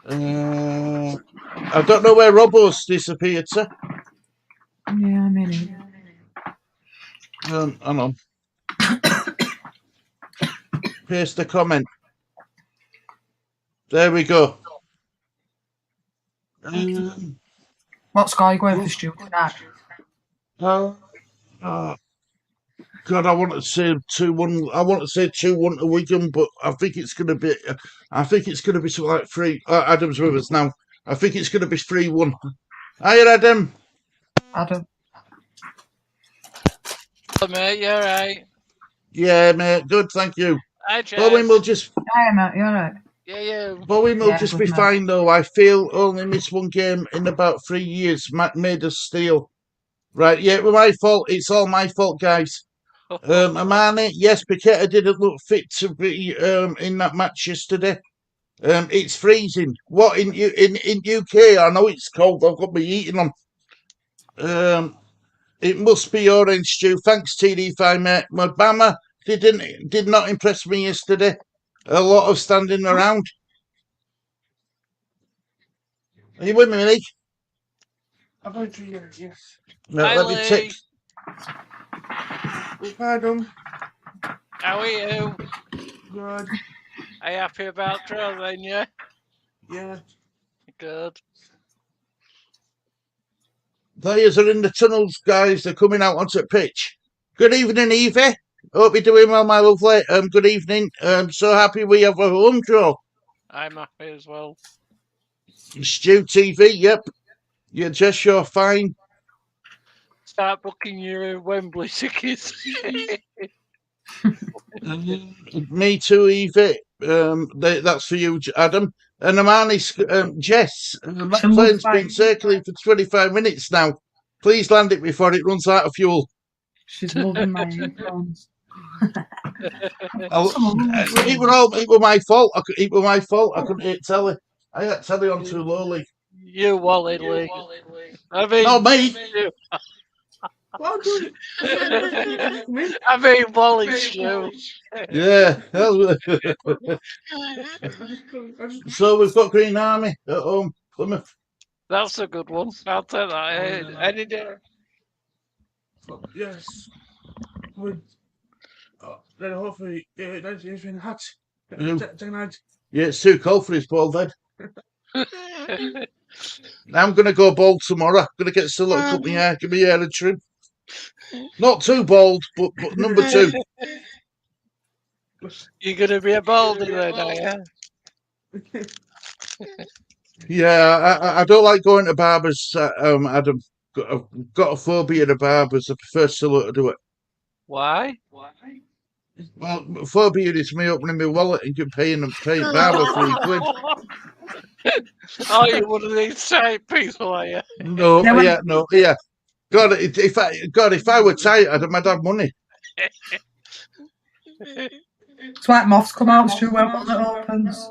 I don't know where Robbo's disappeared to. Yeah, maybe. Hang on. Paste the comment. There we go. What score are you going for, Stu, tonight? God, I want to say 2-1. I want to say 2-1 to Wigan, but I think it's going to be. I think it's going to be something like 3. Adam's with us now. I think it's going to be 3-1. Hiya, Adam. Adam. Hello, mate. You all right? Yeah, mate. Good, thank you. Hi, Jess. Bowen will just. Hi, mate. You all right? Yeah. Bowen will Yeah, just good, be mate. fine though. I feel only missed one game in about 3 years. Made us steal. Right, yeah, it was my fault. It's all my fault, guys. Amani, yes, Paqueta didn't look fit to be in that match yesterday. It's freezing. What in UK? I know it's cold. I've got my heating on. It must be orange stew. Thanks, TD5, mate. My Bama did not impress me yesterday. A lot of standing around. Are you with me, Lee? I'm going to you, yes. No, Hi, let me Lee. take. Pardon. How are you? Good. Are you happy about draw then, yeah? Yeah. Good. Players are in the tunnels, guys. They're coming out onto the pitch. Good evening, Evie. Hope you're doing well, my lovely. Good evening. So happy we have a home draw. I'm happy as well. Stew TV, yep. Yeah, Jess, you're fine. Start booking your Wembley tickets. Me too, Evie. That's for you, Adam. And Amani's Jess. That plane's been circling for 25 minutes now. Please land it before it runs out of fuel. She's loving my earphones. It was my fault. It was my fault. I couldn't hit telly. I had telly on too lowly. You Wally Lee. I mean, No, mate. I mean, Wally Stew. Yeah. So we've got Green Army at home, Plymouth. That's a good one. I'll take that any day. Yes. Good. Then hopefully that's been hot. Yeah, it's too cold for his bald head. I'm going to go bald tomorrow. I'm going to get Silla to cut my hair, give me hair a trim. Not too bald, but number 2. You're going to be a baldy then, are you? Yeah, I don't like going to barbers, Adam. I've got a phobia of barbers. I prefer Silla to do it. Why? Well, phobia is me opening my wallet and paying barber £3. Oh, you're one of these tight people, are you? No, yeah. God, if I were tight, I'd have money. It's like moths come out, Stu, when it opens.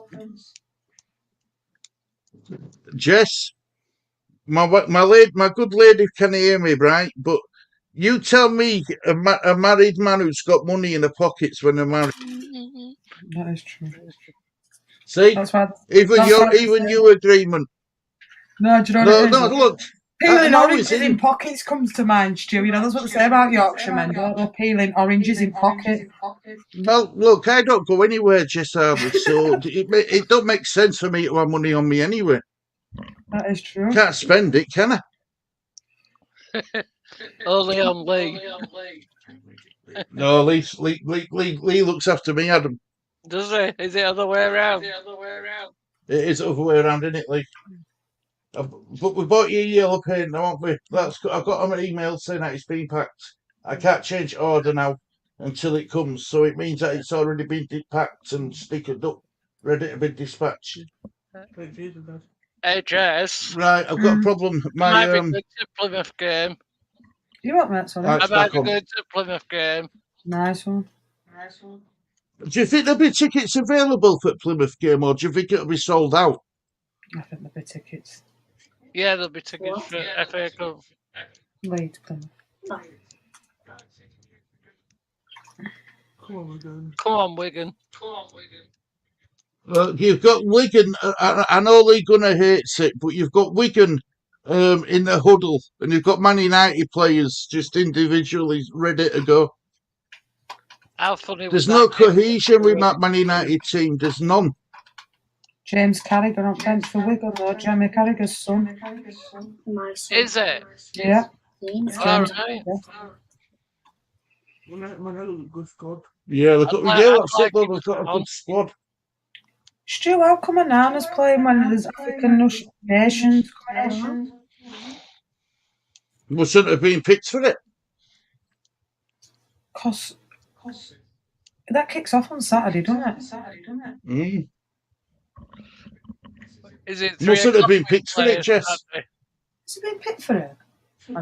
Jess, my good lady can hear me, right? But you tell me a married man who's got money in the pockets when they're married. That is true. See, even you agreement. No, do you know what it is? No, look. Peeling oranges in pockets comes to mind, Stu. You know, that's what they say about Yorkshiremen, don't they? Peeling oranges in pockets. Well, look, I don't go anywhere, Jess Harvey, so it don't make sense for me to have money on me anyway. That is true. Can't spend it, can I? Only on Lee. No, Lee looks after me, Adam. Does he? Is it other way around? It is the other way around, isn't it, Lee? But we bought you yellow paint now, haven't we? I've got an email saying that it's been packed. I can't change order now until it comes, so it means that it's already been packed and stickered up, ready to be dispatched. Hey, Jess. Right, I've got a problem. I might be going to Plymouth game. You what, mate? Sorry. I might be going to Plymouth game. Nice one. Do you think there'll be tickets available for Plymouth game, or do you think it'll be sold out? I think there'll be tickets. Yeah, there'll be tickets for FA Cup. Late Plymouth. Come on, Wigan. Come on, Wigan. You've got Wigan. I know Lee Gunner hates it, but you've got Wigan in the huddle, and you've got Man United players just individually ready to go. How funny There's was no that? cohesion with that Man United team. There's none. James Carragher on bench for Wigan, though. Jamie Carragher's son. Is it? Yeah. All right. Man United good squad. Yeah, I'd that like football him has to got a come on. good squad. Stu, how come Anana's playing when there's African nations going on? Mustn't have been picked for it. Because that kicks off on Saturday, doesn't it? Mm. Is it 3 Mustn't have o'clock been we picked for play it, Jess. Saturday? Has he been picked for it?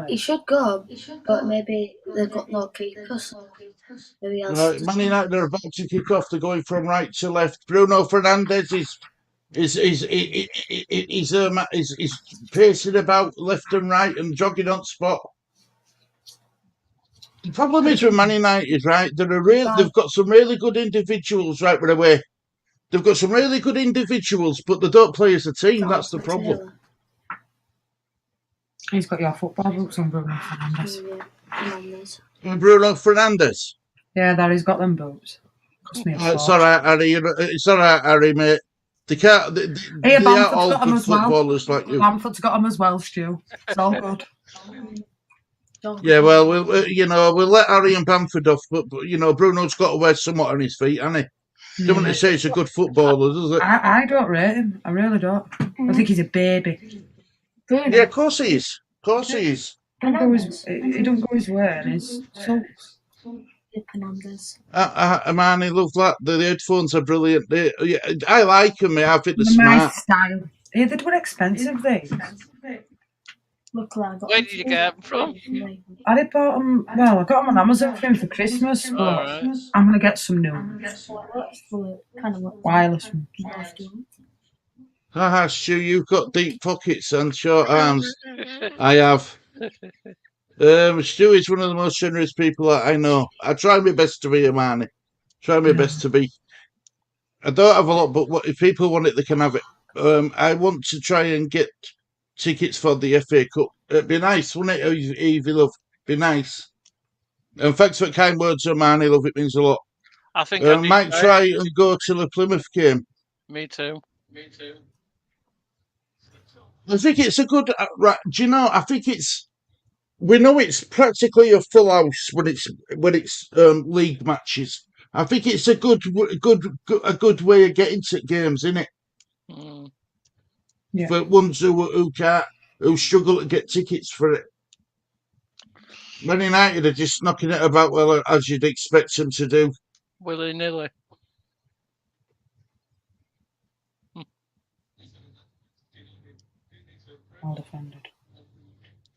He should go, but maybe they've got no keepers. Maybe Right, Man United are about to kick off. They're going from right to left. Bruno Fernandes is pacing about left and right and jogging on spot. The problem is with Man United, right? They've got some really good individuals right with away. They've got some really good individuals, but they don't play as a team. That's the problem. He's got your football boots on, Bruno Fernandes. Bruno Fernandes. Yeah, there he's got them boots. Cost me a It's fortune. all right, Harry. It's all right, Harry, mate. They can't. They are Bamford's all got 'em good as well. footballers like you. Bamford's got them as well, Stu. It's all good. Yeah, well, we'll let Harry and Bamford off, but Bruno's got to wear somewhat on his feet, hasn't he? Don't want to say he's a good footballer, does it? I don't rate him. I really don't. I think he's a baby. Yeah, of course he is. Of course he is. He don't go his way, and he's so. Man, love that. The headphones are brilliant. I like them, mate. I think they're smart. Style. Yeah, they were expensive, these. Where did you get them from? I bought them. Well, I got them on Amazon for him for Christmas, but Alright. I'm gonna get some new wireless ones. Haha, Stu, you've got deep pockets and short arms. I have. Stu is one of the most generous people that I know. I try my best to be a man. Try my best to be. I don't have a lot, but if people want it, they can have it. I want to try and get tickets for the FA Cup. It'd be nice, wouldn't it, Evie, love? Be nice. And thanks for kind words, Manny, love. It means a lot. I think I might try and go to the Plymouth game. Me too. I think it's a good. Right? Do you know? I think it's. We know it's practically a full house when it's league matches. I think it's a good way of getting to games, isn't it? Mm. Yeah. For ones who struggle to get tickets for it. Man United are just knocking it about well as you'd expect them to do. Willy-nilly. All defended.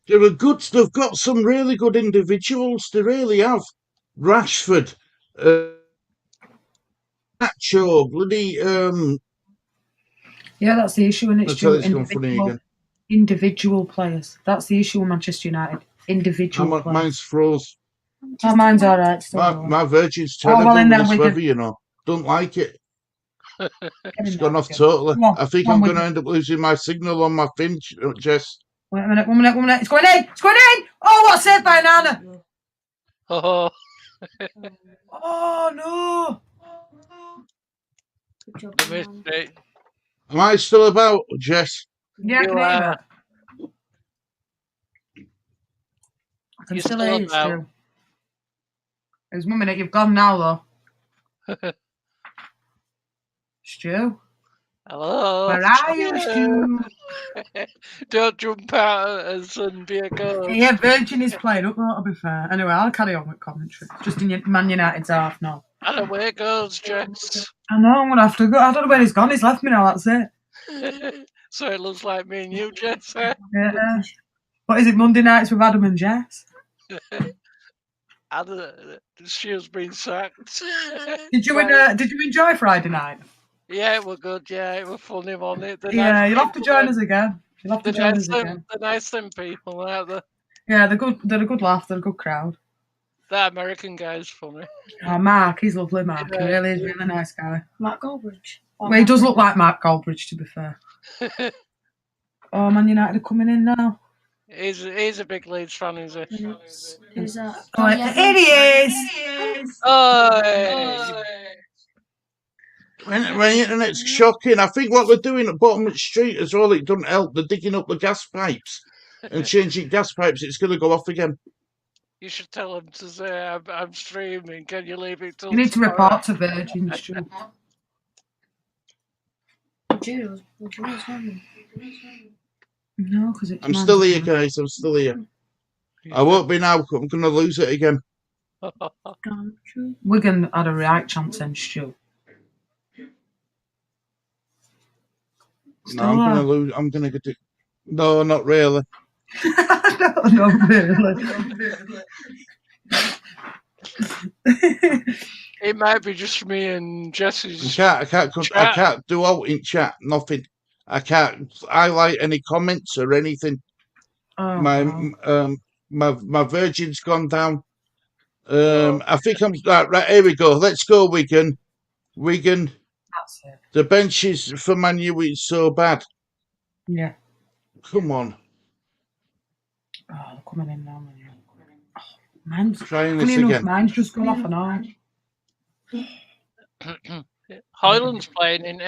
They've got some really good individuals. They really have. Rashford, Nacho, bloody. Yeah, that's the issue, and it's true. Individual players. That's the issue with Manchester United. Individual players. Mine's froze. Oh, mine's all right. My Virgin's terrible this weather, Don't like it. It's gone off totally. I think I'm going to end up losing my signal on my Finch, Jess. Wait a minute, 1 minute. It's going in! It's going in! Oh, what a save by Nana! Oh. Oh, no! Am I still about, Jess? Yeah, I can hear you. I can still hear you, Stu. There's 1 minute. You've gone now, though. Stu? Hello. Where are you, Stu? Don't jump out at us and be a ghost. Yeah, Virgin is playing up, though, to be fair. Anyway, I'll carry on with commentary. Just in Man United's half now. And away goes Jess. I know, I'm going to have to go. I don't know where he's gone. He's left me now, that's it. So it looks like me and you, Jess. Yeah. What is it, Monday nights with Adam and Jess? She's been sacked. Did you enjoy Friday night? Yeah, it was good. Yeah, it was funny, wasn't it? You'll have to join us again. The nice them people, aren't they? Yeah, they're good. They're a good laugh. They're a good crowd. That American guy's funny. Oh, Mark, he's lovely, Mark. He really is a really nice guy. Mark Goldbridge. Well, he does look like Mark Goldbridge, to be fair. Oh, Man United are coming in now. He's a big Leeds fan, is he? Who's that? Oh, yeah, it is! Oh, When the internet's shocking. I think what they're doing at bottom of the street as well, it doesn't help. They're digging up the gas pipes and changing gas pipes. It's going to go off again. you should tell him to say, I'm streaming. Can you leave it till You need to tomorrow?" report to Virgin, Stu. Would you as well? No, because it's I'm still here, guys. I'm still here. I won't be now. I'm going to lose it again. Wigan had a right chance then, Stu. No, I'm going to lose. I'm going to get it. No, not really. no, really. It might be just me and Jesse's. I can't do out in chat. Nothing. I can't highlight any comments or anything. Oh, My Virgin's gone down. I think I'm right. Here we go. Let's go, Wigan. Wigan. That's it. The benches for Man U is so bad. Yeah. Come on. Oh, they're coming in now, man. Oh, mine's Trying funny this enough, again. mine's just gone off and on. Hoyland's playing, isn't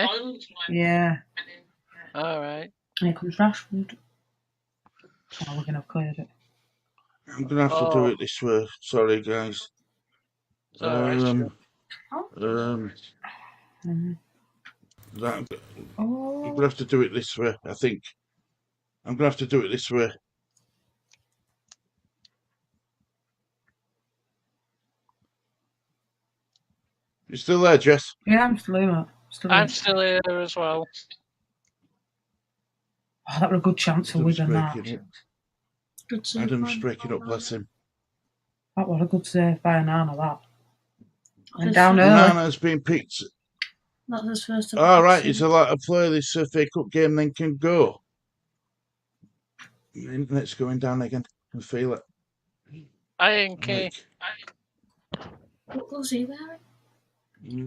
he? Yeah. All right. Here comes Rashford. Oh, we're going to have cleared it. I'm going to have to do it this way. Sorry, guys. All right, sure. I'm going to have to do it this way, I think. I'm going to have to do it this way. You still there, Jess? Yeah, I'm still here, mate. I'm still here as well. Oh, that was a good chance for Wigan, that. Good save. Adam's breaking up, bless him. That was a good save by Nana, that. Went down early. Nana's been picked. That was his first. All right, he's allowed to play this FA Cup game, then can go. The internet's going down again. I can feel it. INK. What clothes are you wearing?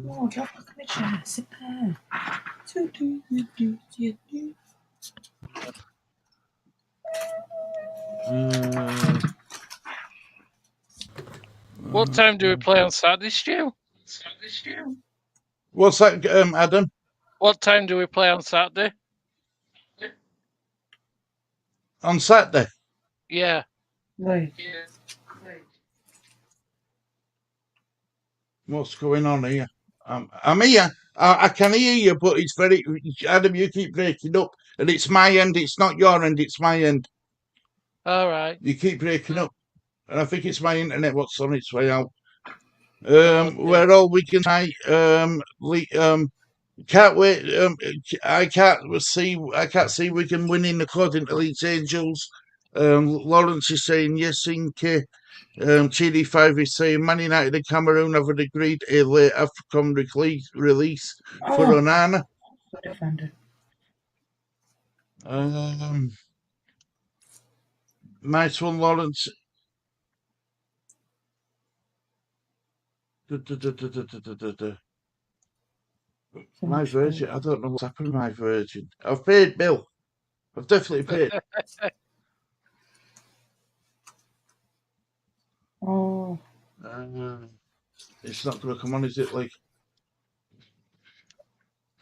Oh, drop look at my chair. Sit there. What time do we play on Saturday, Stu? What's that, Adam? What time do we play on Saturday? On Saturday? Yeah. Wait. What's going on here? I'm here. I can hear you, but it's very... Adam, you keep breaking up. And it's my end. It's not your end. It's my end. All right. You keep breaking up. And I think it's my internet what's on its way out. We're all Wigan tonight. Can't wait. I can't see Wigan winning according to Leeds Angels. Lawrence is saying yes, Inke. TD5 is saying Man United and Cameroon have agreed a late AFCON release for Onana. Nice one, Lawrence. My Virgin, I don't know what's happened to my Virgin. I've paid Bill. I've definitely paid. It's not going to come on, is it? Like,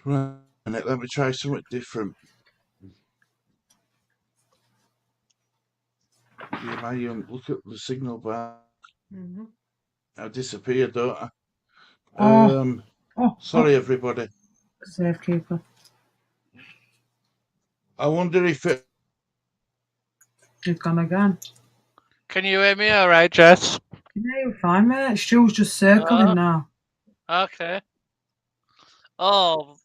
right, let me try something different. Look at the signal bar. I've disappeared, don't I? Sorry, everybody. Safekeeper. I wonder if it... You've gone again. Can you hear me all right, Jess? Yeah, you're fine, mate. Stu's just circling now. Okay. Oh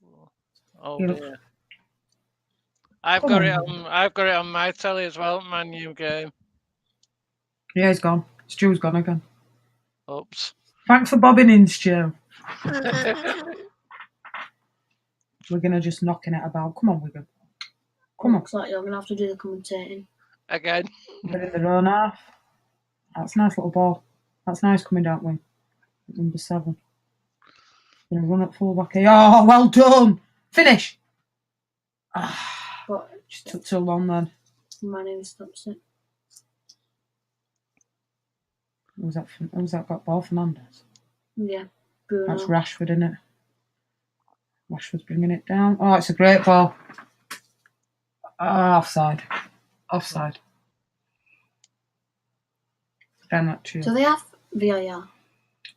dear. I've got it on my telly as well, my new game. Yeah, he's gone. Stu's gone again. Oops. Thanks for bobbing in, Stu. We're going to just knocking it about. Come on, Wigan. Come on. Looks like you're going to have to do the commentating. Again. They're in their own half. That's a nice little ball. That's nice coming down wing. Number 7. Gonna run at fullback here. Oh, well done. Finish. Ah, But just took too long then. my name stops it. Who's that got ball? Fernandez? Yeah, Bruno. That's Rashford, isn't it? Rashford's bringing it down. Oh, it's a great ball. Offside. Offside. Down that too. Do they have VAR?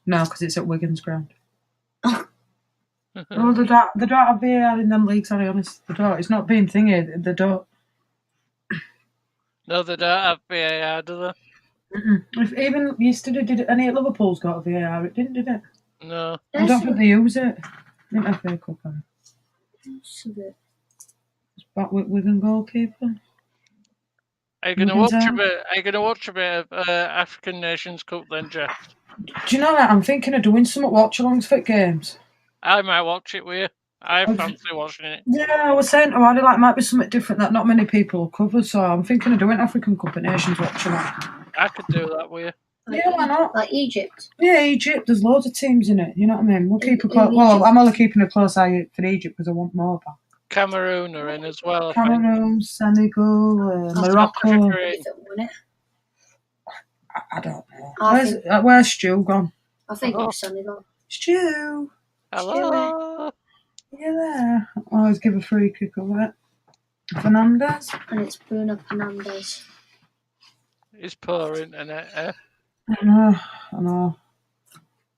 No, because it's at Wigan's ground. Oh, they don't have VAR in them leagues, I'll be honest. They don't. It's not being thingy. They don't. No, they don't have VAR, do they? If even yesterday, did any of Liverpool's got a VAR? It didn't, did it? No. I don't think they use it. Didn't have FA Cup on. It's a bit. It's back with Wigan goalkeeper. Are you gonna Wigan's watch a out. bit? Are you gonna watch a bit of African Nations Cup then, Jeff? Do you know that? I'm thinking of doing some watch-alongs for games. I might watch it with you. I fancy watching it. Yeah, I was saying to Addy, like, might be something different that not many people will cover, so I'm thinking of doing African Cup of Nations watch-along. I could do that with you. Yeah, why not? Like Egypt. Yeah, Egypt, there's loads of teams in it, you know what I mean? We'll keep a In close... Well, Egypt. I'm only keeping a close eye for Egypt because I want more back. Cameroon are in as well. I think. Cameroon, Senegal, Morocco. Africa are in. If it won it. I don't know. I Where's Stu gone? I think it was Senegal. Stu, Hello. you there? Always give a free kick away. Fernandez. And it's Bruno Fernandes. It's poor internet. Eh? I know.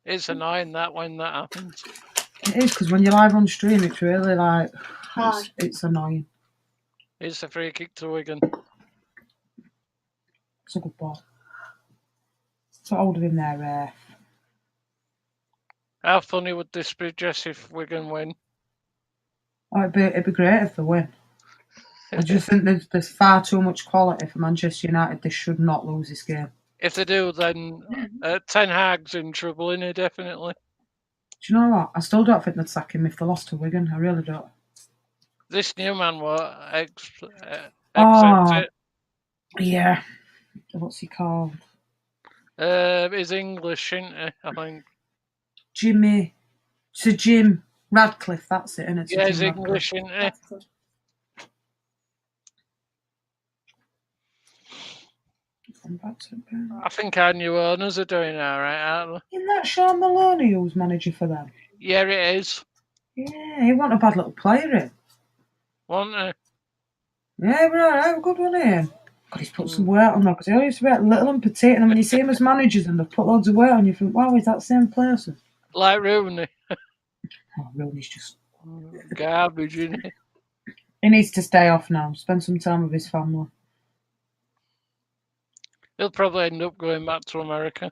It's annoying that when that happens. It is, because when you're live on stream, it's really like, Hard. it's annoying. It's a free kick to Wigan. It's a good ball. It's older in there, How funny would this be, Jess, if Wigan win? Oh, it'd be great if they win. I just think there's far too much quality for Manchester United. They should not lose this game. If they do, then Ten Hag's in trouble, innit? Definitely. Do you know what? I still don't think they'd sack him if they lost to Wigan. I really don't. This new man will accept Oh. it. Yeah. What's he called? He's English, isn't he? I think. Sir Jim Radcliffe, that's it, isn't it? Sir Yeah, Jim he's Radcliffe. English, isn't he? That's good. Come back to it. I think our new owners are doing all right, aren't Isn't that Sean Maloney who's manager for them? they? Yeah, it is. Yeah, he wasn't a bad little player, in. Wasn't it? Yeah, we're alright, we're good, wasn't he? God, he's put some weight on though, because he always used to be like little and petite, and then when you see him as managers and they've put loads of weight on, you think, wow, is that the same person? Like Rooney. Oh, Rooney's just... Garbage, isn't he? He needs to stay off now, spend some time with his family. He'll probably end up going back to America.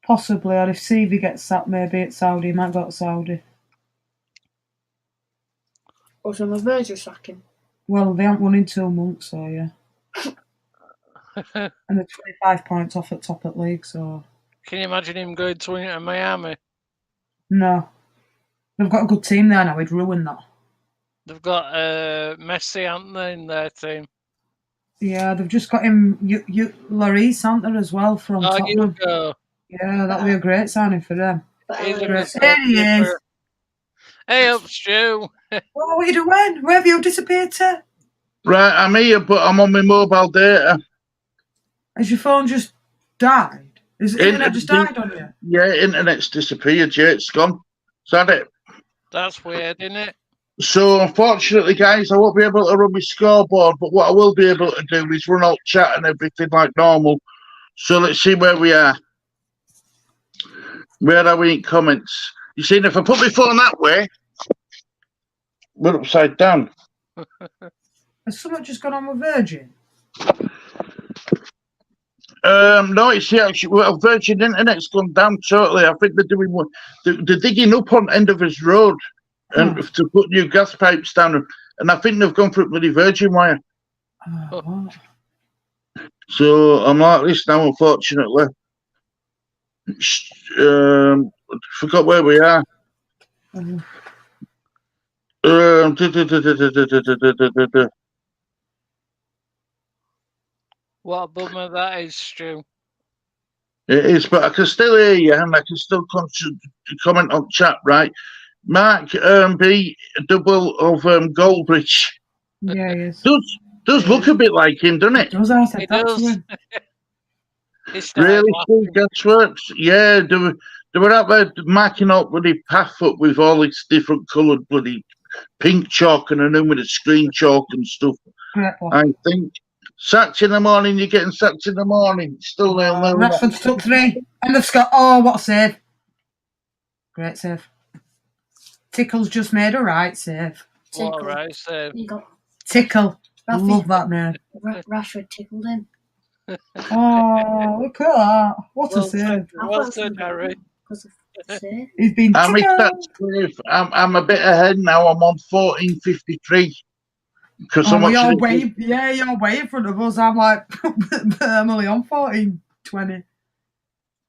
Possibly, or if CV gets sacked, maybe at Saudi, he might go to Saudi. Or some of Virgil sacking. Well, they haven't won in 2 months, so yeah. And they're 25 points off at top at league, so... Can you imagine him going to Miami? No. They've got a good team there now, he'd ruin that. They've got Messi, haven't they, in their team? Yeah, they've just got him, Lloris, aren't there, as well, from Oh, you Tottenham. go. Yeah, that'll be a great signing for them. But He's a Alex- good There he is. goalkeeper. Hey up, Stu. Oh, what are you doing? Where have you disappeared to? Right, I'm here, but I'm on my mobile data. Has your phone just died? Is the internet just died on you? Yeah, internet's disappeared. Yeah, it's gone. Is that it? That's weird, isn't it? So, unfortunately, guys, I won't be able to run my scoreboard, but what I will be able to do is run out chat and everything like normal. So, let's see where we are. Where are we in comments? You see, if I put my phone that way, we're upside down. Has something just gone on with Virgin? No, it's the actual well, Virgin Internet's gone down totally. I think they're doing one. They're digging up on Endeavours Road and to put new gas pipes down, and I think they've gone for a bloody Virgin wire. Oh, what? So I'm like this now, unfortunately. Forgot where we are. What a bummer that is, Stu. It is, but I can still hear you and I can still comment on chat, right? Mark B. Double of Goldbridge. Yeah, he is. Does look a bit like him, doesn't it? Does I said It that does. to him? He started Really, laughing. Steve Gasworks? Yeah, they were out there marking out bloody path up with all its different coloured bloody pink chalk and then with a screen chalk and stuff. I think sacked in the morning, you're getting sacked in the morning. Still there. Rashford's took 3. And they've got, oh, what a save. Great save. Tickle's just made a right save. All right, so You got Tickle. Rafi- Love that name. Rashford tickled him. Oh, look at that. What a well save. said, well said, Harry. Because of the save. He's been I'm, tickled. I'm a bit ahead now. I'm on 14.53 because I'm you're watching. you're way in front of us. I'm like, I'm only on 14:20.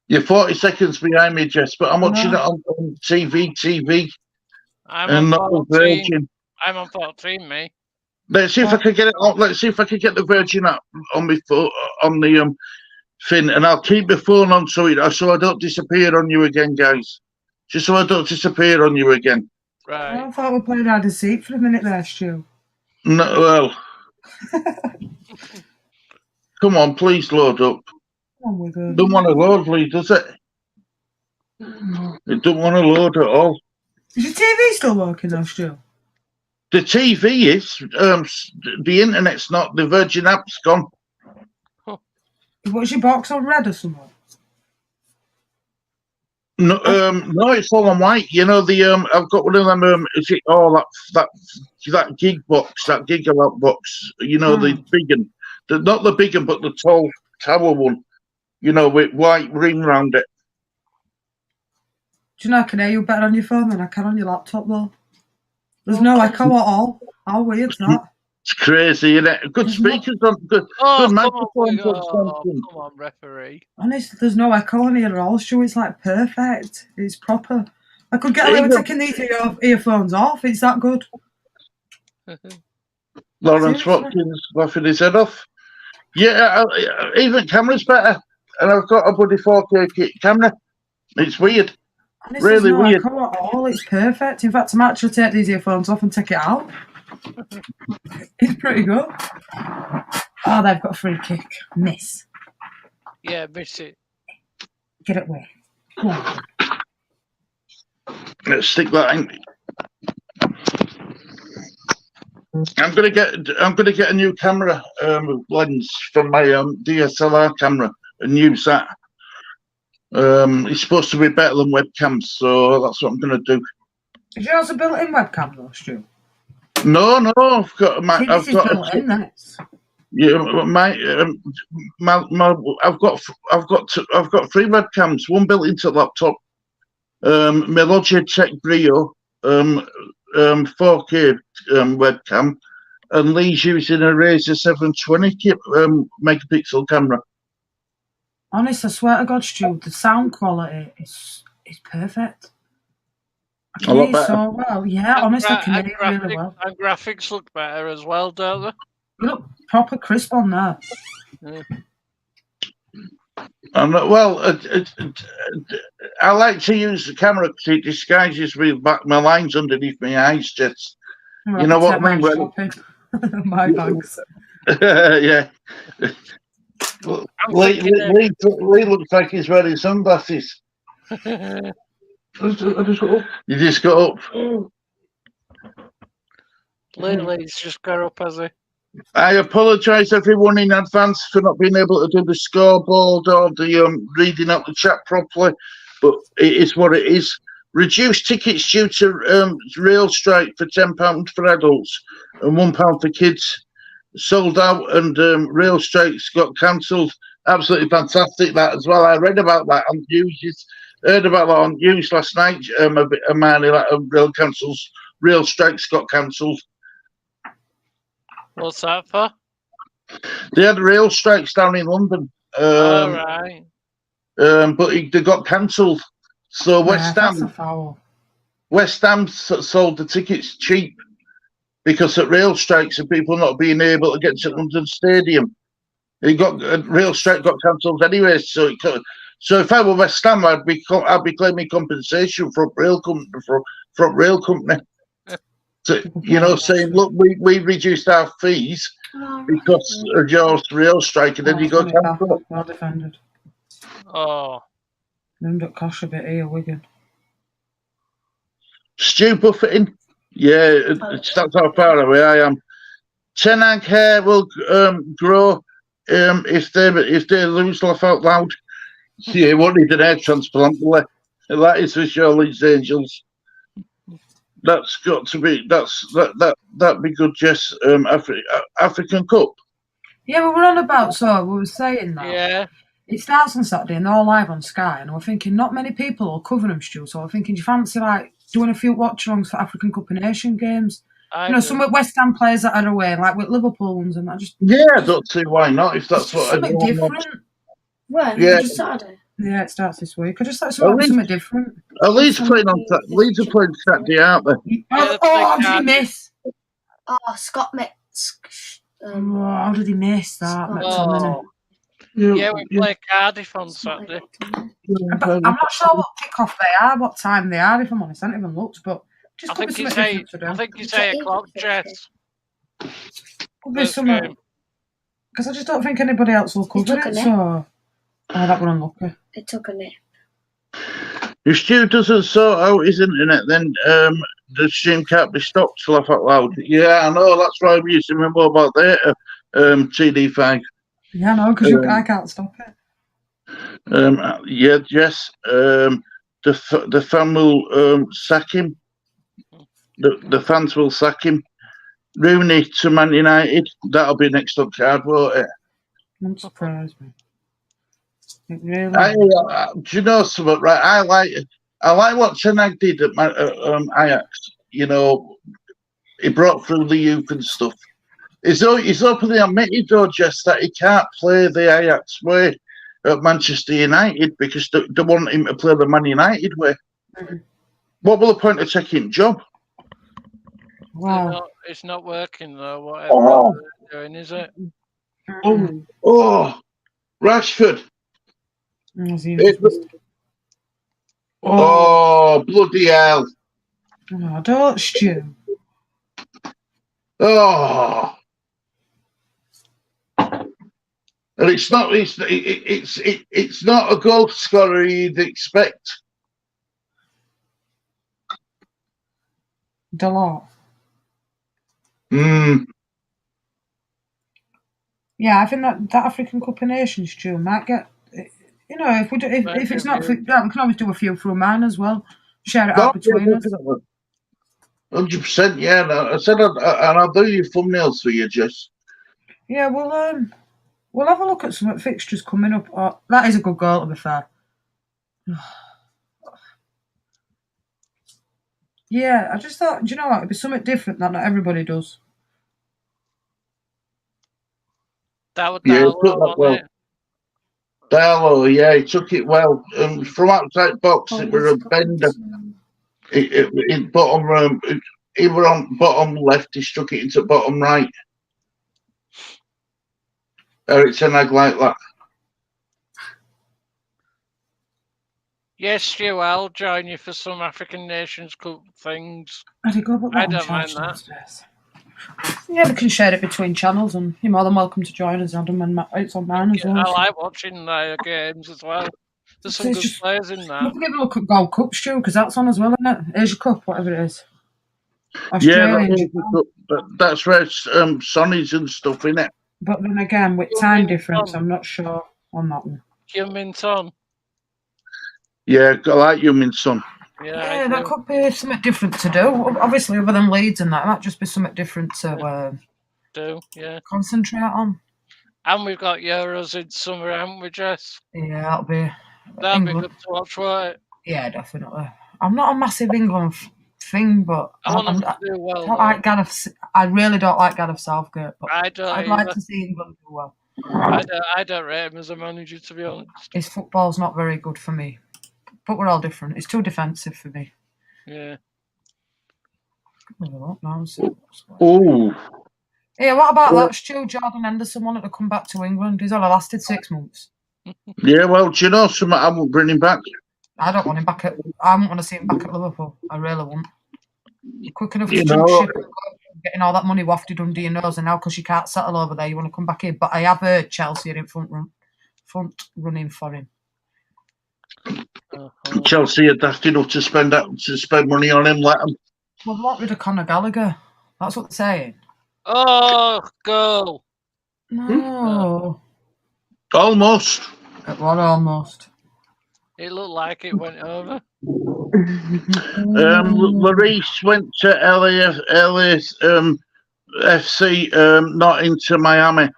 You're 40 seconds behind me, Jess, but I'm watching it on TV. I'm and on not the 14. Virgin. I'm on 14, me. Let's see if I can get it on. Let's see if I can get the Virgin app on my phone, on the thing, and I'll keep the phone on so I don't disappear on you again, guys. Just so I don't disappear on you again. Right. I thought we played hide and seek for a minute there, Stu. No, well, come on, please load up. Oh my God. Don't want to load, please, does it? It don't want to load at all. Is your TV still working though, Stu? The TV is. The internet's not. The Virgin app's gone. What's your box on red or something? No, no, it's all on white. You know the I've got one of them. Is it that gig box, that gigawatt box? You know the big one, not the big one, but the tall tower one. You know, with white ring round it. Do you know I can hear you better on your phone than I can on your laptop though? There's no echo at all. How weird's that? It's crazy, isn't it? Good speakers on, good microphones on. Come on, referee. Honestly, there's no echo on here at all, Stu. It's like perfect. It's proper. I could get away with taking these earphones off. It's that good. Lawrence Watkins laughing his head off. Yeah, even camera's better. And I've got a bloody 4K camera. It's weird. Honestly, really there's no weird. echo at all. It's perfect. In fact, I might actually take these earphones off and take it out. It's pretty good. Oh, they've got a free kick. Miss. Yeah, miss it. Get it away. Go on. Let's stick that in. I'm gonna get a new camera lens from my DSLR camera and use that. It's supposed to be better than webcams, so that's what I'm gonna do. Is yours a built-in webcam though, Stu? No, I've got my. I've got 3 webcams. One built into the laptop. My Logitech Brio 4K webcam, and Lee's using a Razer 720 megapixel camera. Honest, I swear to God, Stu, the sound quality is perfect. I can hear you so well. Yeah, honestly, I can hear you really well. And graphics look better as well, don't they? You look proper crisp on there. Yeah. I like to use the camera because it disguises my lines underneath my eyes, Jets. Well, you know what I mean? My bags. Yeah. Lee looks like he's wearing sunglasses. I just got up. You just got up. Lily's just got up, has he? I apologise everyone in advance for not being able to do the scoreboard or the reading out the chat properly, but it is what it is. Reduced tickets due to rail strike for £10 for adults and £1 for kids. Sold out and rail strikes got cancelled. Absolutely fantastic that as well. I read about that on news. Heard about that on news last night. Rail strikes got cancelled. What's that for? They had rail strikes down in London. All right. But they got cancelled. So West Ham sold the tickets cheap because of rail strikes and people not being able to get to London Stadium. Rail strike got cancelled anyway, so So if I were West Ham, I'd be claiming compensation from rail company. To, saying, look, we reduced our fees because of your rail strike, and then you go cancel. Well defended. Oh. Named up Kosh a bit here, Wigan. Stu buffeting. Yeah, that's how far away I am. Ten Hag hair will grow if they lose laugh out loud. Yeah, he won't need an hair transplant. That is for sure, Leeds Angels. That's got to be that'd be good. Jess, African Cup. Yeah, but we're on about we were saying that. Yeah. It starts on Saturday and they're all live on Sky, and we're thinking not many people will cover them, Stu. So we're thinking, do you fancy like doing a few watch-alongs for African Cup and Asian games? Some West Ham players that are away, like with Liverpool ones, and that just I don't see why not. If that's what something different. When? Yeah. Just Saturday. Yeah, it starts this week. I just like something different. Leeds are playing Saturday, aren't they? How did he miss? Oh, Scott how did he miss that? Yeah, we play Cardiff on Saturday. I'm not sure what kick-off they are, what time they are, if I'm honest. I haven't even looked, but just could be something different to do. I think it's 8 o'clock, Jess. Could be something. Because I just don't think anybody else will cover it, so... Oh, that one unlucky. It took a nip. If Stu doesn't sort out his internet, then the stream can't be stopped, to laugh out loud. Yeah, I know, that's why I'm using my mobile data, TD5. Yeah, no, because I can't stop it. Yeah, Jess, the fan will sack him. The fans will sack him. Rooney to Man United, that'll be next up card, won't it? Won't surprise me. It really do you know something? Right, I like what Ten Hag did at Ajax. You know, he brought through the youth and stuff. He's openly admitted, though, Jess, that he can't play the Ajax way at Manchester United because they want him to play the Man United way. Mm-hmm. What will the point of taking the job? Wow. It's not working, though, whatever they're doing, is it? Rashford. Bloody hell. Oh, don't, Stu. Oh. And it's not a goal scorer you'd expect. Delort. Yeah, I think that African Cup of Nations, Stu, might get. If it's not for that, we can always do a few through mine as well. Share it out between us. 100%, yeah. I said, and I'll do your thumbnails for you, Jess. Yeah, we'll have a look at some fixtures coming up. Oh, that is a good goal, to be fair. Yeah, I just thought, do you know what? It'd be something different that not everybody does. That would Darlow, yeah, he took it well. From outside box, it was a bender. It bottom he were on bottom left, he struck it into bottom right. Eric Ten Hag like that. Yes, Stu, I'll join you for some African Nations Cup things. I don't mind that. Yeah, we can share it between channels, and you're more than welcome to join us, Adam, and it's on mine as well. I like watching their games as well. There's some good players in there. We can give a look at Gold Cup, Stu, because that's on as well, isn't it? Asia Cup, whatever it is. That's where Sonny's and stuff, in it. But then again, with time difference, I'm not sure on that one. Heung-min Son. Yeah, I like Heung-min Son. Yeah, that could be something different to do. Obviously, other than Leeds and that might just be something different to concentrate on. And we've got Euros in summer, haven't we, Jess? Yeah, that'll be good to watch, won't it? Yeah, definitely. I'm not a massive England thing, but I really don't like Gareth Southgate. But I'd like to see England do well. I don't rate him as a manager, to be honest. His football's not very good for me. But we're all different. It's too defensive for me. Yeah. Oh. Yeah, what about that? Stu Jordan Henderson wanted to come back to England. He's only lasted 6 months. Yeah, well, do you know something? I won't bring him back. I don't want him back I don't want to see him back at Liverpool. I really won't. You're quick enough to You jump know, ship and getting all that money wafted under your nose, and now because you can't settle over there, you want to come back in. But I have heard Chelsea are in front running for him. Chelsea are daft enough to spend money on him. Let them. Well, they want rid of Conor Gallagher. That's what they're saying. Oh, go. No. Almost. It was almost. It looked like it went over. Lloris went to FC, not into Miami.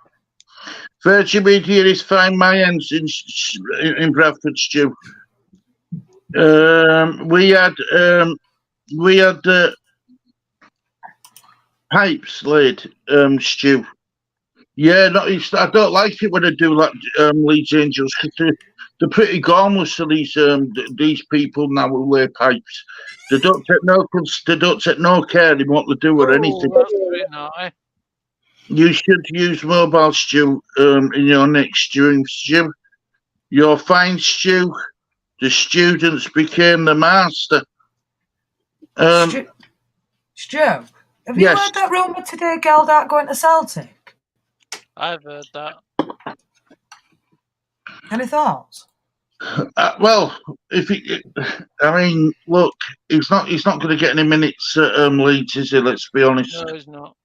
Virgin Media is fine. My ends in Bradford, Stu. We had pipes laid, Stu. Yeah, I don't like it when they do like Leeds Angels because they're pretty harmless to these people now who lay pipes. They don't take no care in what they do or anything. That's pretty naughty. You should use mobile, Stu, in your next stream, Stu. You're fine, Stu. The students became the master. Stu, have you heard that rumour today, Geldart going to Celtic? I've heard that. Any thoughts? Well, look, he's not going to get any minutes at Leeds, is he? Let's be honest. No, he's not.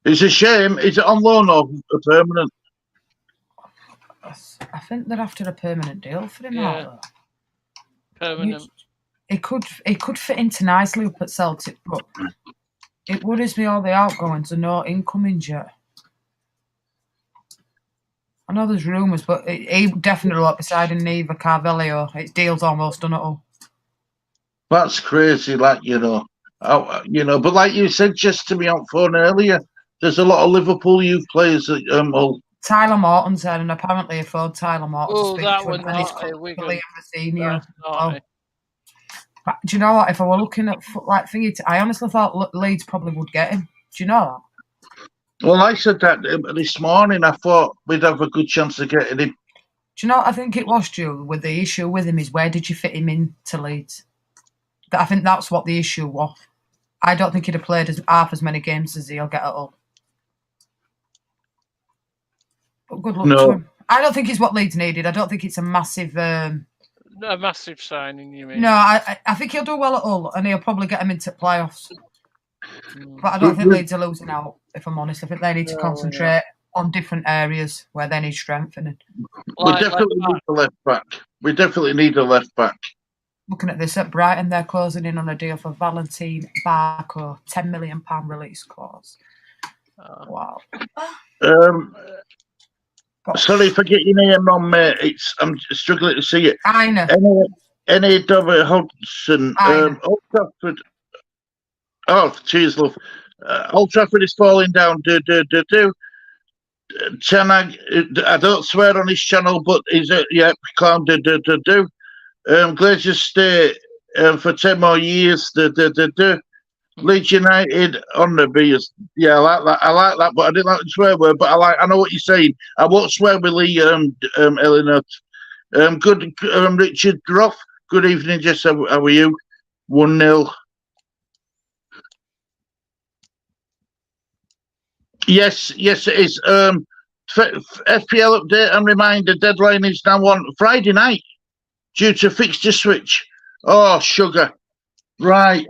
It's a shame. Is it on loan or a permanent? I think they're after a permanent deal for him. Yeah. Permanent. He could fit into nicely up at Celtic, but it worries me all the outgoings and no incomings yet. I know there's rumours, but he definitely won't be signing neither Carvalho. His deal's almost done at all. That's crazy, like, but like you said just to me on phone earlier, there's a lot of Liverpool youth players that Tyler Morton's there, and apparently he phoned Tyler Morton to speak that to one him, and he's Wigan. senior. Do you know what? If I were looking at I honestly thought Leeds probably would get him. Do you know that? Well, I said that this morning. I thought we'd have a good chance of getting him. Do you know what I think it was, Stu? With the issue with him is where did you fit him into Leeds? I think that's what the issue was. I don't think he'd have played half as many games as he'll get at all. But good luck to him. I don't think it's what Leeds needed. I don't think it's a massive... a massive signing, you mean? No, I think he'll do well at Hull, and he'll probably get him into playoffs. But I don't think Leeds are losing out, if I'm honest. I think they need to concentrate on different areas where they need strengthening. We definitely need a left back. We definitely need a left back. Looking at this, at Brighton, they're closing in on a deal for Valentin Barco, £10 million release clause. Wow. Sorry for getting your name wrong, mate. I'm struggling to see it. I know. Any Dover Hodgson. Old Trafford. Oh, cheers, love. Old Trafford is falling down. Chanag, I don't swear on his channel, but he's calm. Glacier stay for 10 more years. Leeds United on the beers. Yeah, I like that, but I didn't like the swear word. But I know what you're saying. I won't swear with Lee, Eleanor. Good, Richard Groff. Good evening, Jess. How are you? 1-0. Yes, it is. FPL update and reminder: deadline is now on Friday night due to fixture switch. Oh, sugar! Right.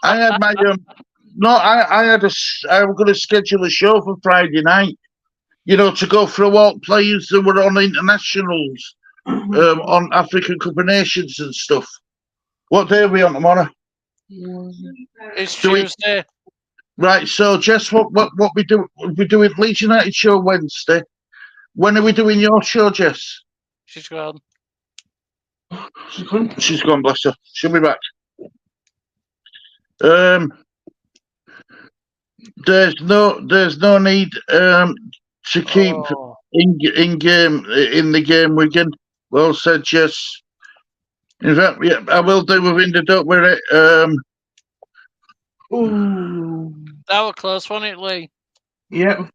I had my I was going to schedule a show for Friday night. To go for a walk. Players that were on internationals, on African Cup of Nations and stuff. What day are we on tomorrow? It's Tuesday. Right, so Jess, what we do? We're doing Leeds United show Wednesday. When are we doing your show, Jess? She's gone. She's gone, bless her. She'll be back. There's no need to keep in the game, Wigan. Well said, Jess. In fact, yeah, I will do within the don't worry. That was close, wasn't it, Lee? Yep.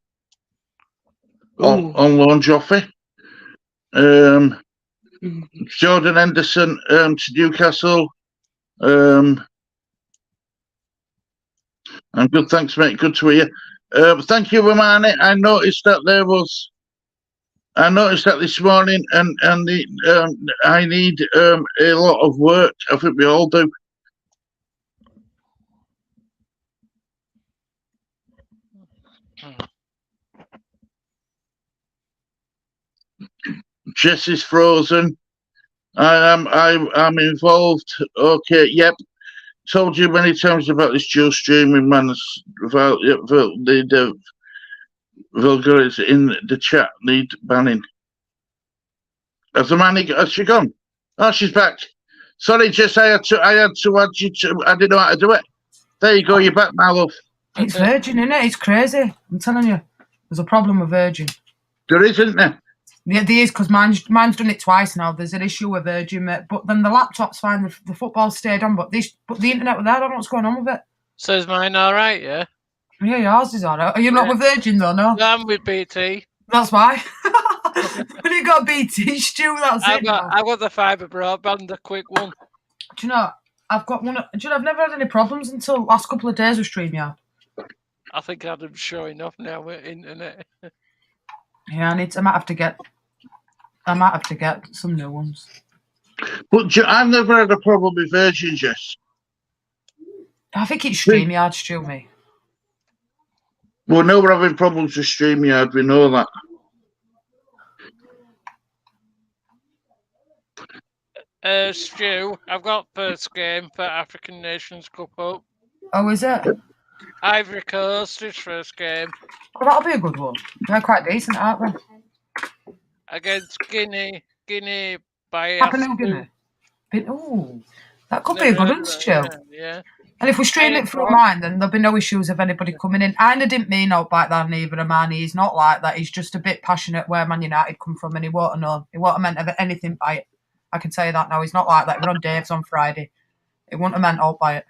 on loan, Joffrey. Jordan Henderson to Newcastle. I'm good, thanks, mate. Good to hear you. Thank you, Romani. I noticed that this morning, and I need a lot of work. I think we all do. Jesse's frozen. I'm involved. Okay, yep. Told you many times about this dual streaming, man. The vulgarities in the chat need banning. Has she gone? Oh, she's back. Sorry, Jess, I had to add you to. I didn't know how to do it. There you go. You're back, my love. It's Virgin, isn't it? It's crazy. I'm telling you, there's a problem with Virgin. There isn't there? Yeah, there is, because mine's done it twice now. There's an issue with Virgin, mate. But then the laptop's fine, the football stayed on, but the internet was there. I don't know what's going on with it. So is mine all right, yeah? Yeah, yours is all right. Are you not with Virgin, though, no? No, I'm with BT. That's why. When you got BT, Stu, that's it. I've got the fibre broadband, the quick one. Do you know, I've got one. Do you know, I've never had any problems until the last couple of days with StreamYard. I think Adam's showing off now with internet. Yeah, I might have to get some new ones. But I've never had a problem with Virgin, Jess. I think it's StreamYard, Stu, me. Well, no, we're having problems with StreamYard. We know that. Stu, I've got first game for African Nations Cup up. Oh, is it? Ivory Coast is first game. Oh, that'll be a good one. They're quite decent, aren't they? Against Guinea by Papua New Guinea. Oh, that could be a good one, Stu. Yeah. And if we stream it through mine, then there'll be no issues of anybody coming in. I didn't mean out like that, neither Amani. He's not like that. He's just a bit passionate where Man United come from, and he won't have meant anything by it. I can tell you that now. He's not like that. We're on Dave's on Friday. It wouldn't have meant out by it.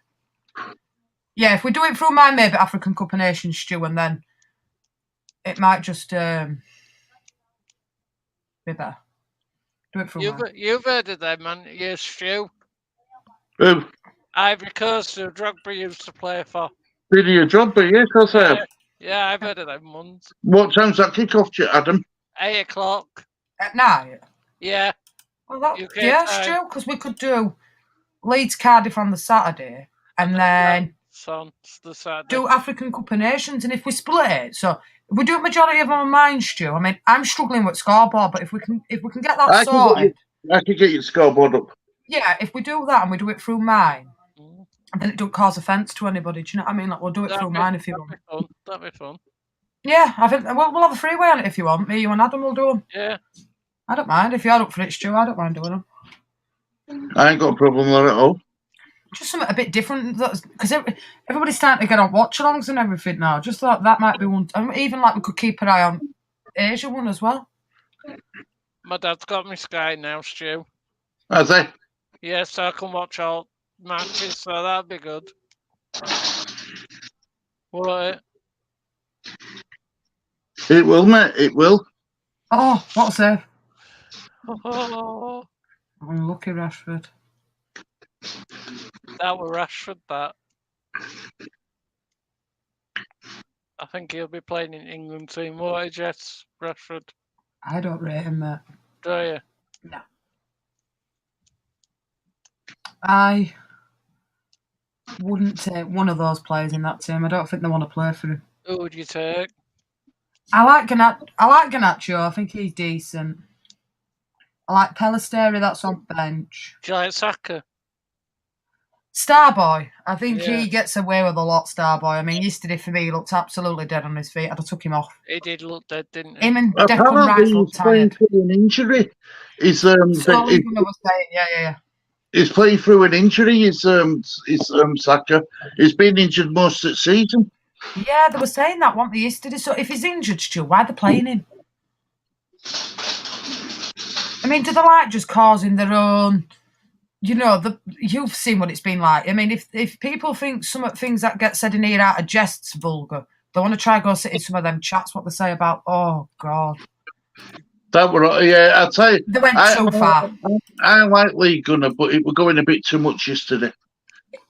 Yeah, if we do it through mine, maybe African Cup of Nations, Stu, and then it might just be better. Do it through mine. You've heard of them, man. Yes, Stu. Who? Ivory Coast, who Drogba used to play for. Did you Drogba? Yes, I said. Yeah, I've heard of them ones. What time's that kick off, Adam? 8 o'clock. At night? Yeah. Well, Stu, because we could do Leeds Cardiff on the Saturday and then do African Cup of Nations. And if we split it, so if we do a majority of them on mine, Stu, I mean, I'm struggling with scoreboard, but if we can get that sorted. I can get your scoreboard up. Yeah, if we do that and we do it through mine, then it don't cause offence to anybody. Do you know what I mean? Like, we'll do it through mine if you want. That'd be fun. Yeah, I think we'll have a freeway on it if you want. Me, you and Adam will do them. Yeah. I don't mind. If you're up for it, Stu, I don't mind doing them. I ain't got a problem with it at all. Just something a bit different, because everybody's starting to get on watch-alongs and everything now. Just thought that might be one. Even like we could keep an eye on Asia one as well. My dad's got me Sky now, Stu. Has he? Yeah, so I can watch all matches, so that'd be good. What? It will, mate. It will. Oh, what a save. Oh, Unlucky Rashford. That were Rashford, that. I think he'll be playing in England team. What, Jess, Rashford? I don't rate him, mate. Do you? No. I wouldn't take one of those players in that team. I don't think they want to play for him. Who would you take? I like Garnacho. I think he's decent. I like Pelisteri. That's on bench. Do you like Saka? Starboy. I think he gets away with a lot, Starboy. I mean, yesterday for me, he looked absolutely dead on his feet. I'd have took him off. He did look dead, didn't he? Him and Declan Rice looked tired. An injury. He's He's playing through an injury. He's Saka. He's been injured most of the season. Yeah, they were saying that, weren't they, yesterday? So if he's injured, Stu, why are they playing him? I mean, do they like just causing their own? You know, you've seen what it's been like. I mean, if people think some of the things that get said in here out of jests vulgar, They want to try and go sit in some of them chats, what they say about, oh, God. That were, I'll tell you. They went too far. I like Lee Gunner, but it were going a bit too much yesterday.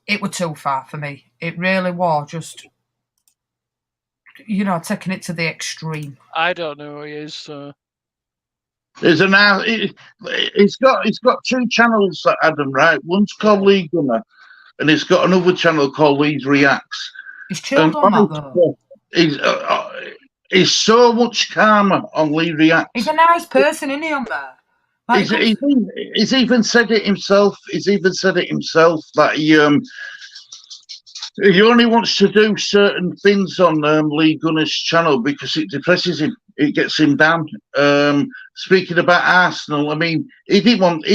It were too far for me. It really was just, taking it to the extreme. I don't know who he is, so. He's got 2 channels, Adam, right? One's called Lee Gunner, and he's got another channel called Lee's Reacts. He's chilled on that, though. He's so much calmer on Lee Reacts. He's a nice person, isn't he, on there? Like, he's even said it himself. That he only wants to do certain things on Lee Gunner's channel because it depresses him. It gets him down. Speaking about Arsenal, I mean, he didn't want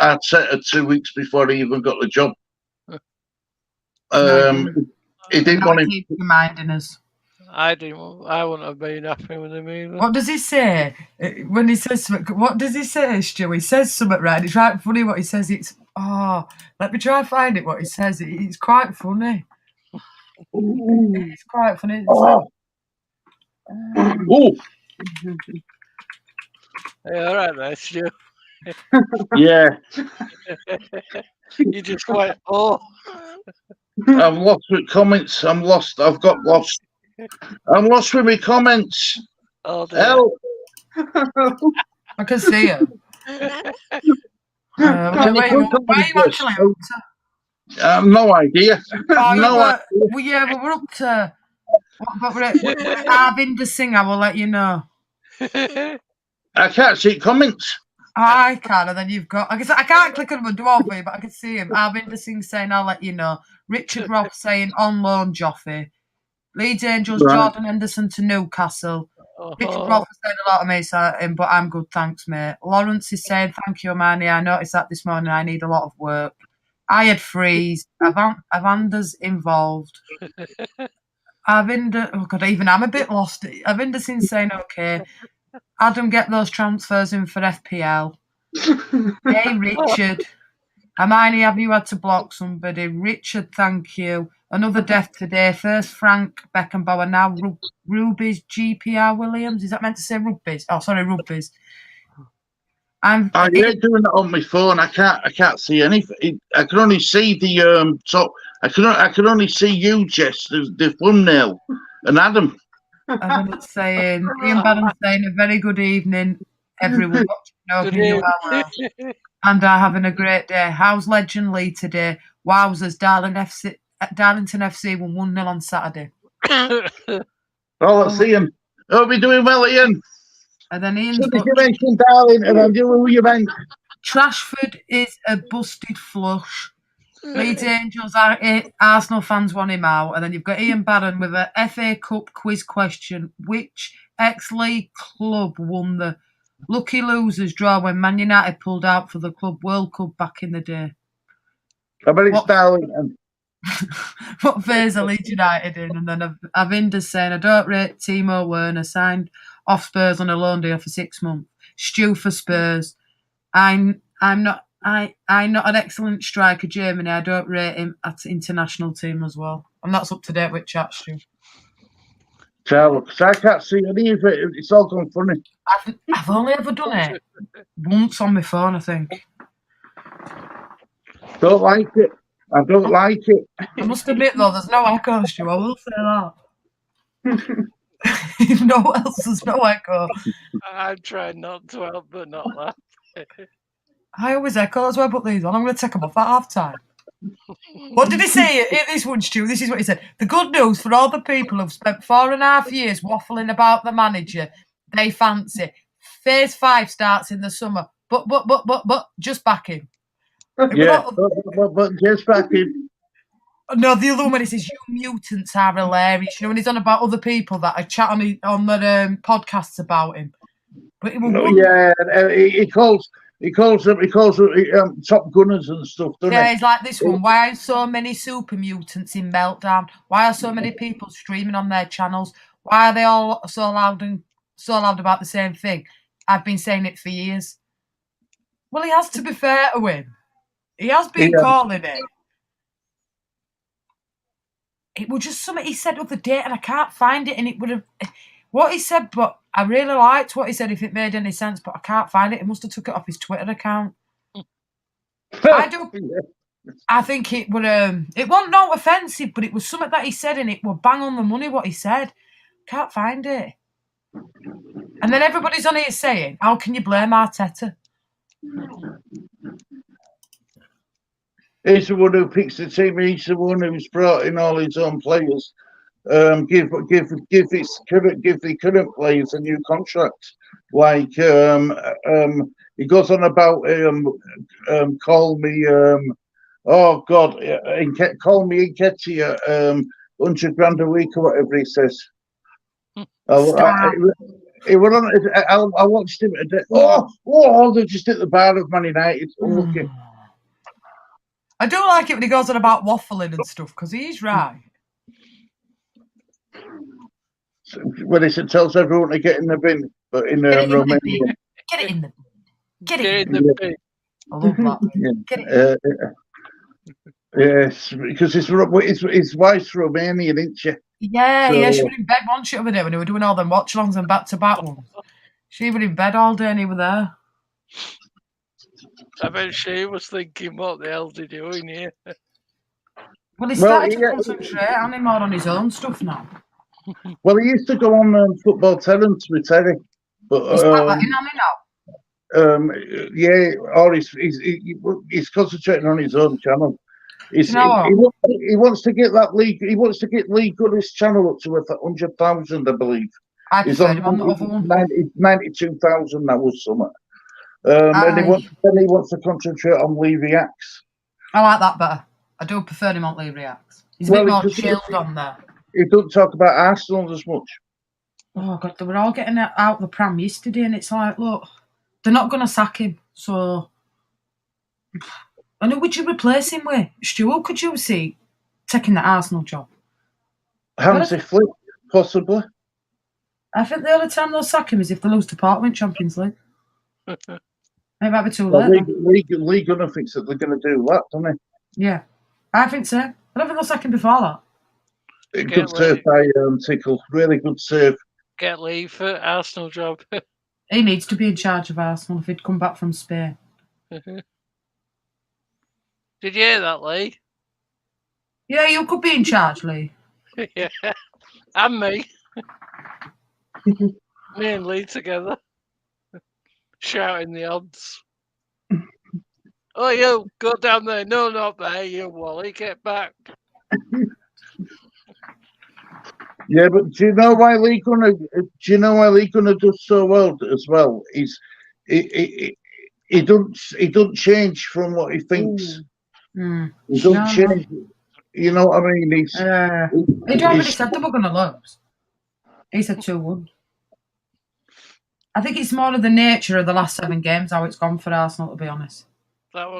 Arteta 2 weeks before he even got the job. He didn't want him. Keep reminding us. I wouldn't have been happy with him either. What does he say when he says something? What does he say, Stu? He says something, right? It's right funny what he says. Let me try and find it. What he says, it's quite funny. It's quite funny. Yeah, all right, there, Stu. Yeah. You just went, oh. I'm lost with comments. I'm lost. I've got lost. I'm lost with my comments. Oh, Help. I can see it. Where are you actually up to? No idea. Well, yeah, we're up to. But we're at Arvinder Singh. I will let you know. I can't see comments. I can, and then you've got. I can't click on them and do all for you, but I can see him. Arvinder Singh saying, "I'll let you know." Richard Roth saying, "On loan, Joffy." Leeds Angels, right. Jordan Henderson to Newcastle. Richard Roth has said a lot of me, but I'm good, thanks, mate. Lawrence is saying, "Thank you, Amani. I noticed that this morning. I need a lot of work." I had freeze. Avanda's involved. Arvinder, oh God, even I'm a bit lost. Arvinder Singh's saying, "Okay." Adam, get those transfers in for FPL. Hey, Richard. Hermione, have you had to block somebody? Richard, thank you. Another death today. First Frank Beckenbauer, now Ruby's GPR Williams. Is that meant to say Rugby's? Oh, sorry, Rugby's. You're doing it on my phone. I can't see anything. I can only see the top. I can only see you, Jess, the thumbnail, and Adam. And then it's saying, Ian Bannon saying, "A very good evening, everyone watching New Hour, and are having a great day. How's Legend Lee today? Wowzers, Darlington FC won 1-0 on Saturday." Let's see him. Hope you're doing well, Ian. And then Ian's you mentioned Darling, and I'm doing who you meant. Trashford is a busted flush. Leeds Angels, Arsenal fans want him out. And then you've got Ian Barron with a FA Cup quiz question. Which ex-league club won the lucky losers draw when Man United pulled out for the Club World Cup back in the day? I bet it's Darlington. What phase are Leeds United in? And then Avinder's saying, "I don't rate Timo Werner, signed off Spurs on a loan deal for 6 months. Stu for Spurs. I'm not an excellent striker, Germany. I don't rate him at international team as well." And that's up to date with chat, Stu. Because I can't see any of it. It's all gone funny. I've only ever done it once on my phone, I think. Don't like it. I don't like it. I must admit, though, there's no echo, Stu. I will say that. If no else, there's no echo. I'm trying not to help but not laugh. I always echo, that's why I put these on. I'm going to take them off at half time. What did he say in this one, Stu? This is what he said. "The good news for all the people who've spent 4.5 years waffling about the manager they fancy. Phase 5 starts in the summer. But, just back him." Yeah, but just back him. No, the other one, he says, "You mutants are hilarious." You know, when he's on about other people that are chatting on their podcasts about him. But he calls them top gunners and stuff, doesn't he? Yeah, he's like this one. "Why are so many super mutants in Meltdown? Why are so many people streaming on their channels? Why are they all so loud about the same thing? I've been saying it for years." Well, he has to be fair to him. He has been calling it. it was just something he said the other day, and I can't find it. And it would have what he said, but I really liked what he said. If it made any sense, but I can't find it. He must have took it off his Twitter account. I do. I think it would. It wasn't no offensive, but it was something that he said, and it was bang on the money. What he said, can't find it. And then everybody's on here saying, "How can you blame Arteta?" He's the one who picks the team. He's the one who's brought in all his own players. Give the current players a new contract. Like he goes on about call me oh God, call me Nketiah, $100,000 a week or whatever he says. He went on. I watched him today. They're just at the bar of Man United. Okay. I do like it when he goes on about waffling and stuff because he's right. When he tells everyone to get in the bin, but in Romania. Get it in the bin. Get it in the bin. I love that. Yes, because his wife's Romanian, isn't she? Yeah, she was in bed one shit over there when they were doing all them watchalongs and back-to-back ones. She was in bed all day and he was there. I bet she was thinking, what the hell's he doing here? Well, he started to concentrate on him more on his own stuff now. Well, he used to go on Football Talent with Terry. But, he's back on it now. Or he's concentrating on his own channel. He wants to get that league. He wants to get Lee Gunner's channel up to 100,000, I believe. He's on the other one. 92,000 now or something. And he wants to concentrate on Lee Reacts. I like that better. I do prefer him on Lee Reacts. He's a bit more chilled on there. He doesn't talk about Arsenal as much. Oh God, they were all getting out the pram yesterday, and it's like, look, they're not going to sack him. So, and who would you replace him with? Stu, who could you see taking the Arsenal job? Hansi Flick, possibly. I think the only time they'll sack him is if they lose to Parkman Champions League. It might be too late. League Gunner thinks that they're going to do that, don't they? Yeah, I think so. I don't think they'll sack him before that. Good save by Tickle. Really good save. Get Lee for Arsenal job. He needs to be in charge of Arsenal if he'd come back from Spain. Did you hear that, Lee? Yeah, you could be in charge, Lee. Yeah, and me. Me and Lee together. Shouting the odds. Oh, you, go down there. No, not there, you, Wally. Get back. Yeah, but do you know why Lee Gunner does so well as well? He don't change from what he thinks. He don't change. You know what I mean? He already said they were going to lose. He said 2-1. I think it's more of the nature of the last 7 games, how it's gone for Arsenal, to be honest. I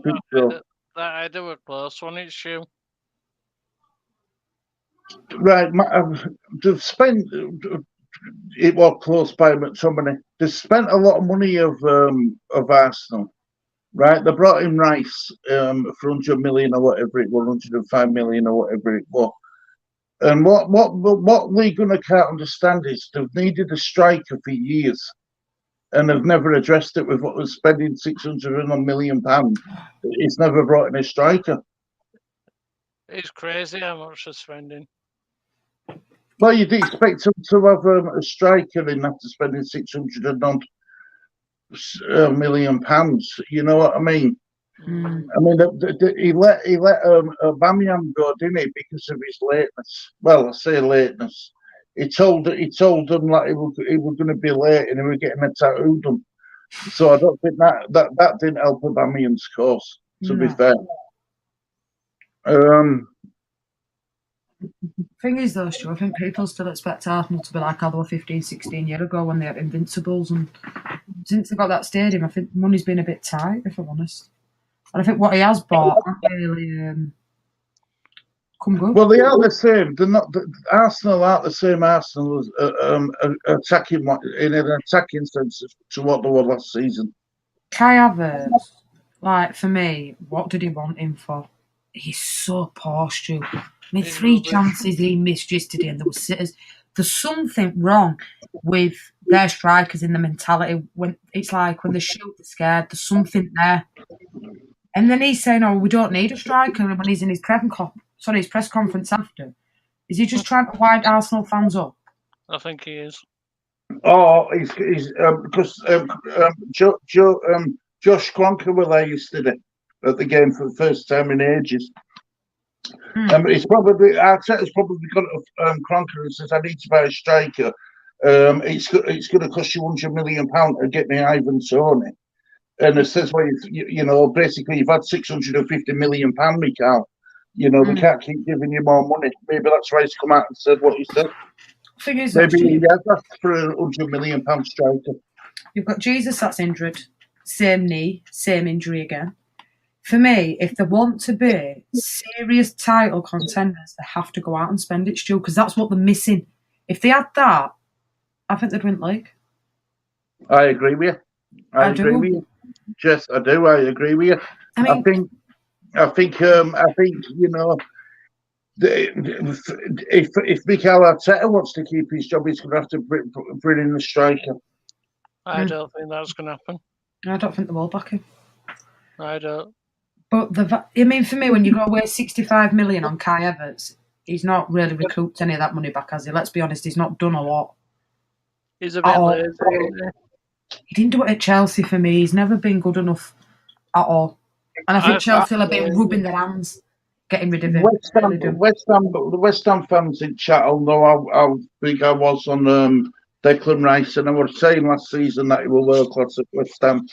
think so. I do a close one, it's you. Right, they've spent it was close by McTominay. They've spent a lot of money of Arsenal, right? They brought in Rice for 100 million or whatever it was, 105 million or whatever it was. And what Lee Gunner can't understand is they've needed a striker for years, and they've never addressed it with what was spending £600 million. It's never brought in a striker. It's crazy how much they're spending. Well, you'd expect them to have a striker in after spending £600 million. You know what I mean? I mean, he let Aubameyang go, didn't he, because of his lateness? Well, I say lateness. He told them like he was going to be late and he was getting a tattoo done. So I don't think that didn't help Aubameyang's cause. To be fair. Thing is, though, Stu, I think people still expect Arsenal to be like how they were 15, 16 years ago when they had Invincibles, and since they got that stadium, I think money's been a bit tight, if I'm honest. And I think what he has bought really come good. Well, they are the same. They're not. Arsenal aren't the same Arsenal as attacking in an attacking sense to what they were last season. Kai Havertz, like for me, what did he want him for? he's so poor, Stu. I mean, 3 chances he missed yesterday, and there were sitters. There's something wrong with their strikers in the mentality. When it's like when they shoot, they're scared. There's something there. And then he's saying, "Oh, we don't need a striker." When he's in his press conference after, is he just trying to wind Arsenal fans up? I think he is. Oh, he's because Josh Cronker were there yesterday at the game for the first time in ages. It's probably Arteta's probably got Cronker and says, "I need to buy a striker. It's going to cost you £100 million to get me Ivan Toney." And it says, "Well, basically you've had £650 million, Carl. They can't keep giving you more money." Maybe that's why he's come out and said what he said. Maybe he has asked for a £100 million striker. You've got Jesus that's injured, same knee, same injury again. For me, if they want to be serious title contenders, they have to go out and spend it, Stu, because that's what they're missing. If they had that, I think they'd win the league. I agree with you. I agree with you. Jess, I do. I agree with you. I think if Mikel Arteta wants to keep his job, he's going to have to bring in the striker. I don't think that's going to happen. I don't think they will back him. I don't. But for me, when you go away 65 million on Kai Havertz, he's not really recouped any of that money back, has he? Let's be honest, he's not done a lot. He's a bit lazy, isn't he? He didn't do it at Chelsea for me. He's never been good enough at all. And I think Chelsea have been rubbing their hands, getting rid of him. The West Ham fans in chat will know how big I was on Declan Rice, and I was saying last season that he was world class at West Ham.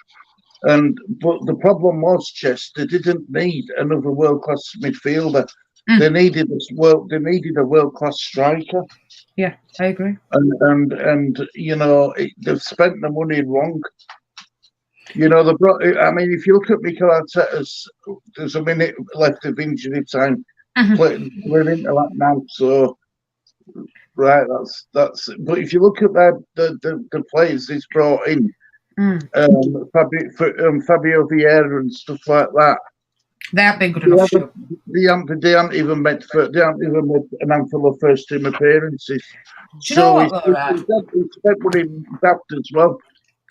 But the problem was, Chess, they didn't need another world class midfielder. They needed a world class striker. Yeah, I agree. And they've spent the money wrong. If you look at Mikel Arteta's, there's a minute left of injury time. We're into that now, so right. That's. But if you look at the players he's brought in. Fabio Vieira and stuff like that. They haven't been good enough. They haven't even made an handful of first team appearances. Do you know what, he's spent money daft as well.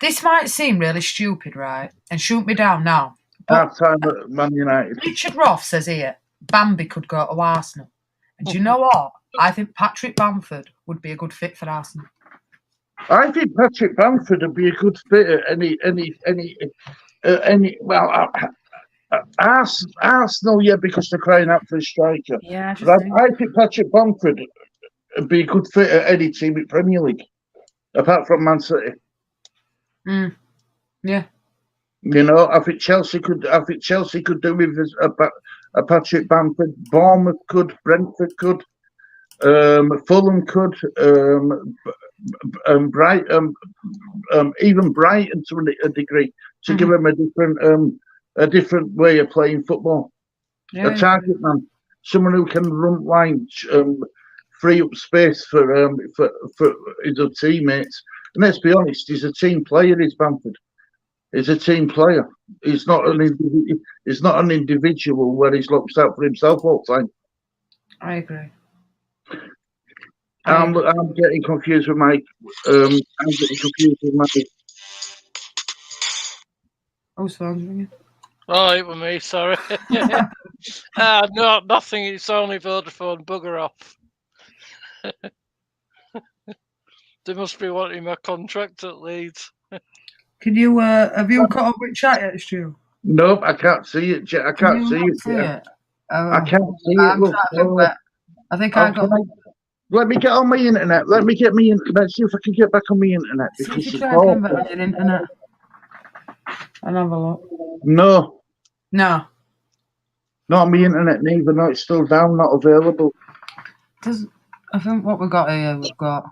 This might seem really stupid, right? And shoot me down now. Half time at Man United. Richard Roth says here, Bambi could go to Arsenal. And do you know what? I think Patrick Bamford would be a good fit for Arsenal. I think Patrick Bamford would be a good fit at Arsenal, yeah, because they're crying out for a striker. Yeah, I think Patrick Bamford would be a good fit at any team in Premier League, apart from Man City. Yeah. I think Chelsea could do with a Patrick Bamford. Bournemouth could, Brentford could. Fulham could, Brighton, even Brighton to a degree, to give them a different way of playing football. Yeah, a target man, someone who can run lines, free up space for his teammates. And let's be honest, he's a team player. He's Bamford. He's a team player. He's not an individual where he's locked out for himself all the time. I agree. I'm getting confused with my. Oh, sorry. Oh, it was me. Sorry. No, nothing. It's only Vodafone. Bugger off. They must be wanting my contract at Leeds. Can you have you got on with chat yet, Stu? Nope, I can't see it. I can't see it. I can't see it. I think I got. Let me get on my internet. Let's see if I can get back on my internet. See if you try to get on your internet. I'll have a look. No. Not on my internet neither. No, it's still down, not available. I think what we've got here, we've got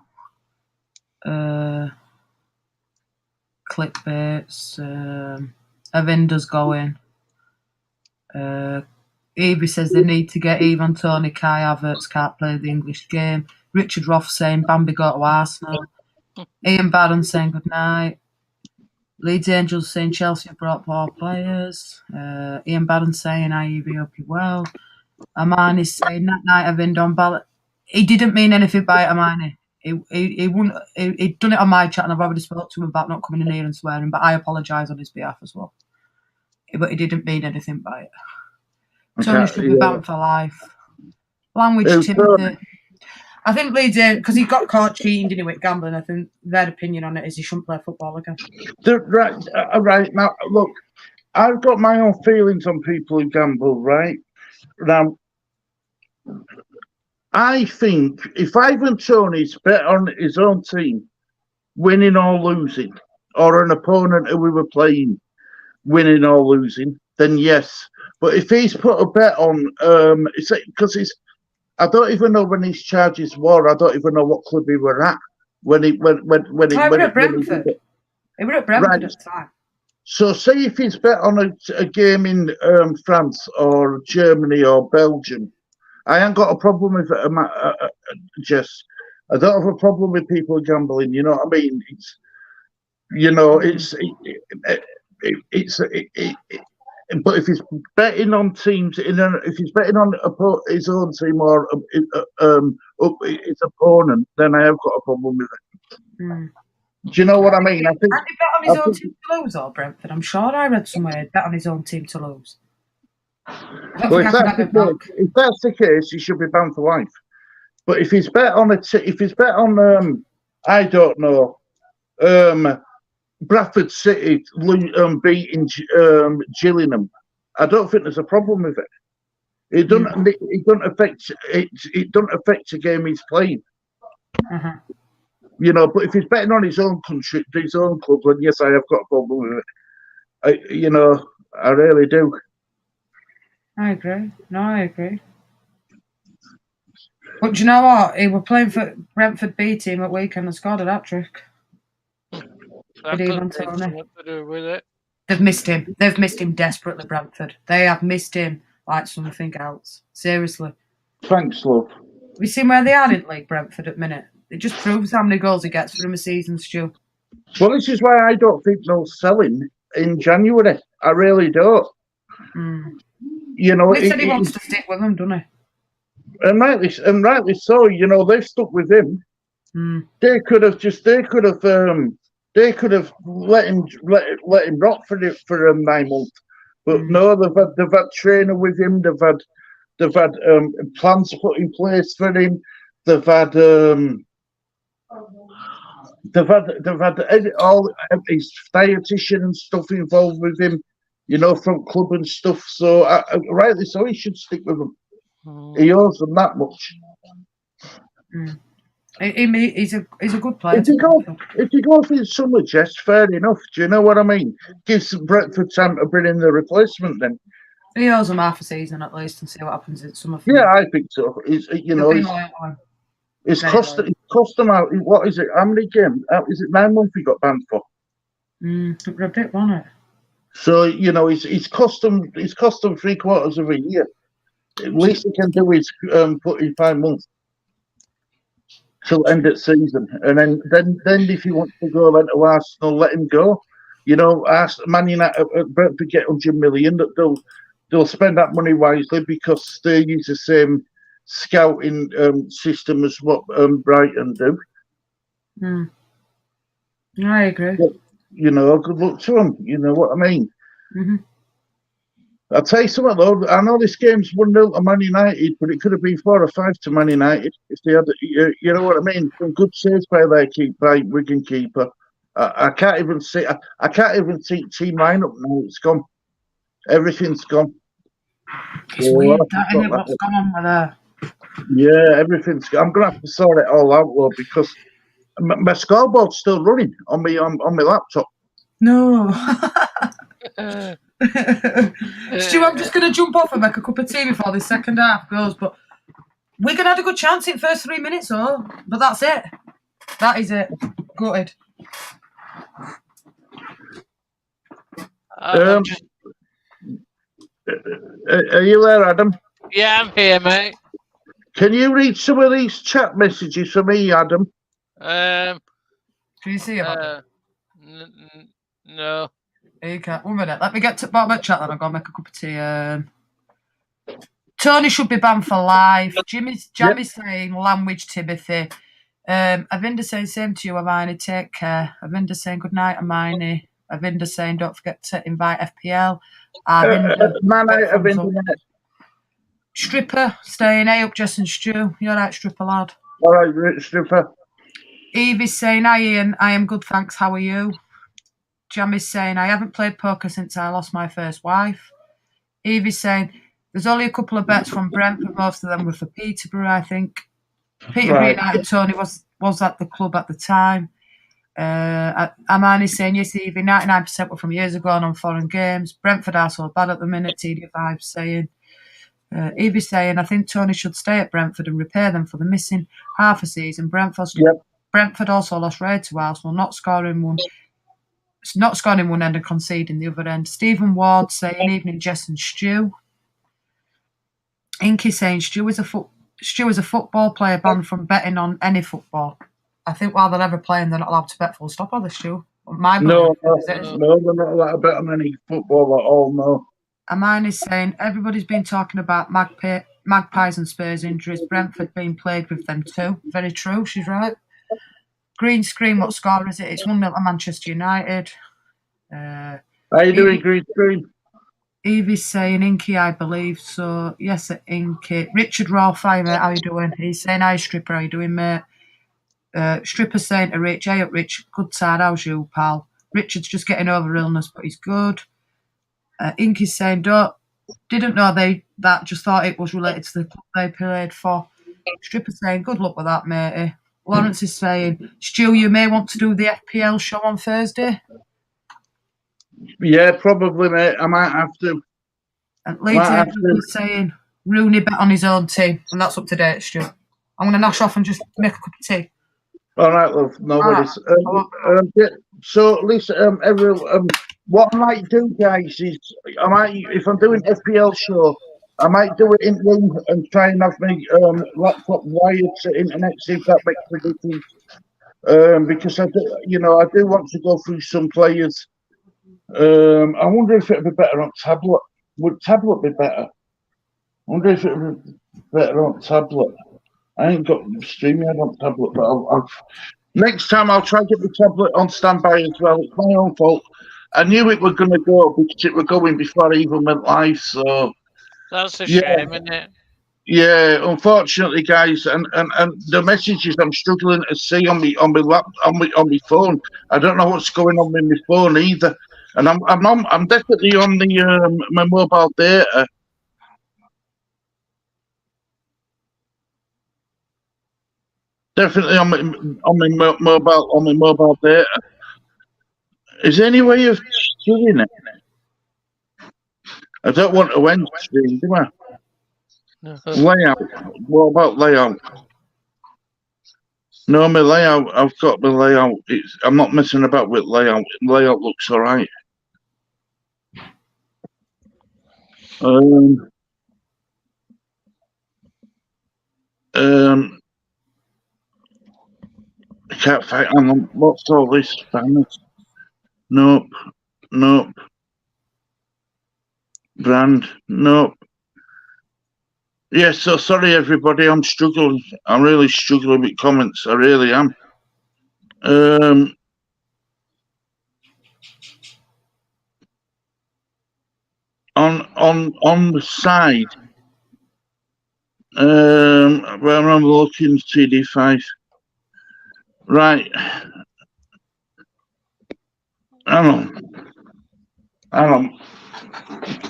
clickbaits, Avinder's going. Evie says they need to get Ivan Toney, Kai Havertz can't play the English game. Richard Roth saying Bambi go to Arsenal. Ian Barron saying good night. Leeds Angels saying Chelsea have brought 4 players. Ian Barron saying I hope you well. Hermione's saying that night I've been on ballot. He didn't mean anything by it, Hermione. He wouldn't. He'd done it on my chat, and I've already spoke to him about not coming in here and swearing. But I apologise on his behalf as well. But he didn't mean anything by it. Tony should be banned for life. Language, Timothy. I think Leeds, because he got caught cheating, didn't he, with gambling. I think their opinion on it is he shouldn't play football again. Right now, look, I've got my own feelings on people who gamble. Right now, I think if Ivan Toney's bet on his own team, winning or losing, or an opponent who we were playing, winning or losing, then yes. But if he's put a bet on, it's because he's. I don't even know when his charges were. I don't even know what club he were at when he were at Brentford. He were at Brentford at the time. So, say if he's bet on a game in France or Germany or Belgium, I ain't got a problem with it, Jess. I don't have a problem with people gambling. You know what I mean? It's, you know, but if he's betting on teams, if he's betting on his own team or his opponent, then I have got a problem with it. Mm. Do you know what I mean? I think. Had he bet on his own team to lose or Brentford? I'm sure I read somewhere he bet on his own team to lose. Well, if that's the case, he should be banned for life. But if he's bet on I don't know, Bradford City beating Gillingham, I don't think there's a problem with it. It doesn't affect the game he's playing. Uh-huh. You know, but if he's betting on his own country, his own club, then yes, I have got a problem with it. I really do. I agree. No, I agree. But do you know what? He were playing for Brentford B team at Wigan and scored a hat-trick. To do with it. They've missed him. They've missed him desperately, Brentford. They have missed him like something else. Seriously. Thanks, love. Have you seen where they are in League, Brentford, at the minute? It just proves how many goals he gets for him a season, Stu. Well, this is why I don't think they'll sell him in January. I really don't. Mm. You know, he said he wants to stick with them, doesn't he? And rightly so. You know, they've stuck with him. Mm. They could have let him rot for 9 months. But no, they've had training with him. They've had plans put in place for him. They've had all his dietitian and stuff involved with him. You know, from club and stuff. So rightly so, he should stick with them. He owes them that much. Mm. He's a good player. If you go for the summer, Jess, fair enough. Do you know what I mean? Gives Brentford time to bring in the replacement. Then he owes them half a season at least and see what happens in summer. Yeah, I think so. It's cost them out. What is it? How many games? Is it 9 months he got banned for? It was a bit, wasn't it? So it's cost them 3/4 of a year. At least he can do is put in 5 months till end of season, and then if he wants to go then to Arsenal, let him go. You know, Man United Brentford get 100 million. That they'll spend that money wisely because they use the same scouting system as what Brighton do. I agree. But, you know, good luck to them. You know what I mean? Mm-hmm. I'll tell you something though. I know this game's 1-0 to Man United, but it could have been 4 or 5 to Man United if they had. You know what I mean? Some good saves by Wigan keeper. I can't even see. I can't even see team lineup now. It's gone. Everything's gone. It's weird, isn't it? What's going on with her? Yeah, everything's gone. I'm gonna have to sort it all out, though, because my scoreboard's still running on my laptop. No. Stu, I'm just going to jump off and make a cup of tea before the second half goes. But Wigan had a good chance in the first 3 minutes, but that's it. That is it. Gutted. Are you there, Adam? Yeah, I'm here, mate. Can you read some of these chat messages for me, Adam? Can you see them? No. You can't. 1 minute. Let me get to bottom of chat then. I'll go make a cup of tea. Tony should be banned for life. Jammy's saying language, Timothy. Avinda saying same to you, Hermione. Take care. Avinda saying good night, Hermione. Avinda saying don't forget to invite FPL. Stripper staying. Hey up, Jess and Stu. You're right, Stripper lad. All right, Stripper. Evie's saying, hi Ian, I am good, thanks. How are you? Jammy's saying, I haven't played poker since I lost my first wife. Evie's saying, there's only a couple of bets from Brentford, most of them were for Peterborough, I think. Peterborough United, Tony was at the club at the time. Amani's saying, yes, Evie, 99% were from years ago and on foreign games. Brentford are so bad at the minute, TD5 saying. Evie's saying, I think Tony should stay at Brentford and repair them for the missing half a season. Brentford also lost Ray to Arsenal, not scoring one end and conceding the other end. Stephen Ward saying, evening, Jess and Stu. Inky saying, Stu is a football player banned from betting on any football. I think while they're ever playing, they're not allowed to bet full stop, are they, Stu? No, they're not allowed to bet on any football at all, no. Amine is saying, everybody's been talking about Magpies and Spurs injuries. Brentford being plagued with them too. Very true, she's right. Green Screen, what score is it? It's 1-0 to Manchester United. How you doing, Green Screen? Evie's saying Inky, I believe. So, yes, Inky. Richard Rolfe, hi, mate. How you doing? He's saying, hi, Stripper. How you doing, mate? Stripper saying to Rich, hey up, Rich. Good side. How's you, pal? Richard's just getting over illness, but he's good. Inky's saying, didn't know that, just thought it was related to the club they played for. Stripper saying, good luck with that, matey. Lawrence is saying, Stu, you may want to do the FPL show on Thursday. Yeah, probably, mate. I might have to. And Leeds is saying, Rooney bet on his own team, and that's up to date, Stu. I'm going to nash off and just make a cup of tea. All right, love. No worries. So, listen, everyone, what I might do, guys, is if I'm doing FPL show, I might do it in room and try and have my laptop wired to internet, see if that makes a difference. Because I do want to go through some players. I wonder if it'd be better on tablet. Would tablet be better? I wonder if it would be better on tablet. I ain't got StreamYard on tablet, but next time I'll try to get the tablet on standby as well. It's my own fault. I knew it was going to go because it was going before I even went live. So that's a shame, isn't it? Yeah, unfortunately, guys, and the messages I'm struggling to see on my phone. I don't know what's going on with my phone either, and I'm definitely on the my mobile data. Definitely on my mobile data. Is there any way of doing it? I don't want to end stream, do I? Layout. What about layout? No, my layout. I've got my layout. I'm not messing about with layout. Layout looks all right. I can't find. Hang on. What's all this? Nope. Brand. Nope. Yeah, so sorry everybody, I'm struggling. I'm really struggling with comments. I really am. On the side, where I'm looking, TD5. Right. Hang on.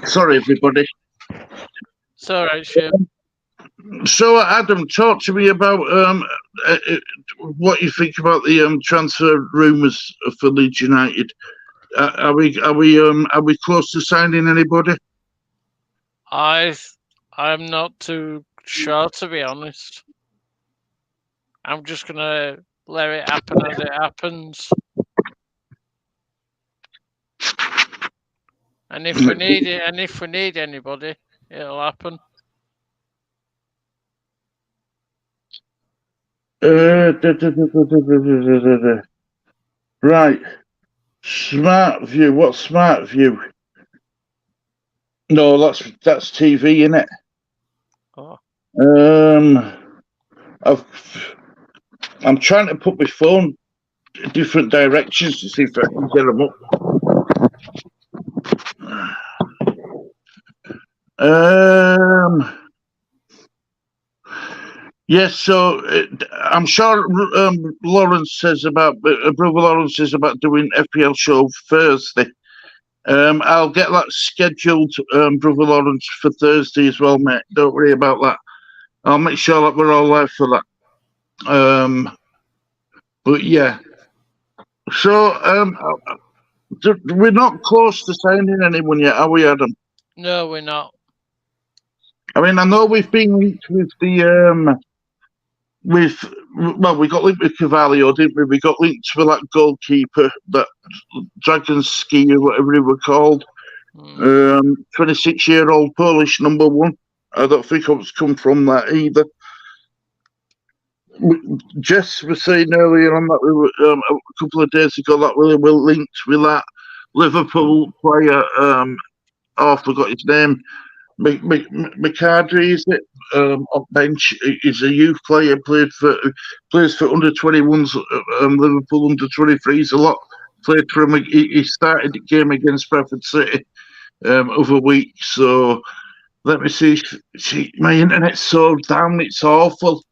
Sorry everybody. It's all right, Shane. So, Adam, talk to me about what you think about the transfer rumours for Leeds United. Are we close to signing anybody? I'm not too sure, to be honest. I'm just gonna let it happen as it happens. And if we need it, and if we need anybody, it'll happen. Right. Smart View. What's Smart View? No, that's TV, isn't it? I'm trying to put my phone in different directions to see if I can get them up. Yes, so I'm sure Lawrence says about Brother Lawrence says about doing FPL show Thursday. I'll get that scheduled, Brother Lawrence, for Thursday as well, mate. Don't worry about that. I'll make sure that we're all there for that. But yeah, so we're not close to signing anyone yet, are we, Adam? No, we're not. I mean, I know we've been linked with the we got linked with Carvalho, didn't we? We got linked with that goalkeeper, that Dragon Ski or whatever he was called. 26-year-old Polish number one. I don't think I was come from that either. Jess was saying earlier on that we were a couple of days ago that we were linked with that Liverpool player. I forgot his name. McCardry, is it? On bench, he's a youth player. Plays for under 21s, Liverpool under 23s a lot. Played for him. He started the game against Bradford City other week. So let me see. See, my internet's so down. It's awful.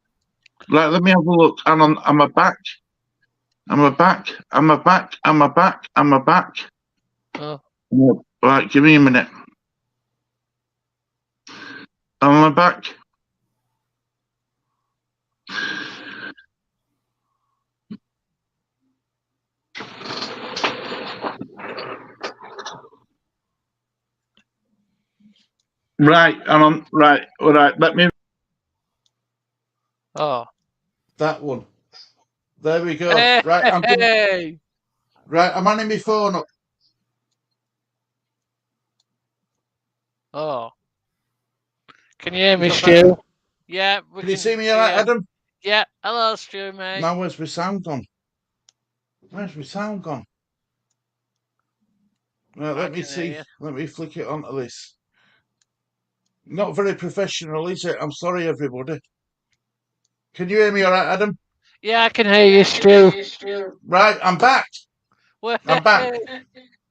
Right, let me have a look. And I'm a back. I'm a back. I'm a back. I'm a back. I'm a back. Oh. Right, give me a minute. I'm back. Right, I'm on. Right, all right. Let me. Oh, that one. There we go. Hey, right, I'm gonna, hey. right. I'm on my phone up. Oh. Can you hear me, Stu? Yeah. Can you see me, all right, Adam? Yeah. Hello, Stu, mate. Now, where's my sound gone? Where's my sound gone? Right, let me see. Let me flick it onto this. Not very professional, is it? I'm sorry, everybody. Can you hear me all right, Adam? Yeah, I can hear you, Stu. Right, I'm back. I'm back.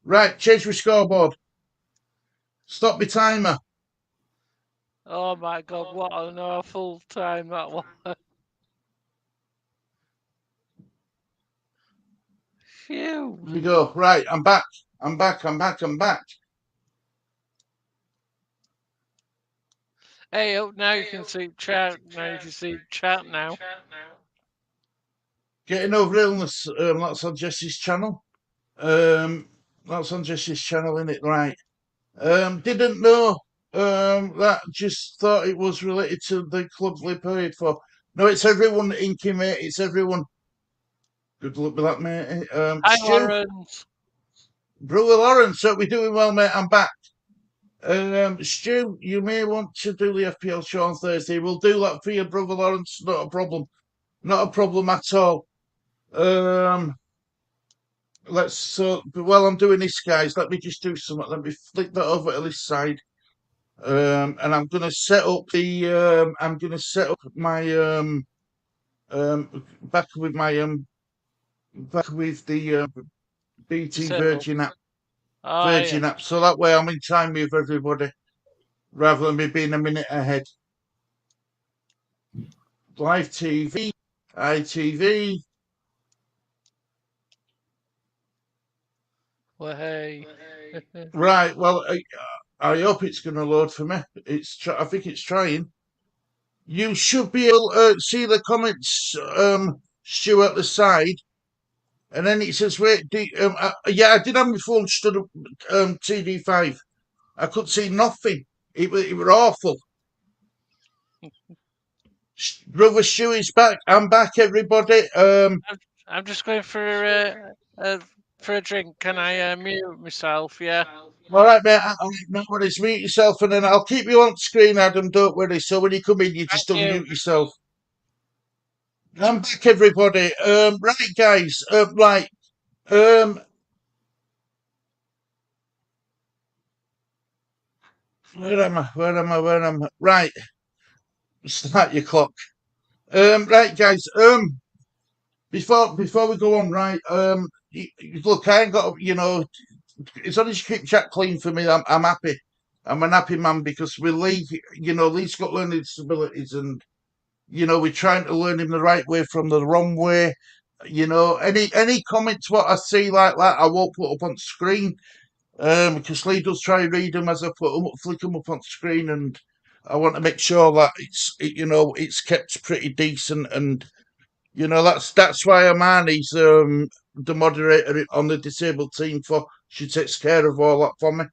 Right, change my scoreboard. Stop my timer. Oh my God, what an awful time that was. Phew. Here we go. Right, I'm back. I'm back. I'm back. I'm back. Hey, oh, now you can see chat. Now you can see chat now. Getting over illness. That's on Jesse's channel. That's on Jesse's channel, isn't it? Right. Didn't know. That just thought it was related to the club they paid for. No, it's everyone, Inky, mate. It's everyone. Good luck with that, mate. Hi, Stu, Lawrence. Brewer Lawrence, so we're doing well, mate. I'm back. Stu, you may want to do the FPL show on Thursday. We'll do that for you, Brother Lawrence. Not a problem. Not a problem at all. While I'm doing this, guys, let me just do something. Let me flick that over to this side. And I'm gonna set up the my back with the BT Virgin app. Virgin app. So that way I'm in time with everybody rather than me being a minute ahead. Live TV, ITV. Well, hey. Right. Well, I hope it's going to load for me. I think it's trying. You should be able to see the comments, Stu, at the side. And then it says, wait, yeah, I did have my phone stood up, TD5. I couldn't see nothing. It was awful. Brother Stu is back. I'm back, everybody. I'm just going for a drink. Can I mute myself? Yeah. All right, mate. No worries. Mute yourself, and then I'll keep you on screen, Adam. Don't worry. So when you come in, you just unmute yourself. I'm back, everybody. Right, guys. Right. Where am I? Right. Start your clock. Right, guys. Before we go on, right. Look, I ain't got. As long as you keep chat clean for me, I'm happy. I'm an happy man because with Lee, Lee's got learning disabilities, and we're trying to learn him the right way from the wrong way. Any comments what I see like that, I won't put up on screen. Because Lee does try and read them as I flick them up on screen, and I want to make sure that it's kept pretty decent, and that's why Amani's the moderator on the disabled team. She takes care of all that for me.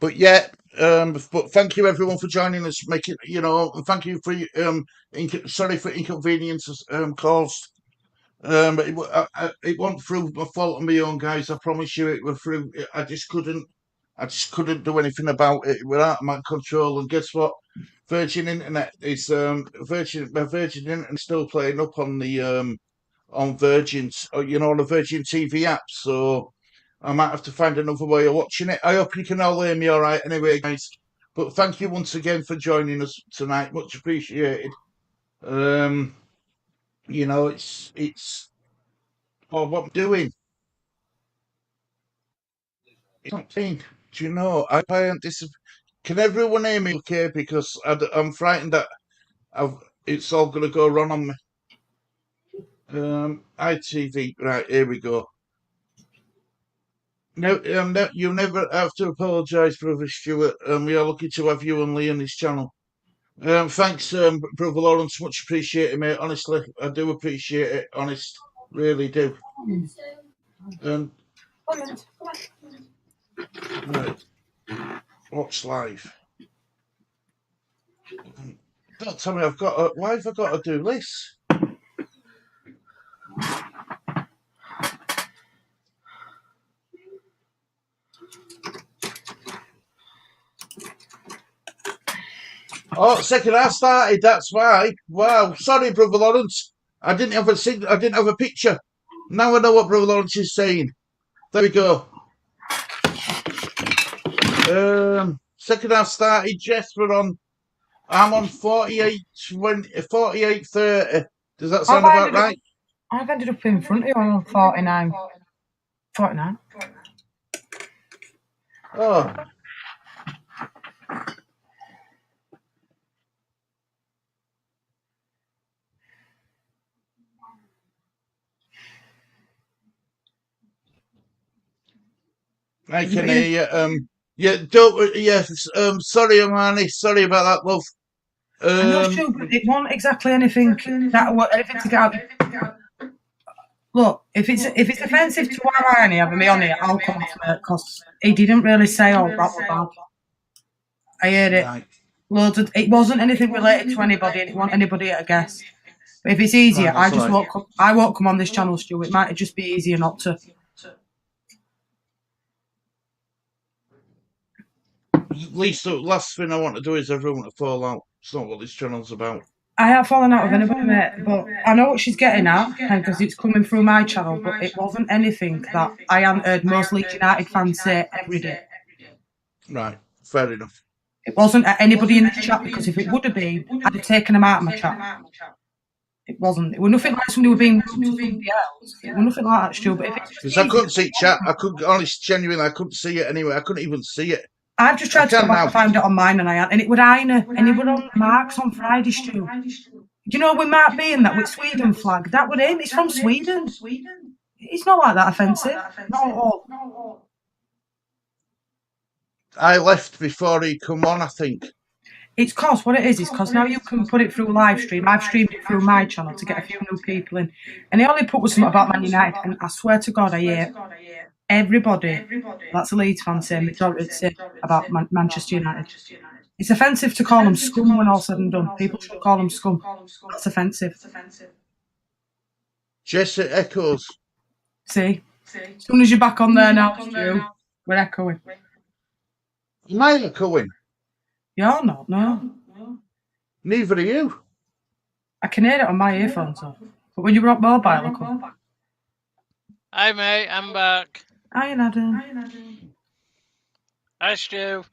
But yeah, but thank you everyone for joining us. Thank you for sorry for inconvenience caused. It wasn't through my fault on my own, guys. I promise you, it was through. I just couldn't do anything about it without my control. And guess what? Virgin Internet is Virgin Internet still playing up on the on Virgin's, on the Virgin TV app. So I might have to find another way of watching it. I hope you can all hear me all right. Anyway, guys, but thank you once again for joining us tonight. Much appreciated. It's what I'm doing. It's not saying. Do you know? I can't Can everyone hear me okay? Because I'm frightened that it's all going to go wrong on me. ITV, right, here we go. No, you never have to apologise, Brother Stuart. We are lucky to have you and Lee on this channel. Thanks, Brother Lawrence. Much appreciated, mate. Honestly, I do appreciate it. Honest, really do. Right. Watch live. Don't tell me why have I got to do this? Oh, second half started. That's why. Wow. Sorry, Brother Lawrence. I didn't have a picture. Now I know what Brother Lawrence is saying. There we go. Second half started. Jess, I'm on 48-30. Does that sound about right? I've ended up in front of you on 49. 49. Oh. I can hear you. Sorry, Amani. Sorry about that, love. I'm not sure, but it wasn't exactly anything to get out. Look, if it's offensive to Amani having me on it, I'll come off it because he didn't really say that was bad. I heard it. Right. It wasn't anything related to anybody, and it wasn't anybody at a guess. But if it's easier, I won't come on this channel, Stu. It might just be easier not to. At least the last thing I want to do is everyone to fall out. It's not what this channel's about. I haven't fallen out with anybody, mate, but I know what she's getting at, because it's coming through my channel, but it wasn't anything that I hadn't heard most Leeds United fans say every day. Right, fair enough. It wasn't at anybody in the chat, because if it would have been, I'd have taken them out of my chat. It wasn't. It was nothing like somebody were being rude to somebody else. It was nothing like that, Stu. But because I couldn't see chat, I couldn't see it anyway. I couldn't even see it. I've just tried to go back and find it on mine, and it would Ina, and it would on Marks on Friday, Stu. Do you know with Mark being that with Sweden flag? That would him. It's from Sweden. It's not like that offensive. Not at all. I left before he come on, I think. It's cause what it is because now you can put it through live stream. I've streamed it through my channel to get a few new people in, and he only put was something about Man United, and I swear to God, I hear everybody that's a Leeds fan saying majority say about Manchester United. It's offensive to call them scum when all said and done. People should call them scum. That's offensive. Jess, it echoes. See? As soon as you're back on there now, Stu, we're echoing. Am I echoing? You're not, no. Neither are you. I can hear it on my earphones, though. But when you brought mobile, I come. Hi, mate. I'm back. Hi, Adam. Hi, Stu.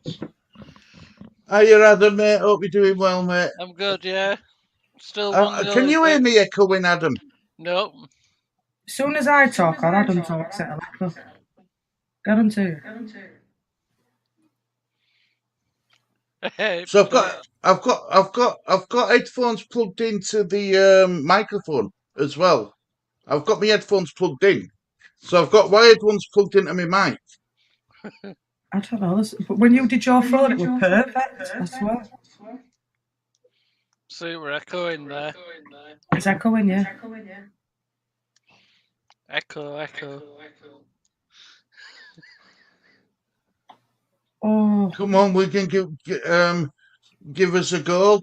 Hiya, Adam, mate. Hope you're doing well, mate. I'm good, yeah. Still 1-0. Can you hear me echoing, Adam? Nope. As soon as I talk, or Adam talks, it'll echo. Guarantee. So I've got headphones plugged into the microphone as well. I've got my headphones plugged in, so I've got wired ones plugged into my mic. I don't know, but when you did your phone, it was perfect. I swear. See, we're echoing there. It's echoing, yeah. Echo. Oh, Come on, we can give us a go.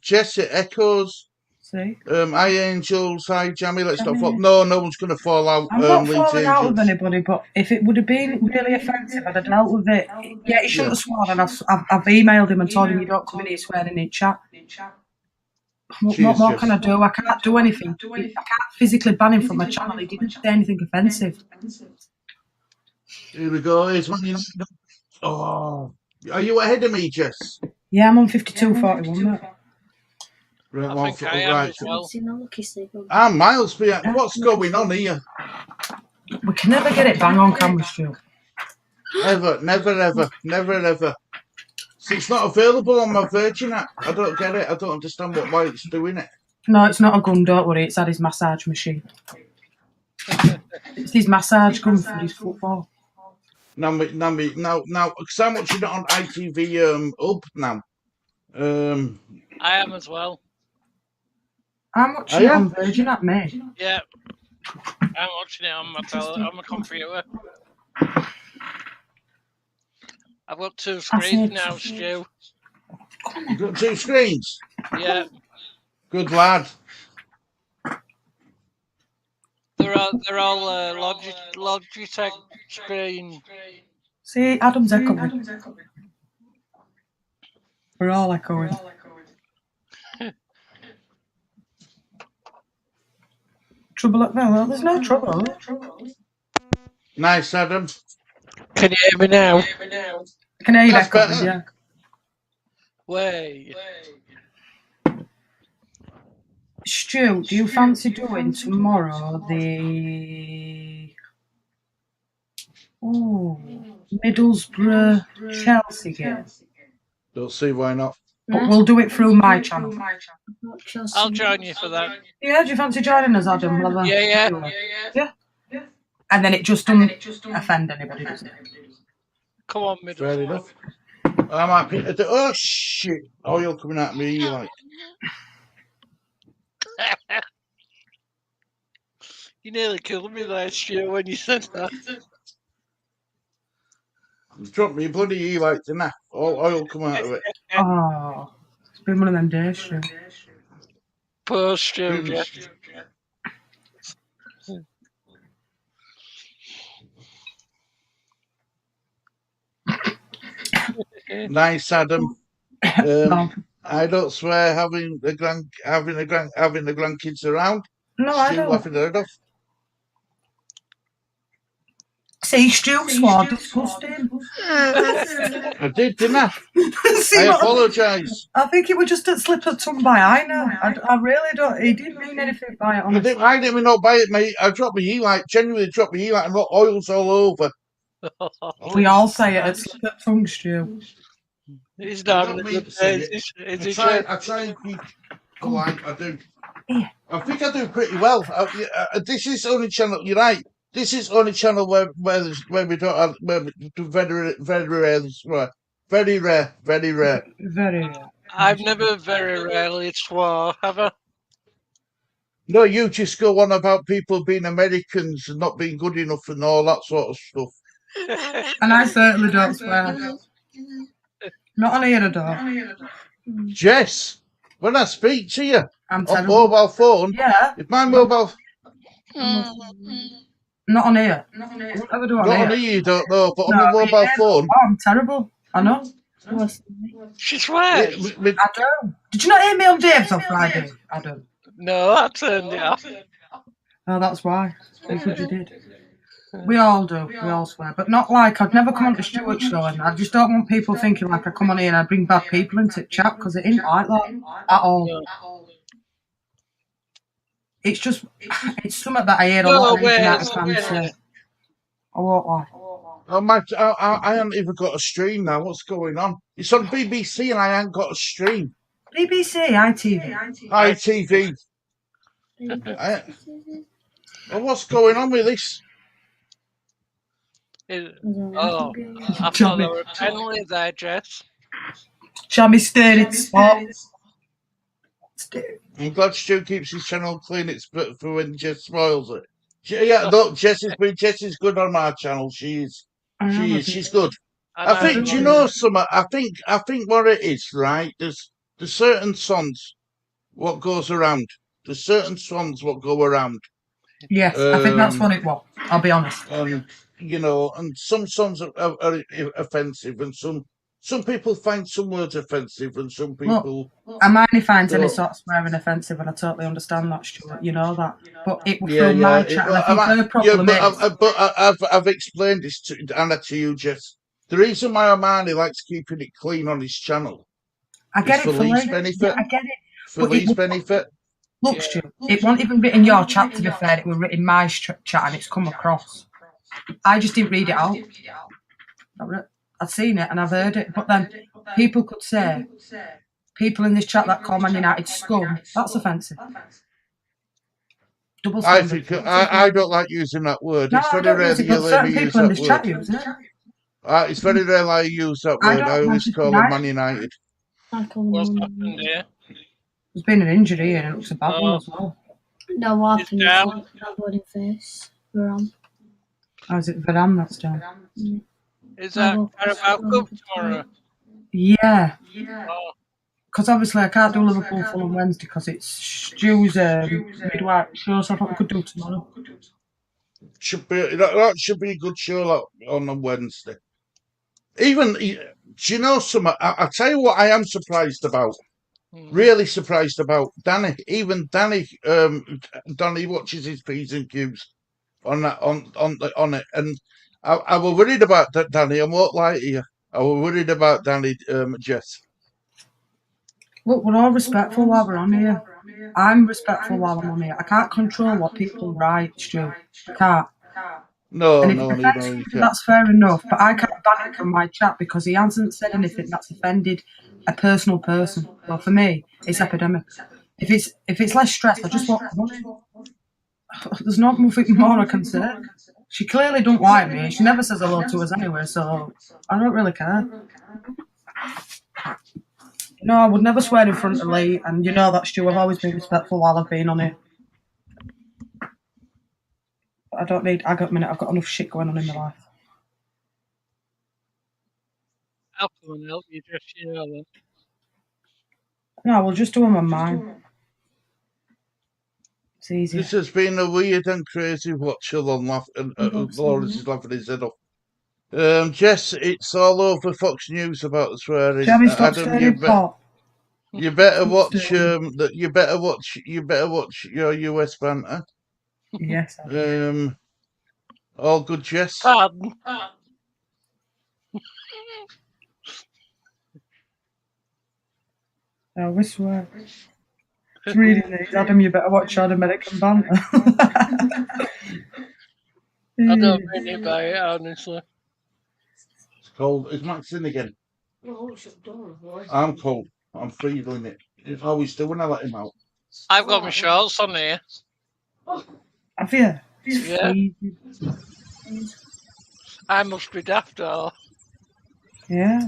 Jess, it echoes. see? Hi, Angels. Hi, Jamie. Let's not Jamie. fall. No one's going to fall out. I'm not Leeds falling out with Angels. anybody, but if it would have been really offensive, I'd have dealt with it. Yeah, he shouldn't have sworn, and I've emailed him and told him you don't come in here swearing in chat. What more can I do? I can't do anything. I can't physically ban him from my channel. He didn't say anything offensive. Here we go. Here's one. Oh, are you ahead of me, Jess? Yeah, I'm on 52.41 now. Right, I think I am as well. I'm miles behind. What's going on here? We can never get it bang on camera, Stu. Never. So it's not available on my Virgin app. I don't get it. I don't understand why it's doing it. No, it's not a gun, don't worry. It's had his massage machine. It's his massage gun for his football. Now, because I'm watching it on ITV Up now. I am as well. I'm watching it on Virgin app, mate. Yeah. I'm watching it on my computer. I've got 2 screens now, Stu. You've got 2 screens? Yeah. Good lad. They're all Logitech screen. See, Adam's echoing. We're all echoing. Trouble at well, there's no trouble. Nice, Adam. Can you hear me now? I can hear you echoing, yeah. Way. Stu, do you fancy doing tomorrow the Middlesbrough Chelsea game? Don't see why not. But we'll do it through my channel. I'll join you for that. Yeah, do you fancy joining us, Adam? Yeah. And then it just doesn't offend anybody, does it? Come on, Middlesbrough. Fair enough. I might be. Oh shit! Oil coming at me like. You nearly killed me there, Stu, when you said that. You dropped me bloody e-light, didn't I? All oil come out of it. Oh, it's been one of them days, Stu. Poor Stu, yeah. Nice, Adam. I don't swear having the grandkids around. No, I don't. Laughing their head off. See, Stu swore disgusting. I did, didn't I? I apologise. I think it was just a slip of tongue by I know. I really don't. He didn't mean anything by it, honestly. I didn't mean not by it, mate. I dropped my e-light, genuinely dropped my e-light and got oils all over. We all say it, it's slip of tongue, Stu. He's done. I try and keep polite, I do. Yeah. I think I do pretty well. This is only channel, you're right. This is only channel where we don't have, where we do very rare. I've never very rarely swore, have I? No, you just go on about people being Americans and not being good enough and all that sort of stuff. And I certainly don't swear. Not on here, I don't. Jess, when I speak to you on mobile phone, if my mobile... Not on here. Not on here, you don't know, but on the mobile phone... Oh, I'm terrible. I know. She swears. I do. Did you not hear me on Dave's on Friday, Adam? No, I turned it off. Oh, that's why. Because you did. We all do. We all swear. But not like, I'd never come on to Stuart's show, and I just don't want people thinking like I come on here and I bring bad people into chat, because it ain't like that at all. No. It's just, it's something that I hear a lot of United fans say. I won't lie. Oh, I haven't even got a stream now. What's going on? It's on BBC and I ain't got a stream. BBC, ITV. ITV. Well, what's going on with this? I thought there were a penalty there, Jess. Jammy stayed in spot. I'm glad Stu keeps his channel clean. It's for when Jess spoils it. Yeah, look, Jess is good on my channel. She's good. I think, do you know something? I think what it is, right? There's certain songs what goes around. There's certain songs what go around. Yes, I think that's what it was. I'll be honest. You know, and some songs are offensive, and some people find some words offensive, and some people. Look, Hermione finds any sort of swearing offensive, and I totally understand that, Stuart. You know that, but it was from my chat. And I think her problem is. But I've explained this to Anna, to you, Jess. The reason why Hermione likes keeping it clean on his channel. I get it for Lee's benefit. Yeah, I get it. For Lee's benefit. Look, Stu, it wasn't even written your chat, to be fair. It was written my chat, and it's come across. I just didn't read it out. I've seen it and I've heard it, but then people could say, people in this chat that call Man United scum, that's offensive. Double standard. I don't like using that word. No, it's very rare that you let me use that word. Chat use it. It's very rare I use that word. I always call them Man United. What's happened here? There's been an injury and it looks a bad one as well. No, what happened? That bloody face. We're on. Oh, is it Varane that's down? Is that Carabao Cup tomorrow? Yeah. Because obviously I can't do Liverpool full on Wednesday because it's Stu's midwife show, so I thought we could do tomorrow. That should be a good show on Wednesday. Even, do you know something? I'll tell you what I am surprised about. Really surprised about Danny. Even Danny, Danny watches his P's and Q's on it, and I was worried about that, Danny. I won't lie to you. I was worried about Danny, Jess. Look, we're all respectful while we're on here. I'm respectful while I'm on here. I can't control what people write, Stu. I can't. No, that's fair enough, but I can't ban him from my chat because he hasn't said anything that's offended a personal person. Well, for me, it's epidemic. If it's less stress, I just won't come on. There's nothing more I can say. She clearly don't like me. She never says hello to us anyway, so I don't really care. No, I would never swear in front of Lee, and you know that, Stu. I've always been respectful while I've been on it. I don't need agate minute. I've got enough shit going on in my life. I'll come and help you, just then. No, we'll just do them on mine. It's easy. This has been a weird and crazy watch-along. Lawrence is laughing his head off. Jess, it's all over Fox News about the swearing. Adam, you better watch. You better watch your US banter. Yes. All good, Jess. We swear. It's reading these. Adam, you better watch Adam American banter. I don't really buy it, honestly. It's cold. Is Max in again? I'm cold. I'm freezing it. It's always do when I let him out. I've got my shorts on here. Have you? Yeah. I must be daft, or. Yeah.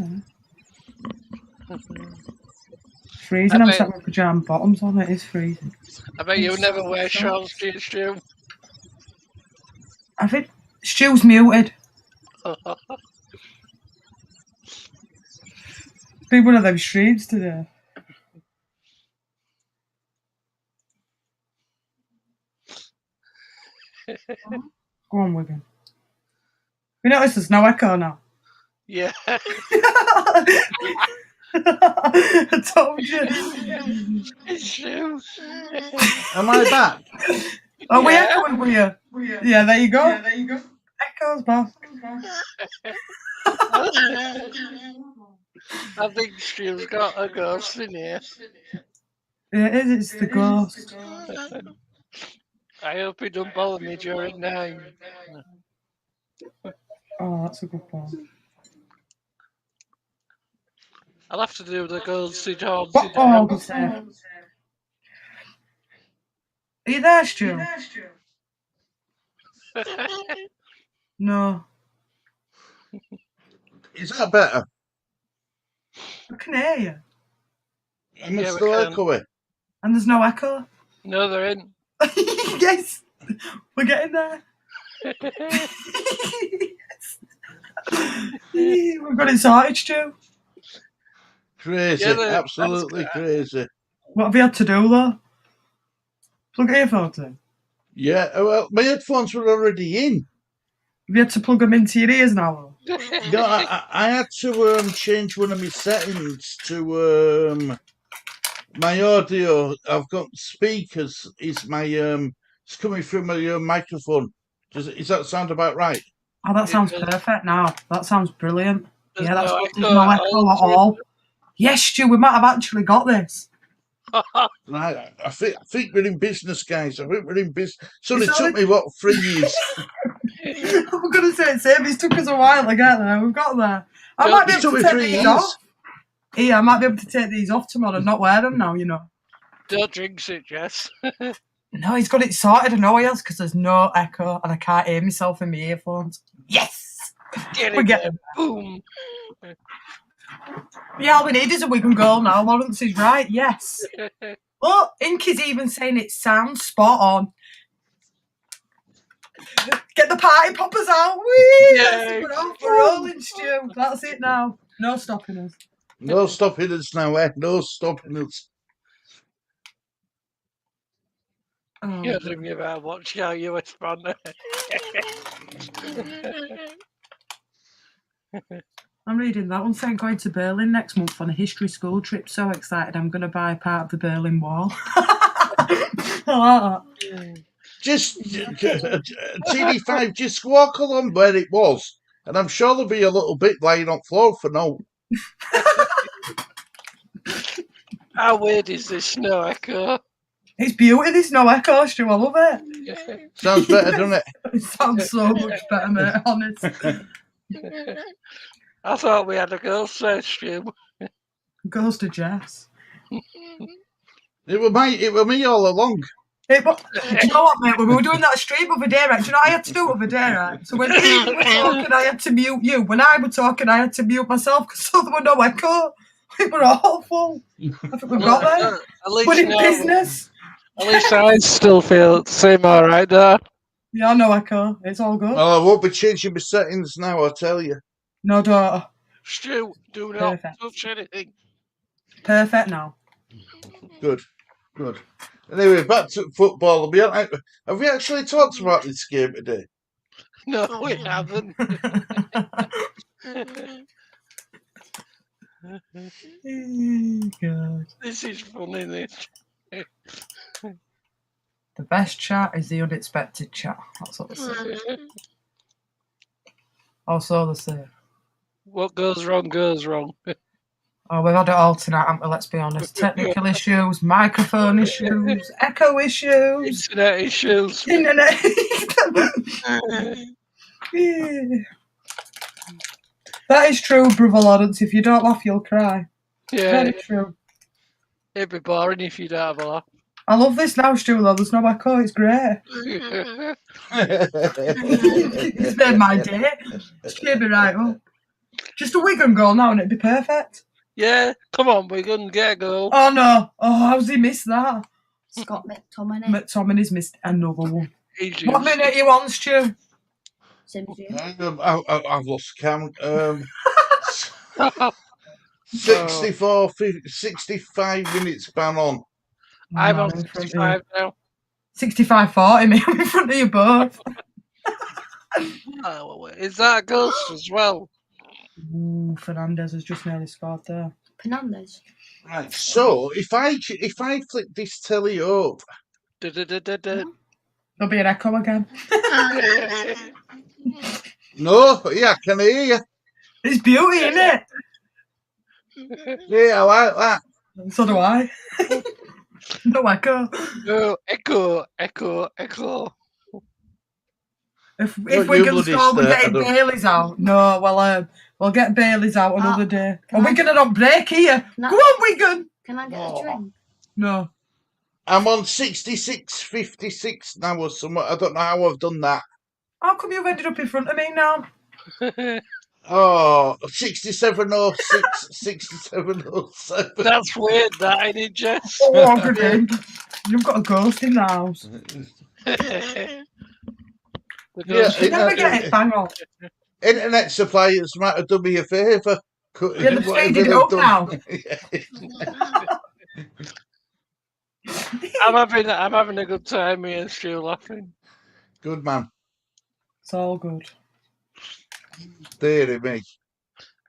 Freezing. I'm sat with pajama bottoms on. It is freezing. I bet you never wear shorts, do you, Stu? I think Stu's muted. Been one of them streams today. Go on, Wigan. You notice there's no echo now? Yeah. I told you. It's true. Am I back? Are we echoing with you? Yeah, there you go. Echo's back. I think Stu's got a ghost in here. It is, it's the ghost. I hope he don't bother me during 9. Oh, that's a good one. I'll have to do the ghosted haunted What all was there? Are you there, Stu? No. Is that better? I can hear you. And Yeah, it's we still can. echoing. And there's no echo. No, there ain't. Yes, we're getting there. We've got it sorted, Stu. Crazy, Yeah, absolutely crazy. What have you had to do, though? Plug earphones in. Yeah, well, my headphones were already in. Have you had to plug them into your ears now? No, I had to change one of my settings to my audio. I've got speakers. Is my it's coming through my microphone. Does that sound about right? Oh, that sounds perfect now. That sounds brilliant. There's Yeah, that's no good. There's echo no at echo all, at all. Yes, Stu, we might have actually got this. Right, I think we're in business, guys. I think we're in business. So it It's took only- me 3 years. I'm going to say it's same. It took us a while to get there. We've got there. I Don't- might be It able took to me take 3 these years. off. Yeah, I might be able to take these off tomorrow and not wear them now, you know. Don't drink it, Jess. No, he's got it sorted. I know he has because there's no echo and I can't hear myself in my earphones. Yes! Get We're it, getting boom. Yeah, all we need is a Wigan goal now. Lawrence is right, yes. Oh, Inky's even saying it sounds spot on. Get the party poppers out. Whee! Yay. We're off. We're rolling, Stu. That's it now. No stopping us. No stopping us now, eh? No stopping us. Oh, You're thinking about watching how you respond. I'm reading that one saying going to Berlin next month on a history school trip. So excited. I'm going to buy part of the Berlin Wall. I like that. Just TD5, just walk along where it was, and I'm sure there'll be a little bit lying on floor for now. How weird is this no echo? It's beauty, this no echo, Stu. I love it. Sounds better, doesn't it? It sounds so much better, mate, honest. I thought we had a ghost there, Stu. Goes to Jess. It were me all along. Do you know what, mate? When we were doing that stream over there, right? Do you know what I had to do over there, right? So when you were talking, I had to mute you. When I were talking, I had to mute myself because so there were no echo. We were awful. I think we've got there. At least We're in now- business. At least I still feel the same alright there. Yeah, no echo. It's all good. Well, I won't be changing my settings now, I tell you. No daughter. Stu, do not Perfect. touch anything. Perfect now. Good. Anyway, back to football. Have we actually talked about this game today? No, we haven't. God. This is funny, this. The best chat is the unexpected chat. That's what they say. Also, they say. What goes wrong goes wrong. Oh, we've had it all tonight, haven't we? Let's be honest. Technical issues, microphone issues, echo issues, Internet issues. internet. Yeah. That is true, brother Lawrence. If you don't laugh, you'll cry. Yeah, Very true. it'd be boring if you don't have a laugh. I love this now, Stu, though. There's no echo. It's great. It's made my day. It's cheered me right up. Just a Wigan goal now and it'd be perfect. Yeah, come on, we couldn't get a goal. Oh, no. Oh, how's he missed that? Scott McTominay. McTominay's missed another one. He's What used. minute are you on, Stu? Same as you. I've lost count. 65 minutes bang on. I'm No, on I'm in front of 65 now. 65-40, me. I'm in front of you both. Oh, is that a ghost as well? Ooh, Fernandez has just nearly scored there. Fernandez. Right. So if I flick this telly up, Da-da-da-da-da. There'll be an echo again. No, yeah, I can hear you. It's beauty, isn't it? Yeah, I like that. So do I. No echo. Oh, echo, echo, echo. If What you Wigan bloody score, we're start, getting Adam? Bailey's out. No, well, we'll get Bailey's out another day. can Are I- Wigan are on break here? Can I- Go on, Wigan! Can I get Oh. a drink? No. I'm on 66.56 now or something. I don't know how I've done that. How come you've ended up in front of me now? Oh, 67.06, 67.07. That's weird, that, ain't it, Jess? Oh, good end. You've got a ghost in the house. The Yeah, ghost- You never get it bang on. Internet suppliers might have done me a favour. Yeah, they're speeding it up now. I'm having a good time here, Stu, laughing. Good man. It's all good. Deary me.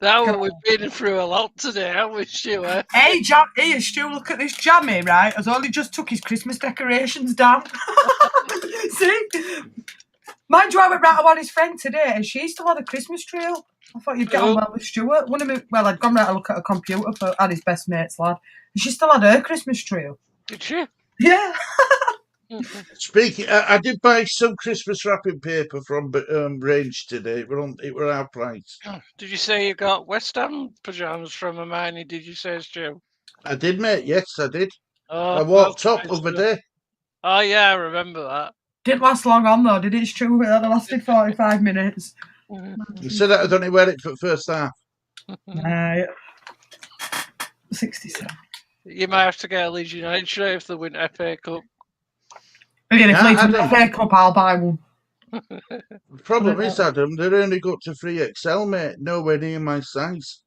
Now we've been through a lot today, haven't we, Stu? Eh? Hey, here, Stu, look at this jammy, right? Has only just took his Christmas decorations down. See? Mind you, I went round to his friend today and she still had a Christmas tree up. I thought you'd get on well with Stuart. I'd gone round to look at a computer for and his best mate's lad. And she still had her Christmas tree up. Did she? Yeah. Speaking, I did buy some Christmas wrapping paper from Range today. It were our price. Did you say you got West Ham pyjamas from Hermione? Did you say, Stu? I did, mate. Yes, I did. Oh, I walked that's up nice, other Stu. day. Oh yeah, I remember that. Didn't last long on though, did it, Stu? It only lasted 45 minutes. You said I'd only wear it for the first half. 67. You might have to get a Leeds United shirt if they win FA Cup. Again, if Yeah, Leeds win Adam. the FA Cup, I'll buy one. The problem is, Adam, they're only got to 3XL, mate. Nowhere near my size.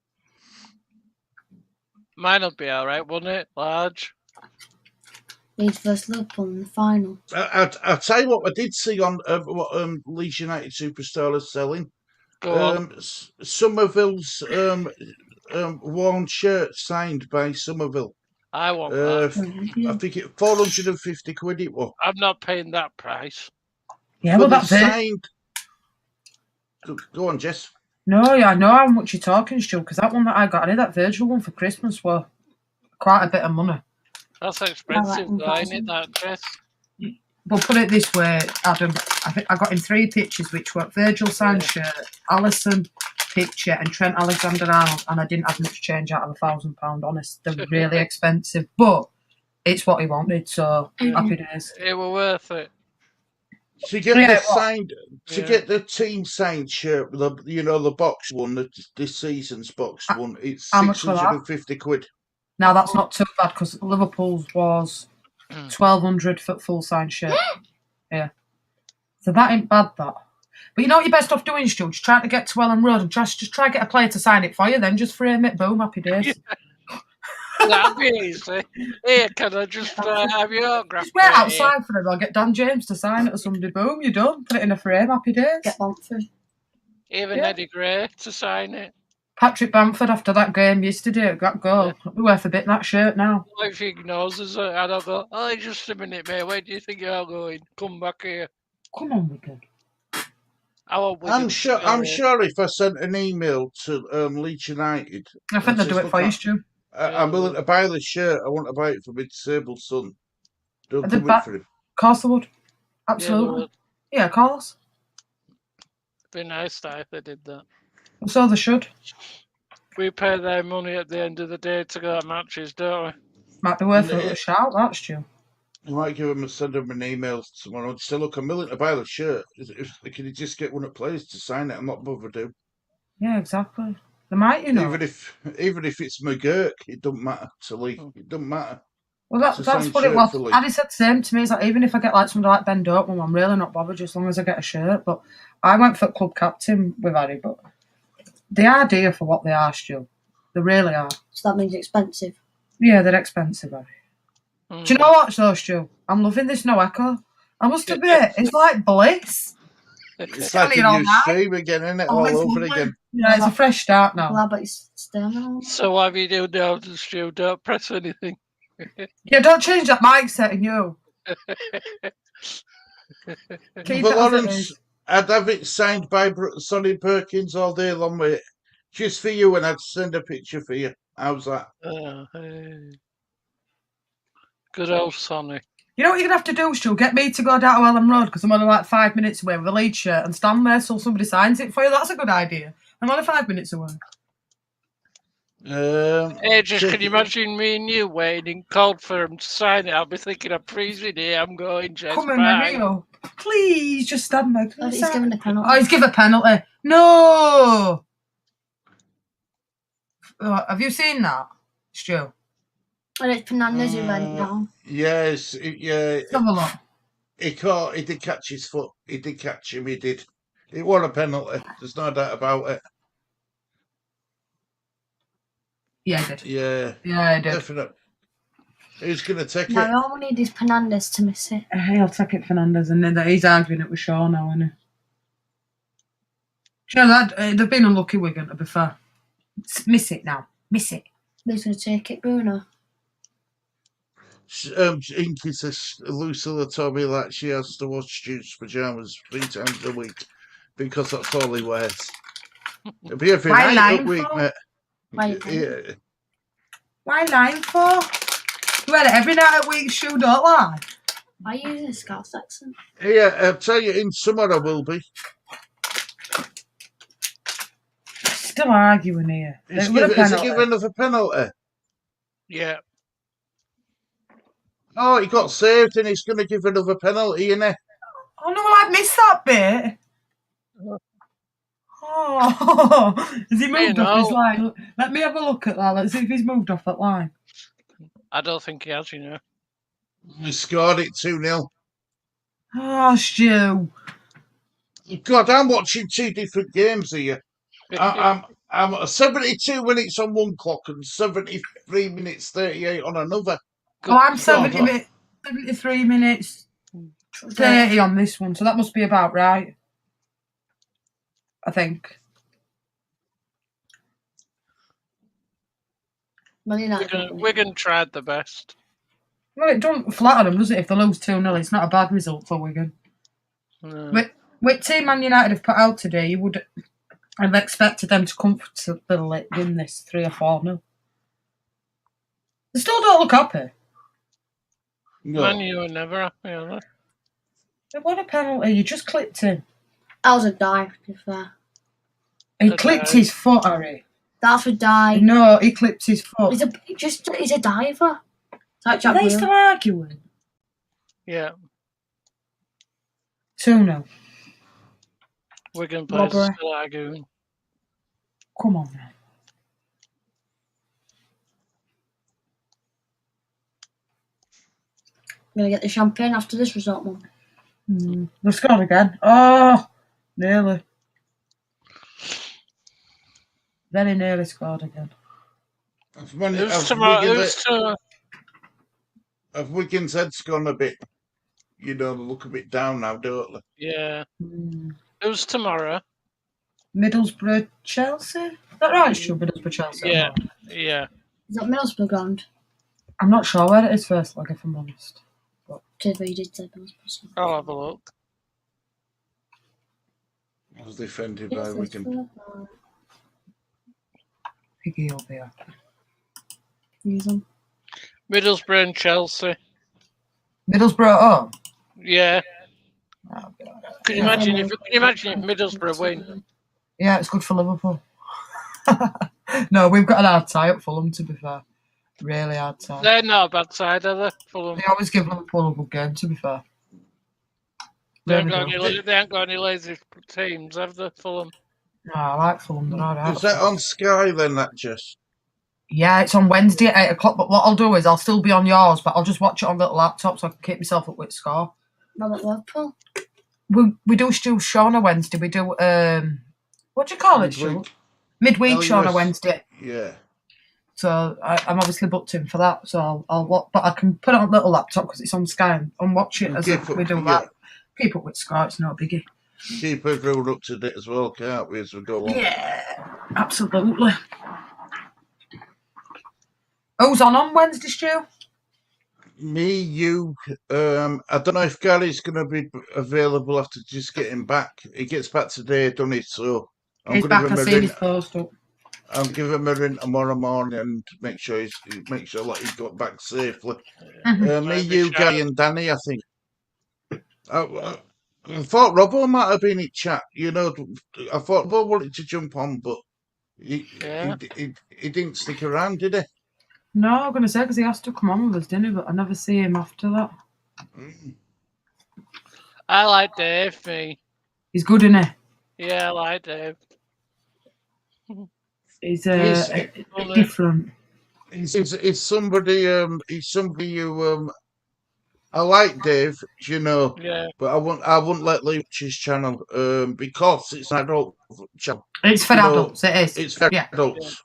Mine'll be alright, won't it? Large. Leeds versus Liverpool in the final. I'll tell you what I did see on what Leeds United Superstar is selling. Go on. Somerville's worn shirt signed by Somerville. I want that. I think it 450 quid it was. I'm not paying that price. Yeah, well, But that's they it. signed. Go on, Jess. No, yeah, I know how much you're talking, Stu, because that one that I got, I did that Virgil one for Christmas, were quite a bit of money. That's expensive, that though, ain't it, that dress? But put it this way, Adam, I think I got in 3 pictures, which were Virgil signed shirt, Alisson picture, and Trent Alexander-Arnold, and I didn't have much change out of £1,000, honest. They were really expensive, but it's what he wanted, so happy days. It were worth it. To get Yeah, the what? signed, to get the team signed shirt, the box one, this season's box one, it's How much for that? 650 quid. Now, that's not too bad, because Liverpool's was 1,200 for full signed shirt. Yeah. So that ain't bad, that. But you know what you're best off doing, Stu? Just trying to get to Ellen Road and just try to get a player to sign it for you, then just frame it, boom, happy days. That'd be easy. Here, can I just have your autograph? Just wait outside for him. I'll get Dan James to sign it or somebody. Boom, you're done. Put it in a frame. Happy days. Get Bamford. Even Yeah. Eddie Gray to sign it. Patrick Bamford after that game yesterday got goal. It'll be worth a bit in that shirt now. What if he ignores us and I'll go, oh, just a minute, mate. Where do you think you're going? Come back here. Come on, Wigan. I'm sure if I sent an email to Leeds United, I think they'll do it for you, Stu. I'm willing to buy the shirt. I want to buy it for my disabled son. Don't The do it back- for him. Of course they would. Absolutely. Yeah, of course. It'd be nice that if they did that. So they should. We pay their money at the end of the day to go to matches, don't we? Might be worth a little shout, that, Stu. I might send him an email tomorrow and say, look, I'm willing to buy the shirt. Can you just get one of the players to sign it? I'm not bothered to. Yeah, exactly. They might, you know. Even if it's McGurk, it doesn't matter to Lee. It doesn't matter. Well, that's what it was. Addy said the same to me. He's like, even if I get like somebody like Ben Dope, I'm really not bothered as long as I get a shirt. But I went for club captain with Addy, but they are dear for what they are, Stu. They really are. So that means expensive. Yeah, they're expensive, Addy. Do you know what, though, Stu? I'm loving this no echo. I must admit, it's like bliss. It's like a new stream again, isn't it? All over again. Yeah, it's a fresh start now. Well, but it's still now. So what have you do now, Stu? Don't press anything. Yeah, don't change that mic setting, you. Keep it as it is. I'd have it signed by Sonny Perkins all day long, mate. Just for you, and I'd send a picture for you. How's that? Hey. Good old Sonny. You know what you're going to have to do, Stu? Get me to go down to Ellen Road because I'm only like 5 minutes away with a Leeds shirt and stand there till somebody signs it for you. That's a good idea. I'm only 5 minutes away. Can you imagine me and you waiting cold for him to sign it? I'll be thinking, I'm freezing here, I'm going, Jess. Come in, Mario. Please, just stand there. Oh, he's given a penalty. Oh, he's given a penalty. No! Have you seen that, Stu? And it's Fernandez who went down. Yes, yeah. Let's have a look. He did catch his foot. He did catch him. He did. It was a penalty. There's no doubt about it. Yeah, he did. Yeah. Yeah, he did. Definitely. Who's going to take it? Now, all we need is Fernandez to miss it. He'll take it, Fernandez, and then he's arguing it with Shaw now, isn't he? Sure, they've been unlucky, Wigan, to be fair. Miss it now. Miss it. Who's going to take it, Bruno? Inky says Lucilla told me that she has to wash Stu's pajamas 3 times a week because that's all he wears. It'll be every Why night lying a week, for? mate. Why Why lying for? You wear it every night at week, Stu, don't lie. Why are you using a Scouse accent? Yeah, I'll tell you, in summer I will be. Still arguing here. Is he giving us a penalty? Yeah. Oh, he got saved and he's going to give another penalty, isn't he? Oh, no, I missed that bit. Oh, has he moved off his line? Let me have a look at that. Let's see if he's moved off that line. I don't think he has, you know. He scored it 2-0. Oh, Stu. God, I'm watching 2 different games here. I'm 72 minutes on one clock and 73 minutes 38 on another. Oh, I'm 73 minutes 30 on this one, so that must be about right. I think. Wigan tried the best. Well, it don't flatter them, does it? If they lose 2-0, it's not a bad result for Wigan. No. With Team Man United have put out today, you would have expected them to comfortably win this 3 or 4-0. They still don't look happy. No. Man, you were never happy, are they? What a penalty. You just clipped him. That was a dive, to be fair. He clipped his foot, Harry. That's a dive. No, he clipped his foot. He's a diver. Are they still arguing? Yeah. 2-0. Wigan players are still arguing. Come on, man. I'm going to get the champagne after this result, Mum. They scored again. Oh, nearly. Very nearly scored again. Have Wigan's heads gone a bit, look a bit down now, don't they? Yeah. Who's tomorrow? Middlesbrough, Chelsea? Is that right, Stu? Middlesbrough, Chelsea? Yeah. Yeah. Is that Middlesbrough ground? I'm not sure where it is first, like, if I'm honest. But you did say Middlesbrough. I'll have a look. I was defended by Wigan. Piggy will be happy. Use them. Middlesbrough and Chelsea. Middlesbrough at home? Yeah. Oh, Can you imagine if Middlesbrough win? Yeah, it's good for Liverpool. No, we've got an hard tie at Fulham, to be fair. Really hard tie. They're not a bad side, are they? Fulham. They always give Liverpool a good game, to be fair. They haven't got any lazy teams, have they, Fulham? No, I like Fulham. They're all right. Is that on Sky then, that just? Yeah, it's on Wednesday at 8 o'clock, but what I'll do is I'll still be on yours, but I'll just watch it on the little laptop so I can keep myself up with score. What about Liverpool? We do Stu show on a Wednesday. We do, what do you call it, Stu? Midweek show on a Wednesday. Yeah. So I'm obviously booked in for that, so I'll watch, but I can put it on a little laptop because it's on Sky and watch it as if we do that. Keep up with score, it's no biggie. Keep everyone up to date as well, can't we, as we go on? Yeah, absolutely. Who's on Wednesday, Stu? Me, you. I don't know if Gary's going to be available after just getting back. He gets back today, doesn't he? So I'm He's going to back. give I him a seen ring. his post up. I'll give him a ring tomorrow morning and make sure like he got back safely. Mhm. Me, Maybe you, Gary, and Danny. I think. I thought Robbo might have been in chat. You know, I thought Robbo wanted to jump on, but Yeah. he didn't stick around, did he? No, I'm going to say because he has to come on with us, didn't he? But I never see him after that. I like Dave, me. He's good, isn't he? Yeah, I like Dave. He's Funny. different. He's somebody. He's somebody who I like Dave, you know, Yeah. but I wouldn't let Lee watch his channel because it's an adult channel. It's for You know, adults. It is. It's for Yeah. adults.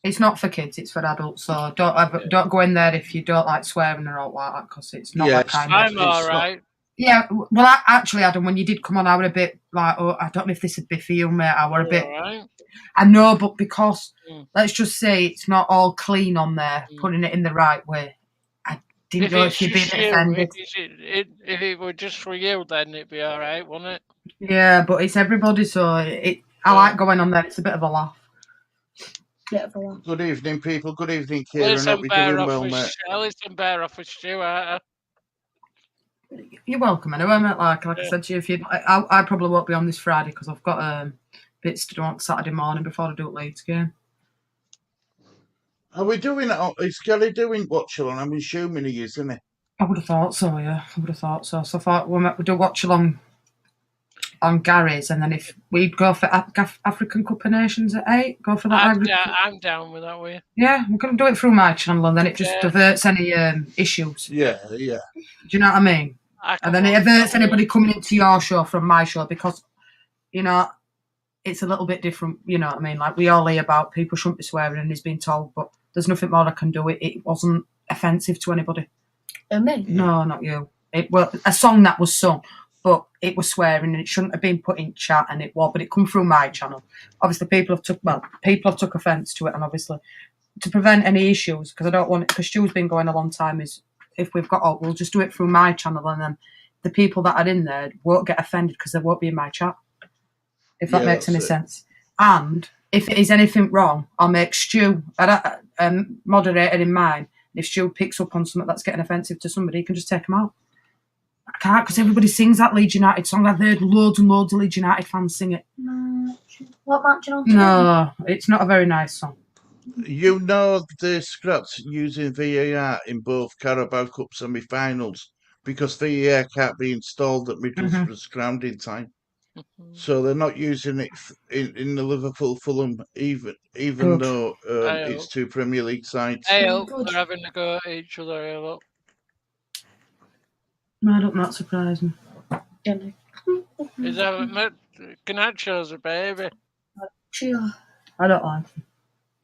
It's not for kids. It's for adults. So don't go in there if you don't like swearing or all like that because it's not that Yes, kind of. I'm all right. Yeah. Well, actually, Adam, when you did come on, I was a bit like, oh, I don't know if this would be for you, mate. I were a You're bit. all right. I know, but because Mm. let's just say it's not all clean on there, Mm. putting it in the right way. I didn't If know it's if you'd be just you, offended. if it were just for you, then it'd be all right, wouldn't it? Yeah, but it's everybody, so I like going on there. It's a bit of a laugh. Good evening, people. Good evening, Kieran. Hope you're doing well, mate. Listen, bear off with Stuart. You're welcome anyway, mate. Like I said to you, if you, I probably won't be on this Friday because I've got bits to do on Saturday morning before I do Leeds game. Are we doing it? Is Gary doing Watchalong? I'm assuming he is, isn't he? I would have thought so, yeah. I would have thought so. So I thought we'll do Watchalong on Gary's, and then if we'd go for African Cup of Nations at 8, go for that. I'm down with that, way. Yeah, we're going to do it through my channel, and then it just diverts any issues. Yeah. Do you know what I mean? And then it averts anybody coming into your show from my show because, you know, it's a little bit different. You know what I mean? Like we all hear about people shouldn't be swearing and he's been told, but there's nothing more I can do. It wasn't offensive to anybody. Me? No, not you. It was a song that was sung, but it was swearing and it shouldn't have been put in chat, and it was, but it come through my channel. Obviously, people have took offence to it, and obviously to prevent any issues, because I don't want it, because Stu's been going a long time, is if we've got we'll just do it through my channel, and then the people that are in there won't get offended because they won't be in my chat, if that makes any sense. And if it is anything wrong, I'll make Stu moderator in mine. If Stu picks up on something that's getting offensive to somebody, he can just take them out. I can't, because everybody sings that Leeds United song. I've heard loads and loads of Leeds United fans sing it. What match are you on? No, it's not a very nice song. You know the scraps using VAR in both Carabao Cup semi-finals because VAR can't be installed at Middlesbrough's ground in time, so they're not using it in the Liverpool Fulham even though it's two Premier League sides. I hope they're having to go at each other. Look. No, don't that surprise me. Is that Ganacho's a baby? I don't like him.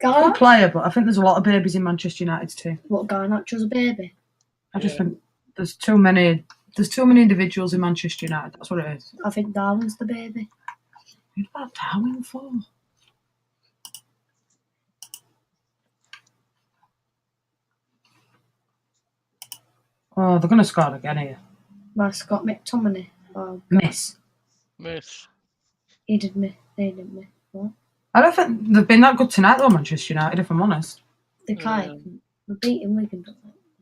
Good player, but I think there's a lot of babies in Manchester United's team. What, Garnacho's a baby? I just think there's too many individuals in Manchester United. That's what it is. I think Darwin's the baby. Who's that Darwin for? Oh, they're going to score again here. By Scott McTominay. Miss. He did miss. They didn't miss. What? I don't think they've been that good tonight, though, Manchester United, if I'm honest. They can't. They're beating Wigan, but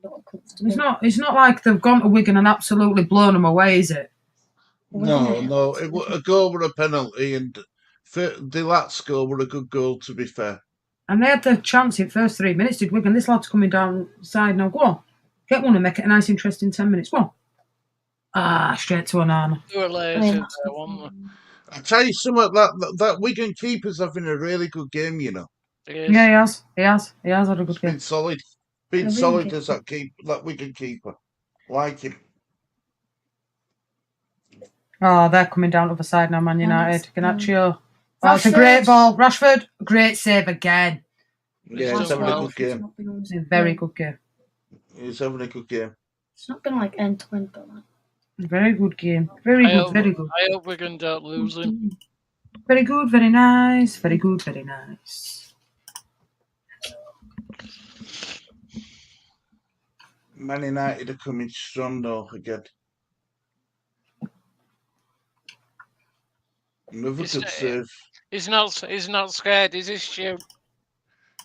not comfortable. It's not like they've gone to Wigan and absolutely blown them away, is it? No. A goal with a penalty, and the last goal were a good goal, to be fair. And they had the chance in the first 3 minutes, did Wigan? This lad's coming down side now. Go on. Get one and make it a nice, interesting 10 minutes. Go on. Straight to Onana. They were lazy, I tell you something, that Wigan keeper's having a really good game, you know. Yeah, he has. He has had a good game. Been solid. Been solid as that Wigan keeper. Like him. Oh, they're coming down to the side now, Man United. Garnacho. Oh, it's a great ball. Rashford, great save again. Yeah, it's having a good game. It's a very good game. He's having a good game. It's not been like end to end, but like. Very good game. Very good. I hope Wigan don't lose him. Very good, very nice. Very good, very nice. Man United are coming strong though again. Another good save. He's not scared, is he, Stu?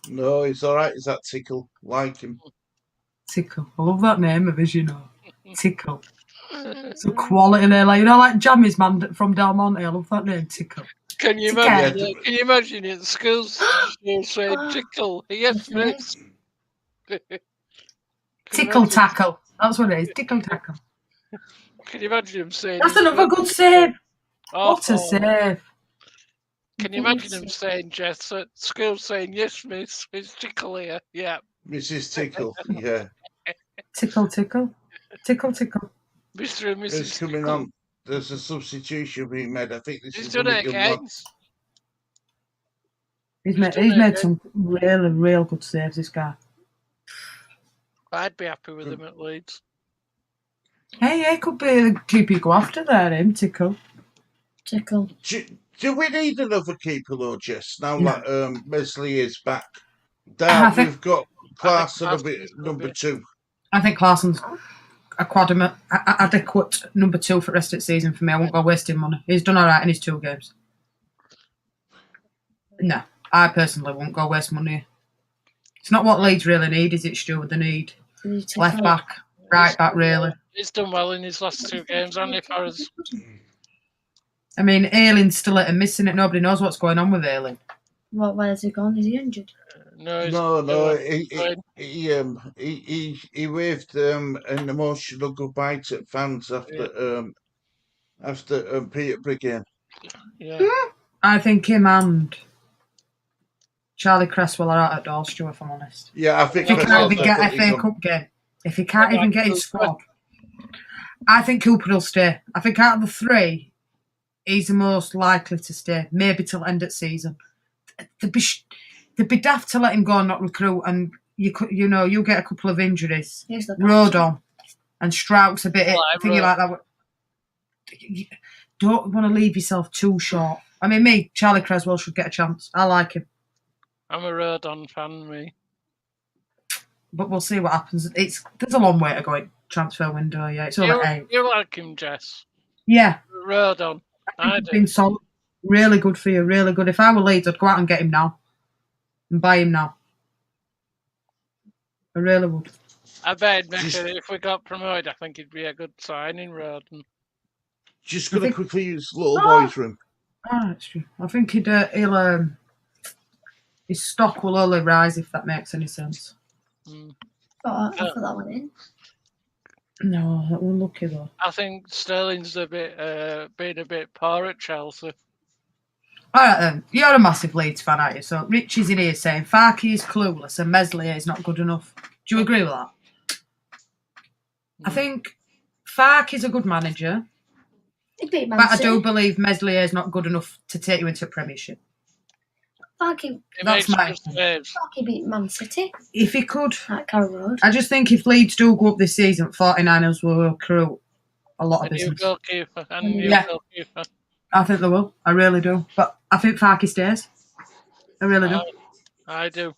No, he's all right. Is that Tickle? Like him. Tickle. I love that name of his, you know. Tickle. It's a quality there, like, you know, like Jammy's man from Del Monte. I love that name, Tickle. Can you imagine? Can you imagine it? Schools saying Tickle. Yes, miss. Tickle tackle. That's what it is. Tickle tackle. Can you imagine him saying? That's another good save. What a save! Can you imagine him saying, Jess, at school saying, yes, miss, it's Tickle here. Yeah. Mrs. Tickle, yeah. Tickle, tickle. Tickle, tickle. Mr. and Mrs. It's coming Tickle. on. There's a substitution being made. I think this He's is done it again. He's made some really, real good saves, this guy. I'd be happy with him at Leeds. Hey, yeah, could be the keeper you go after there, him, Tickle. Tickle. Do we need another keeper though, Jess? Now No. that Mesley is back. We've got Clarkson a bit number 2. I think Clarkson's adequate number 2 for the rest of the season for me. I won't go wasting money. He's done all right in his 2 games. No, I personally won't go waste money. It's not what Leeds really need, is it, Stuart? They need left back, right back, really. He's done well in his last 2 games, hasn't he, for us? I mean, Ayling's still at missing it. Nobody knows what's going on with Ayling. Where's he gone? Is he injured? No. He waved an emotional goodbye to fans after Peterborough game. Yeah. I think him and Charlie Cresswell are out at door, Stuart, if I'm honest. Yeah, I think if he can't even get a FA Cup game, if he can't even get his squad, I think Cooper will stay. I think out of the 3, he's the most likely to stay, maybe till end of season. They'd be daft to let him go and not recruit, and you get a couple of injuries. Rodon and Strauch's a bit thingy like that. You don't want to leave yourself too short. I mean, Charlie Cresswell should get a chance. I like him. I'm a Rodon fan, me. But we'll see what happens. There's a long way to go in transfer window. Yeah, it's over 8. You like him, Jess? Yeah. Rodon. He's been solid. Really good for you, really good. If I were Leeds, I'd go out and get him now. And buy him now. I really would. I bet if we got promoted, I think it'd be a good signing, Rodon. Just going to quickly use little boy's room. Oh, that's true. I think he'll his stock will only rise if that makes any sense. I thought that went in. No, that was lucky though. I think Sterling's been a bit poor at Chelsea. All right then, you're a massive Leeds fan, aren't you? So Richie's in here saying Farke is clueless and Meslier is not good enough. Do you agree with that? I think Farke's a good manager, But I do believe Meslier is not good enough to take you into a Premiership. That's my Farke beat Man City. If he could. At Carrow Road. I just think if Leeds do go up this season, 49ers will recruit a lot of business. Goalkeeper. I think they will. I really do. But I think Farke stays. I really do. I do.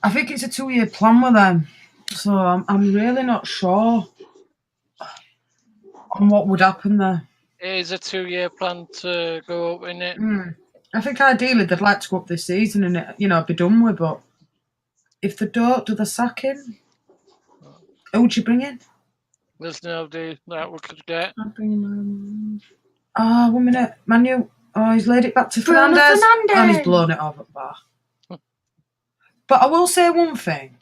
I think it's a 2-year plan with them. So I'm really not sure on what would happen there. It is a 2-year plan to go up in it. I think ideally they'd like to go up this season and be done with, but if they don't, do they sack him? Who would you bring in? There's nobody that we could get. I'll bring him on. Oh, 1 minute. Manu. Oh, he's laid it back to Bruno Fernandes. Fernandes. And he's blown it over the bar. But I will say one thing.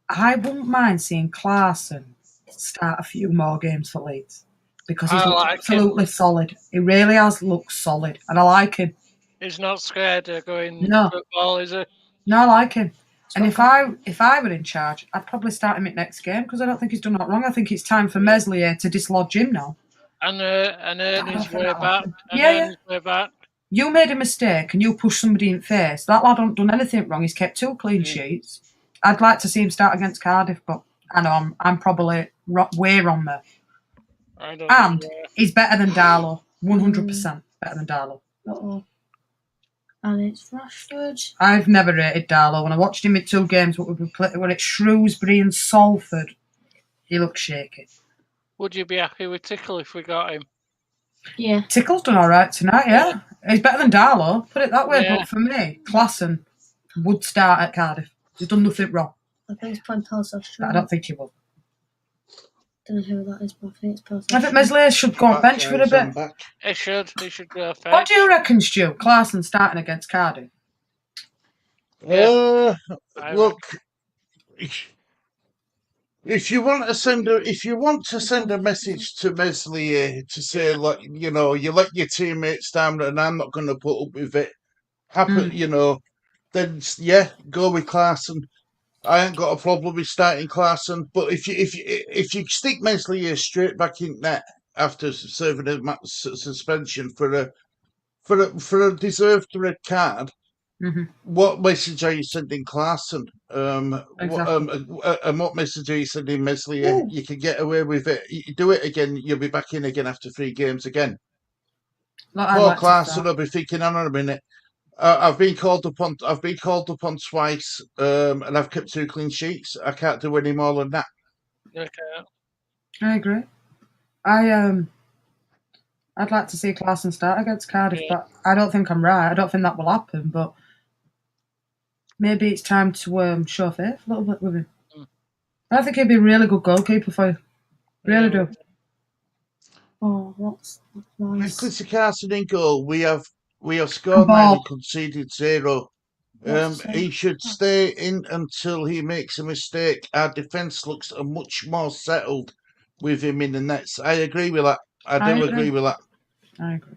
I wouldn't mind seeing Clarkson start a few more games for Leeds. Because he's absolutely solid. He really has looked solid. And I like him. He's not scared of going football, is he? No, I like him. And if I were in charge, I'd probably start him at next game because I don't think he's done that wrong. I think it's time for Meslier to dislodge him now. And earn his way back. His way back. You made a mistake and you pushed somebody in face. That lad hasn't done anything wrong. He's kept 2 clean sheets. I'd like to see him start against Cardiff, but I know I'm probably way wrong there. And he's better than Darlow. 100% better than Darlow. And it's Rashford. I've never rated Darlow. When I watched him in 2 games, when it's Shrewsbury and Salford, he looked shaky. Would you be happy with Tickle if we got him? Yeah. Tickle's done all right tonight, yeah. He's better than Darlow, put it that way. Yeah. But for me, Klassen would start at Cardiff. He's done nothing wrong. I think it's playing Palace But I Australia. don't think he will. Don't know who that is, but I think it's Palace I think Australia. Meslier should go on bench for a bit. He should go first. What do you reckon, Stu? Klassen starting against Cardiff? Yeah. Look, if you want to send a message to Meslier to say, like, you let your teammates down and I'm not going to put up with it, then go with Klassen. I ain't got a problem with starting Klassen, but if you stick Meslier straight back in net after serving a suspension for a deserved red card, what message are you sending Klassen? And what message are you sending Meslier? You can get away with it. You do it again, you'll be back in again after 3 games again. Poor Klassen will be thinking, hang on a minute. I've been called upon twice, and I've kept 2 clean sheets. I can't do any more than that. Okay. I agree. I'd like to see Klassen start against Cardiff, but I don't think I'm right. I don't think that will happen. But maybe it's time to show faith a little bit with him. I think he'd be a really good goalkeeper for you. Really do. Oh, that's nice. With Chrissy Carson in goal, we have scored 9 and conceded 0. He should stay in until he makes a mistake. Our defence looks much more settled with him in the nets. I agree with that. I do agree with that. I agree.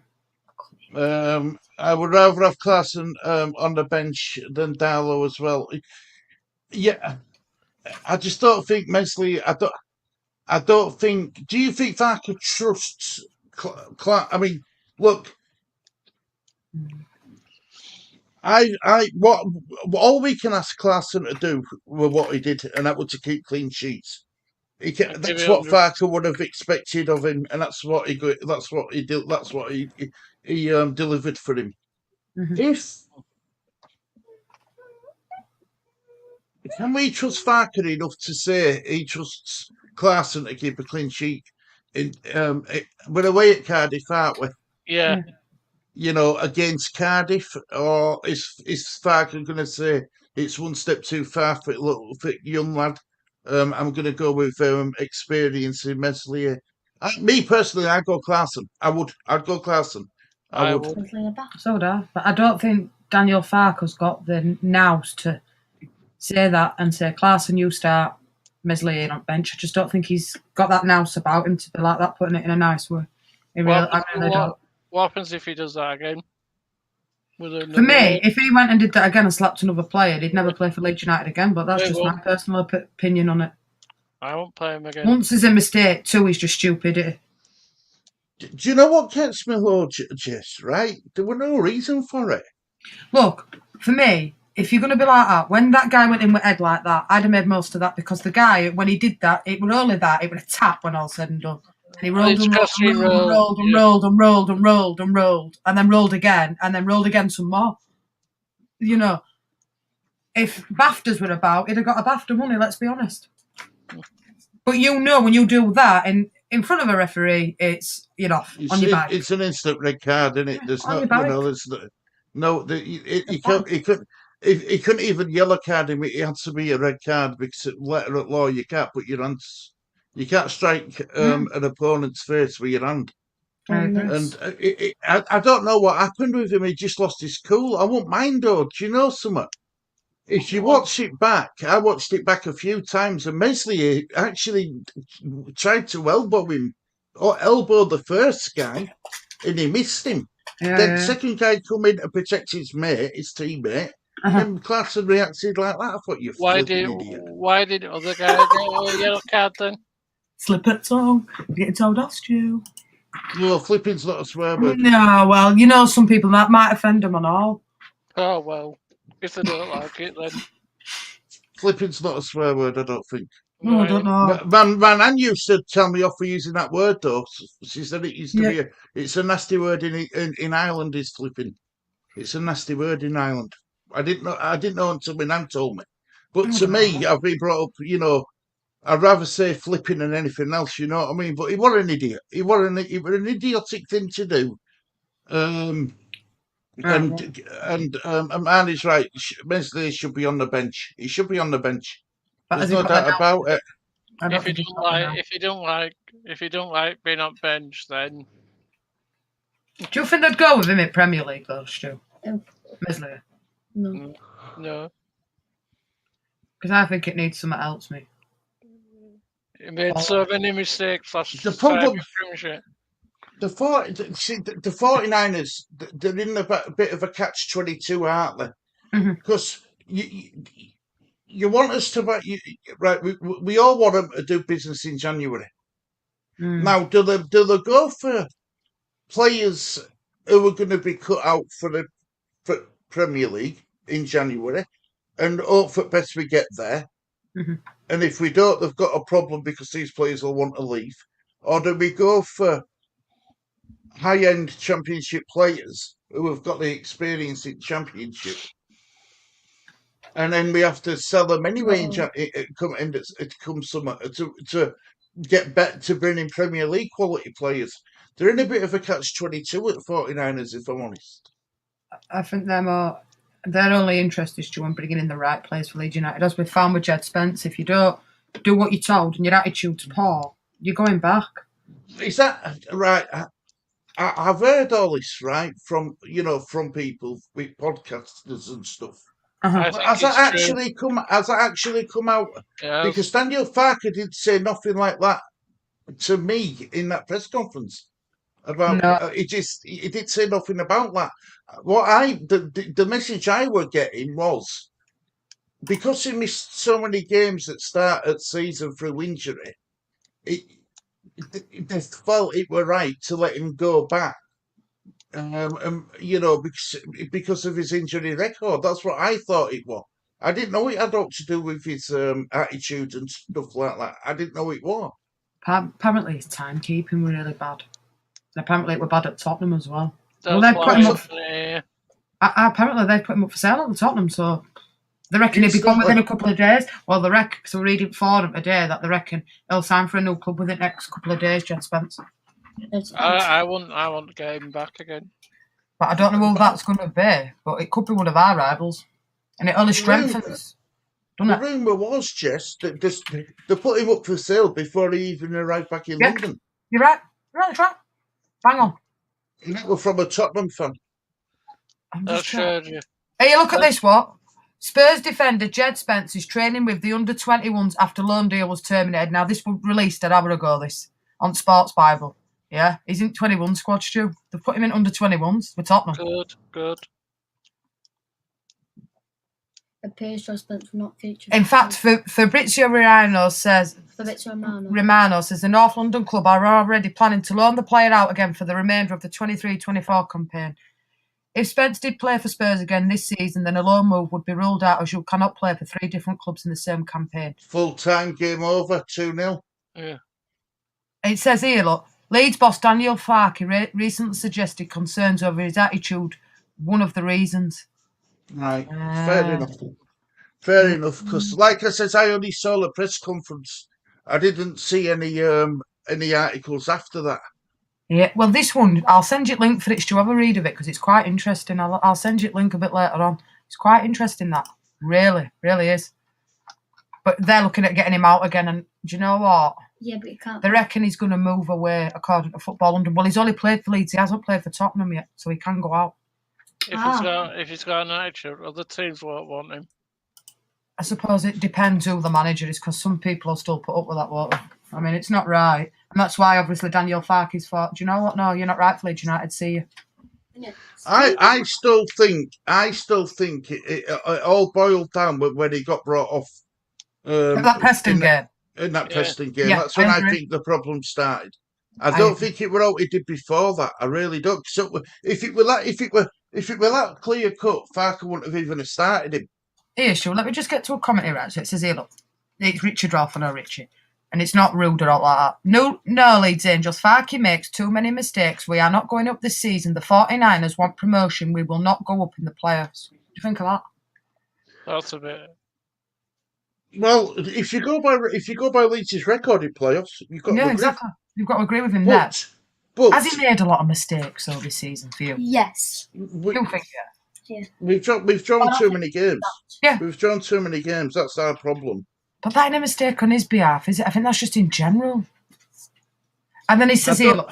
I would rather have Klassen on the bench than Darlow as well. Yeah, I just don't think Meslier. I don't think. Do you think Farker trusts? I mean, look. What all we can ask Klassen to do with what he did, and that was to keep clean sheets. That's what Farker would have expected of him, and that's what he did. That's what he delivered for him. Can we trust Farker enough to say he trusts Klassen to keep a clean sheet? We're away at Cardiff, aren't we? Yeah. Against Cardiff, or is Farker going to say it's one step too far for young lad? I'm going to go with experience in Meslier. Me personally, I'd go Klassen. I'd go Klassen. I would. So would I. But I don't think Daniel Farker's got the nous to say that and say, Klassen, you start, Meslier on bench. I just don't think he's got that nous about him to be like that, putting it in a nice way. I really don't. What happens if he does that again? For me, if he went and did that again and slapped another player, he'd never play for Leeds United again, but that's just my personal opinion on it. I won't play him again. Once is a mistake, 2 is just stupidity. Do you know what gets me low, Jess, right? There was no reason for it. Look, for me, if you're going to be like that, when that guy went in with Ed like that, I'd have made most of that because the guy, when he did that, it was only that, it was a tap when all said and done. And he rolled and rolled, and then rolled again, some more. If BAFTAs were about, he'd have got a BAFTA money, let's be honest. But when you do that in front of a referee, it's off on your back. It's an instant red card, isn't it? There's he couldn't even yellow card him. It had to be a red card because letter of law, you can't put your hands. You can't strike an opponent's face with your hand. And I don't know what happened with him. He just lost his cool. I won't mind, though. Do you know something? If you watch it back, I watched it back a few times, and Meslier actually tried to elbow him, or elbow the first guy, and he missed him. Then the second guy come in to protect his teammate, and Klassen reacted like that. I thought you idiot. Why did other guy get a yellow card then? Slip it tongue. Getting told off, Stu. No, flipping's not a swear word. No, well, some people that might offend them and all. Oh, well, if they don't like it, then. Flipping's not a swear word, I don't think. No, I don't know. Van Ann used to tell me off for using that word, though. She said it used to be it's a nasty word in Ireland, is flipping. It's a nasty word in Ireland. I didn't know until my nan told me. But to me, I've been brought up, I'd rather say flipping than anything else, you know what I mean? But he was an idiot. He was an idiotic thing to do. And man is right. Mensley should be on the bench. He should be on the bench. There's no doubt about it. If you don't like being on bench, then do you think they'd go with him in Premier League though, Stu? Mensley? No. No. Because I think it needs something else, me. He made so many mistakes last The problem, time. the 49ers, they're in a bit of a catch-22, aren't they? Because you want us to, right? We all want them to do business in January. Now, do they go for players who are going to be cut out for the Premier League in January, and hope for best we get there? And if we don't, they've got a problem because these players will want to leave. Or do we go for high-end Championship players who have got the experience in Championship, and then we have to sell them anyway to get back to bring in Premier League quality players? They're in a bit of a catch-22 at the 49ers, if I'm honest. I think they're only interested in bringing in the right players for Leeds United. As we found with Jed Spence, if you don't do what you're told and your attitude's poor, you're going back. Is that right? I've heard all this, right, from people with podcasters and stuff. Has that actually come out? Yes. Because Daniel Farke did say nothing like that to me in that press conference about. He did say nothing about that. The message I were getting was, because he missed so many games at start of season through injury, they felt it were right to let him go back. Because of his injury record. That's what I thought it was. I didn't know it had all to do with his attitude and stuff like that. I didn't know it was. Apparently his timekeeping were really bad. Apparently it were bad at Tottenham as well. Apparently they put him up for sale at Tottenham, so they reckon he'll be gone within a couple of days. Well, they reckon, because we're reading for him today, that they reckon he'll sign for a new club within the next couple of days, Jed Spence. I want to get him back again. But I don't know who that's going to be, but it could be one of our rivals. And it only strengthens, doesn't it? The rumour was, Jess, that they put him up for sale before he even arrived back in London. You're right. That's right. Bang on. And that was from a Tottenham fan. Hey, look at this, what? Spurs defender Jed Spence is training with the under-21s after loan deal was terminated. Now, this was released an hour ago, this, on Sports Bible. Yeah, he's in 21 squad, Stu. They've put him in under-21s with Tottenham. Good. Appears Jed Spence will not feature. In fact, Fabrizio Romano says the North London club are already planning to loan the player out again for the remainder of the 23-24 campaign. If Spence did play for Spurs again this season, then a loan move would be ruled out, as you cannot play for 3 different clubs in the same campaign. Full-time, game over, 2-0. Yeah. It says here, look, Leeds boss Daniel Farke recently suggested concerns over his attitude, one of the reasons. Right, fair enough. Because, like I said, I only saw the press conference. I didn't see any articles after that. Yeah, well, this one, I'll send you a link for it to have a read of it because it's quite interesting. I'll send you a link a bit later on. It's quite interesting, that. Really is. But they're looking at getting him out again, and do you know what? Yeah, but you can't. They reckon he's going to move away, according to Football London. Well, he's only played for Leeds. He hasn't played for Tottenham yet, so he can go out. If he's got an attitude, other teams won't want him. I suppose it depends who the manager is, because some people will still put up with that water. I mean, it's not right. And that's why, obviously, Daniel Farke's thought, do you know what? No, you're not right for Leeds United. See you. I still think it all boiled down when he got brought off. That Preston game. In that Preston game. Yeah, that's when I think the problem started. I don't think it were out he did before that. I really don't. So if it were that clear cut, Farke wouldn't have even started him. Here, sure. Let me just get to a comment here, right? So it says here, look, it's Richard Rolfe, no Richie. And it's not rude at all like that. No, Leeds Angels. Farke makes too many mistakes. We are not going up this season. The 49ers want promotion. We will not go up in the playoffs. What do you think of that? That's a bit. Well, if you go by Leeds' record in playoffs, you've got to agree. Exactly. You've got to agree with him there. But has he made a lot of mistakes though this season for you? Yes. You don't think Yeah. We've drawn too many games. Yeah. We've drawn too many games. That's our problem. But that ain't a mistake on his behalf, is it? I think that's just in general. And then he says here, look,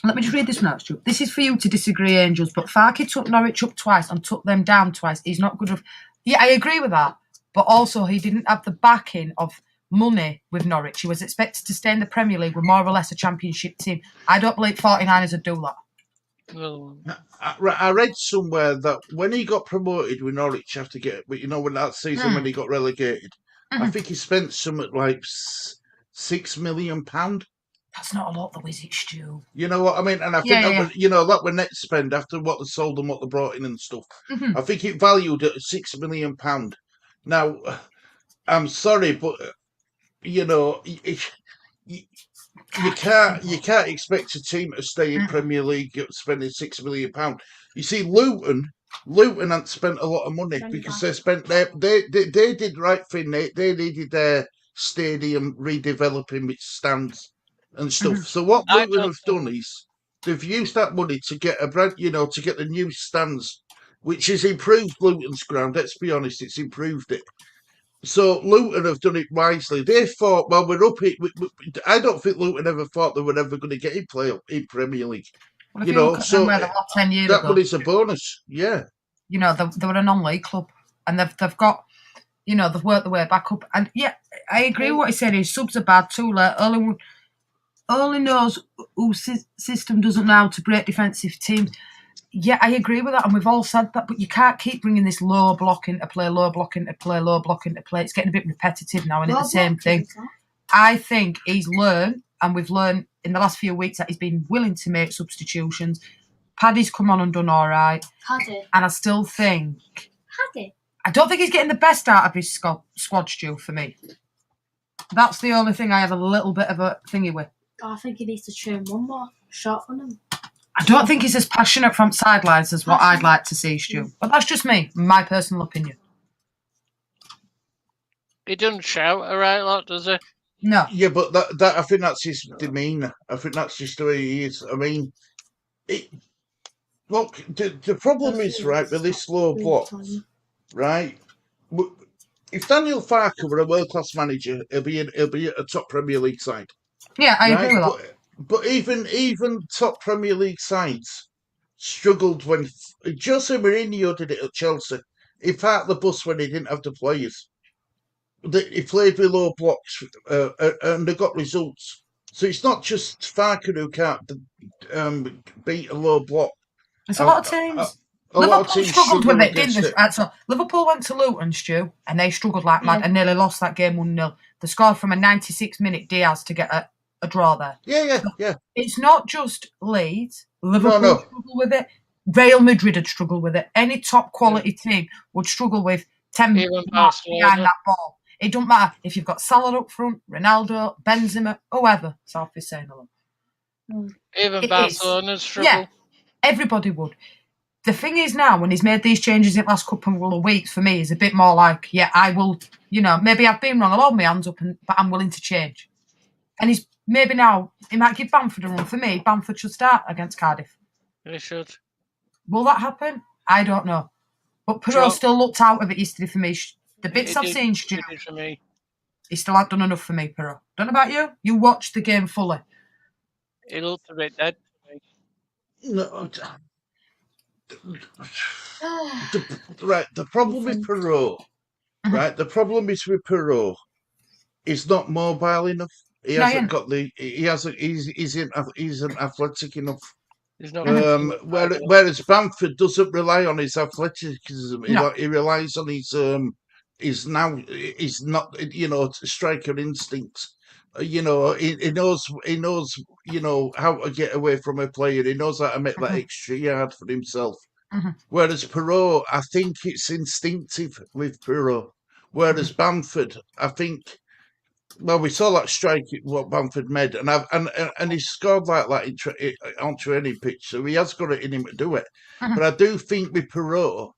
let me just read this one out, Stu. This is for you to disagree, Angels, but Farke took Norwich up twice and took them down twice. He's not good enough. Yeah, I agree with that. But also, he didn't have the backing of money with Norwich. He was expected to stay in the Premier League with more or less a championship team. I don't believe 49ers would do that. Well, I read somewhere that when he got promoted with Norwich after when that season when he got relegated, I think he spent something like £6 million. That's not a lot, though, is it, Stu? You know what I mean? And I think that was net spend after what they sold and what they brought in and stuff. I think it valued at £6 million. Now, I'm sorry, but you can't expect a team to stay in Premier League spending £6 million. You see, Luton hadn't spent a lot of money because they did the right thing. They needed their stadium redeveloping with stands and stuff. So what Luton have done is they've used that money to get to get the new stands, which has improved Luton's ground. Let's be honest, it's improved it. So Luton have done it wisely. They thought, well, we're up it. I don't think Luton ever thought they were ever going to get in Premier League. Well, so that 10 years that ago, one is a bonus. Yeah. They were a non-league club, and they've got, they've worked their way back up. And yeah, I agree with what he said. His subs are bad too. Only knows whose system doesn't know how to break defensive teams. Yeah, I agree with that, and we've all said that, but you can't keep bringing this low block into play. It's getting a bit repetitive now, and it's the same thing. I think he's learned, and we've learned in the last few weeks that he's been willing to make substitutions. Paddy's come on and done all right. Paddy. And I still think... Paddy? I don't think he's getting the best out of his squad, Stu, for me. That's the only thing I have a little bit of a thingy with. I think he needs to train one more shot on him. I don't think he's as passionate from sidelines as what I'd like to see, Stu. But that's just me, my personal opinion. He doesn't shout a right lot, does he? No. Yeah, but that I think that's his demeanour. I think that's just the way he is. I mean, look, the problem is, right, with this low block, right? If Daniel Farke were a world-class manager, he'll be a top Premier League side. Yeah, I agree with that. But even top Premier League sides struggled when Jose Mourinho did it at Chelsea. He parked the bus when he didn't have the players. He played with low blocks and they got results. So it's not just Farke who can't beat a low block. There's a lot of teams. Liverpool struggled with it, didn't they? So Liverpool went to Luton, Stu, and they struggled like mad and nearly lost that game 1-0. They scored from a 96-minute Diaz to get a draw there. Yeah. It's not just Leeds. Liverpool struggle with it. Real Madrid had struggled with it. Any top quality team would struggle with 10 marks behind that ball. It don't matter if you've got Salah up front, Ronaldo, Benzema, whoever. Southie's saying hello. Even Barcelona struggle. Yeah, everybody would. The thing is now, when he's made these changes in the last couple of weeks, for me, is a bit more like, yeah, I will, maybe I've been wrong. I'll hold my hands up, but I'm willing to change. And he's maybe now, he might give Bamford a run. For me, Bamford should start against Cardiff. He should. Will that happen? I don't know. But Perot still looked out of it yesterday for me. The bits I've seen, Stu, he still hasn't done enough for me, Perot. Don't know about you. You watched the game fully. He looked a bit dead to me. No. The problem with Perot, right? The problem is with Perot, he's not mobile enough. He hasn't got the. He hasn't. He's isn't athletic enough. He's not. Whereas Bamford doesn't rely on his athleticism. No. He relies on his not striker instincts. He knows how to get away from a player. He knows how to make that extra yard for himself. Whereas Perot, I think it's instinctive with Perot. Whereas Bamford, I think Well, we saw that strike what Bamford made, and he scored like that onto any pitch, so he has got it in him to do it. But I do think with Perot,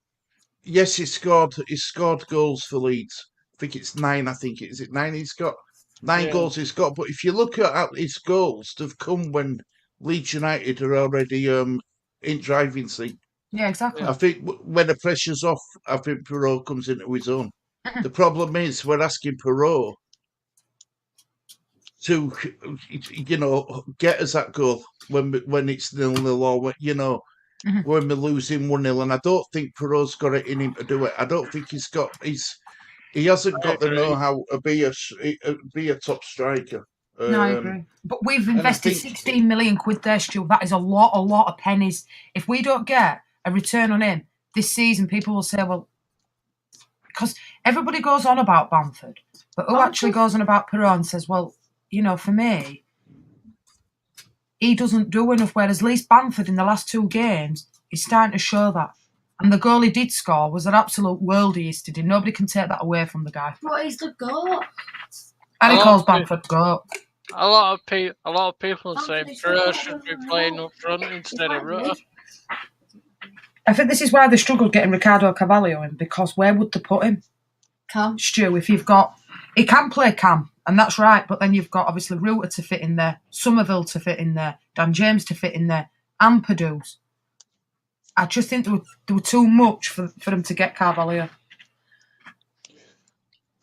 yes, he scored goals for Leeds. I think it's 9. I think is it 9? He's got 9 goals. He's got. But if you look at his goals, they've come when Leeds United are already in driving seat. Yeah, exactly. I think when the pressure's off, I think Perot comes into his own. The problem is we're asking Perot to, get us that goal when it's 0-0 or when we're losing 1-0, and I don't think Perot's got it in him to do it. I don't think he hasn't got the know-how to be a top striker. No, I agree. But we've invested 16 million quid there, Stu. That is a lot of pennies. If we don't get a return on him this season, people will say, well, because everybody goes on about Bamford, but who actually goes on about Perot and says, well, for me, he doesn't do enough, whereas at least Bamford in the last 2 games is starting to show that. And the goal he did score was an absolute worldie yesterday. Nobody can take that away from the guy. What is the goal? And he calls Bamford goat. A lot of people are saying Perot should be playing up front instead of Rutter. I think this is why they struggled getting Ricardo Carvalho in, because where would they put him? Cam. Stu, if you've got... He can play Cam, and that's right, but then you've got obviously Rutter to fit in there, Somerville to fit in there, Dan James to fit in there, and Padus. I just think they were too much for them to get Carvalho.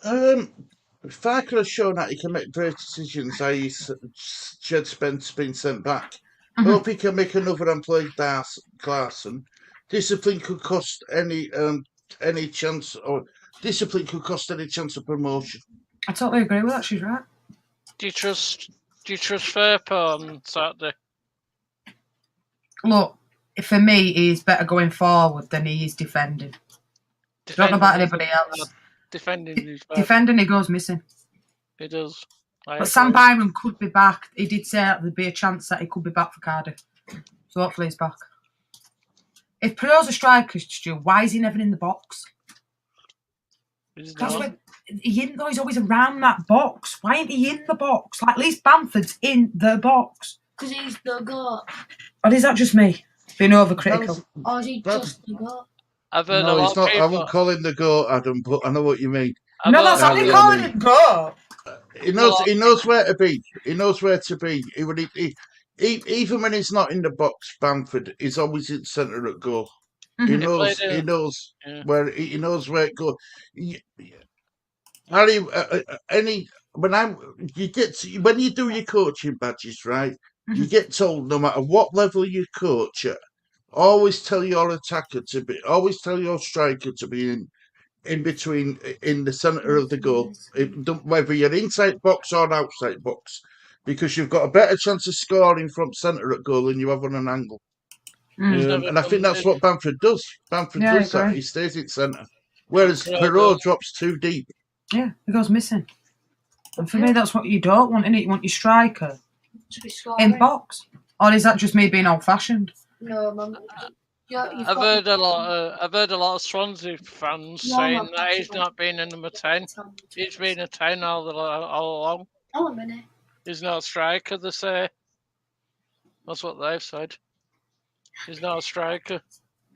If I could have shown that he can make great decisions, i.e. Jed Spence being sent back, I hope he can make another and play Clarkson. Discipline could cost any chance, or discipline could cost any chance of promotion. I totally agree with that. She's right. Do you trust Firpo on Saturday? Look, for me, he's better going forward than he is defending. I don't know about anybody else. Defending, he goes missing. He does. But Sam Byram could be back. He did say that there'd be a chance that he could be back for Cardiff. So hopefully he's back. If Perot's a striker, Stu, why is he never in the box? He's always around that box. Why ain't he in the box? Like, at least Bamford's in the box. Because he's the goat. Or is that just me being overcritical? Or is he just the goat? I've heard a lot of people... I won't call him the goat, Adam, but I know what you mean. No, that's not me calling him goat. He knows where to be. He knows where to be. Even when he's not in the box, Bamford is always in the centre at goal. He knows where it goes. Harry, when you do your coaching badges, right? You get told no matter what level you coach at, always tell your striker to be in between, in the centre of the goal, whether you're inside box or outside box, because you've got a better chance of scoring from centre at goal than you have on an angle. And I think that's what Bamford does. Bamford does that. He stays in centre, whereas Perot drops too deep. Yeah, he goes missing. And for me, that's what you don't want, innit? You want your striker in box. Or is that just me being old-fashioned? No, Mum. I've heard a lot of Swansea fans saying that he's not been a number 10. He's been a 10 all along. Oh, a minute. He's not a striker, they say. That's what they've said. He's not a striker.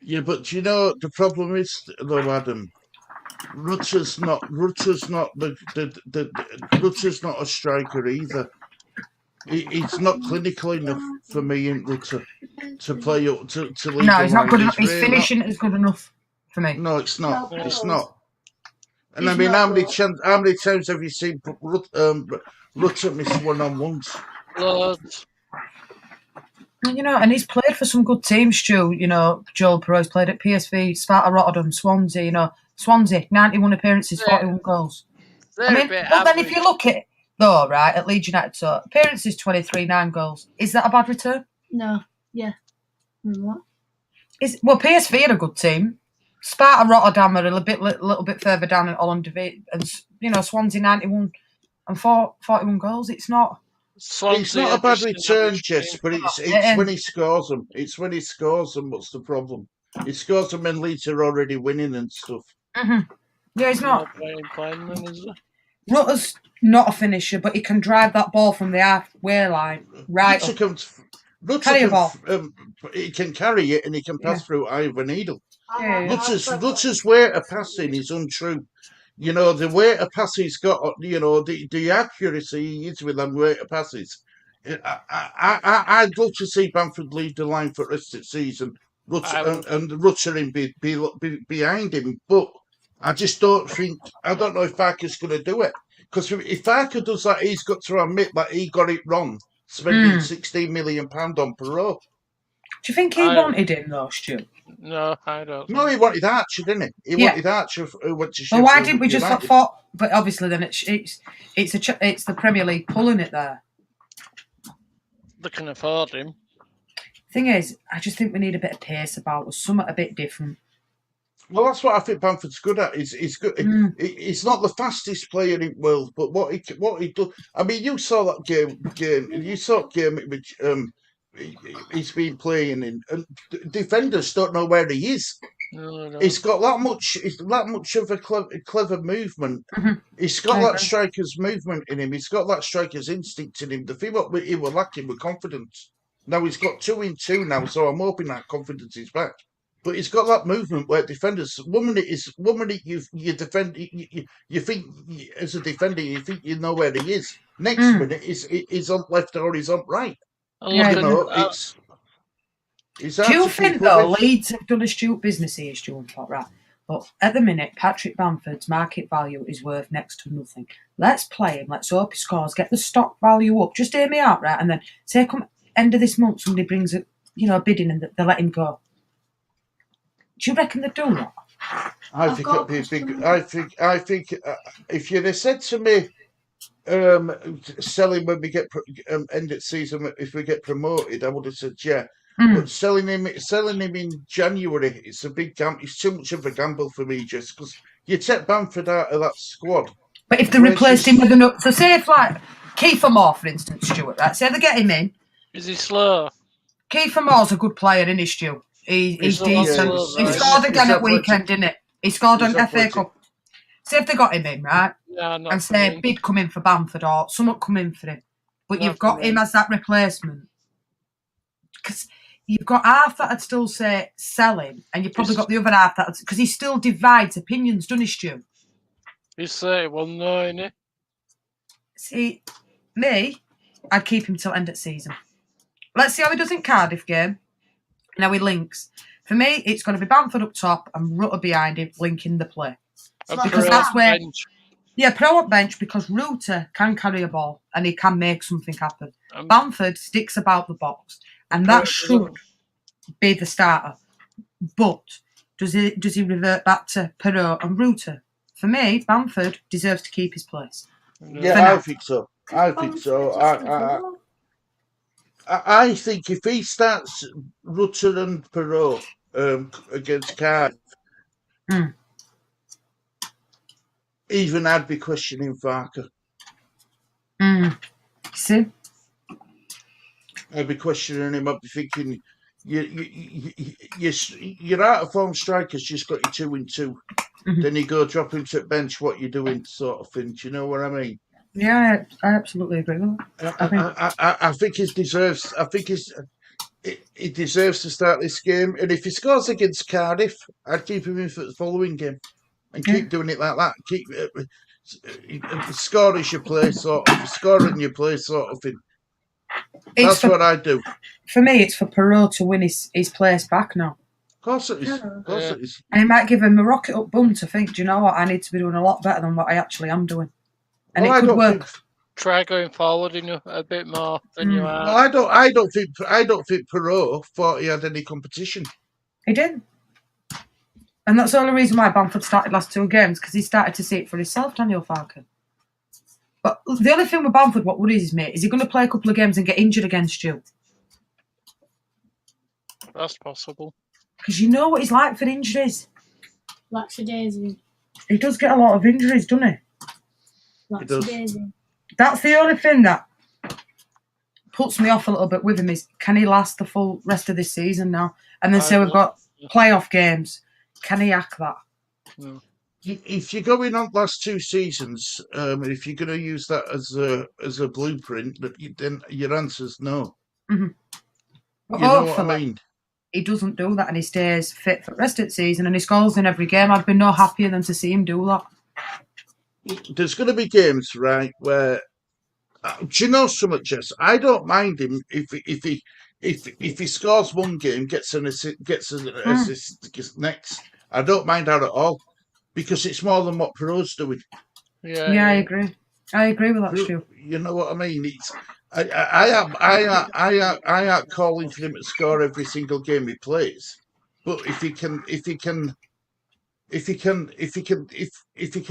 Yeah, but the problem is, though, Adam, Rutter's not a striker either. He's not clinical enough for me in Rutter to play up to lead. No, he's not good enough. His finishing is good enough for me. No, it's not. It's not. And I mean, how many times have you seen Rutter miss one-on-ones? Loads. And he's played for some good teams, Stu. Joel Perot's played at PSV, Sparta Rotterdam, Swansea. Swansea, 91 appearances, 41 goals. But then if you look at it, though, right, at Leeds United, so appearances 23, 9 goals. Is that a bad return? No. Yeah. What? PSV are a good team. Sparta Rotterdam are a little bit further down in Holland, and Swansea 91 and 41 goals. It's not. It's not a bad return, Jess, but it's when he scores them. It's when he scores them. What's the problem? He scores them when Leeds are already winning and stuff. Mm-hmm. Yeah, he's not. Rutter's not a finisher, but he can drive that ball from the halfway line right up. Rutter he can carry it and he can pass through either needle. Rutter's weight of passing is untrue. You know, the weight of passes he's got, you know, the accuracy he is with them weight of passes. I'd love to see Bamford lead the line for the rest of the season, and Rutter in behind him, but I just don't think, I don't know if Farker's going to do it. Because if Farker does that, he's got to admit that he got it wrong, spending £16 million on Perot. Do you think he wanted him, though, Stu? No, I don't. No, he wanted Archer, didn't he? He wanted Archer who went to Sheffield. Well, why didn't we just thought? But obviously, then it's the Premier League pulling it there. They can afford him. Thing is, I just think we need a bit of pace about us, something a bit different. Well, that's what I think Bamford's good at. He's good. He's not the fastest player in the world, but what he does. I mean, you saw that game. You saw the game which he's been playing in, and defenders don't know where he is. No. He's got that much of a clever movement. He's got that striker's movement in him. He's got that striker's instinct in him. The thing what he was lacking with confidence. Now he's got 2 in 2 now, so I'm hoping that confidence is back. But he's got that movement where defenders. One minute you defend, you think as a defender you think you know where he is. Next minute he's on left or he's on right. You know, it's. Do you think though Leeds have done a stupid business here, Stu and Pot, right? But at the minute, Patrick Bamford's market value is worth next to nothing. Let's play him. Let's hope he scores. Get the stock value up. Just hear me out, right? And then say come end of this month, somebody brings a bid in and they let him go. Do you reckon they'd do that? I think it'd be a big. I think if you'd have said to me, sell him when we get end of season if we get promoted, I would have said yeah. But selling him in January, it's a big gamble. It's too much of a gamble for me, just because you take Bamford out of that squad. But if they replaced him with another, so say if like Kiefer Moore, for instance, Stuart, right? Say they get him in. Is he slow? Kiefer Moore's a good player, isn't he, Stu? He's decent. He scored again at weekend, didn't it? He scored on FA Cup. Say if they got him in, right? Yeah, and say a bid come in for Bamford or someone come in for him, but you've got him as that replacement. Because you've got half that I'd still say sell him, and you've probably got the other half that because he still divides opinions, doesn't he, Stu? He's 31 though, isn't he? See, me, I'd keep him till end of season. Let's see how he does in Cardiff game. Now he links. For me, it's going to be Bamford up top and Rutter behind him, linking the play. Because that's where... Bench. Yeah, pro up bench, because Rutter can carry a ball and he can make something happen. Bamford sticks about the box, and that should be the starter. But does he revert back to Perot and Rutter? For me, Bamford deserves to keep his place. Yeah, I think so. I think if he starts Rutter and Perot against Cardiff, even I'd be questioning Farker. See? I'd be questioning him. I'd be thinking, you're out of form strikers, just got your 2 in 2. Then you go drop him to the bench, what you doing, sort of thing. Do you know what I mean? Yeah, I absolutely agree with that. I think he deserves. He deserves to start this game, and if he scores against Cardiff, I'd keep him in for the following game, and keep doing it like that. Keep score as you play, sort of scoring your play, sort of thing. That's what I do. For me, it's for Perot to win his place back now. Of course it is. Of course it is. And it might give him a rocket up bum to think, do you know what? I need to be doing a lot better than what I actually am doing. And it could work. Try going forward a bit more than you are. Well, I don't think Perot thought he had any competition. He didn't. And that's the only reason why Bamford started last 2 games, because he started to see it for himself, Daniel Farker. But the only thing with Bamford, what worries me, is he going to play a couple of games and get injured against you? That's possible. Because you know what he's like for injuries. Lackadaisy. He does get a lot of injuries, doesn't he? Lackadaisy. That's the only thing that puts me off a little bit with him is, can he last the full rest of this season now? And then say we've got playoff games. Can he hack that? No. if you're going on last 2 seasons, if you're going to use that as a blueprint, then your answer's no. Mhm. You know what I Hopefully, mean? he doesn't do that and he stays fit for the rest of the season and he scores in every game. I'd be no happier than to see him do that. There's going to be games, right, where do you know so much, Jess? I don't mind him if he scores one game, gets an assist next. I don't mind that at all because it's more than what Pero's doing. Yeah, I agree. I agree with that, Stu. You know what I mean? It's I am calling for him to score every single game he plays, but if he can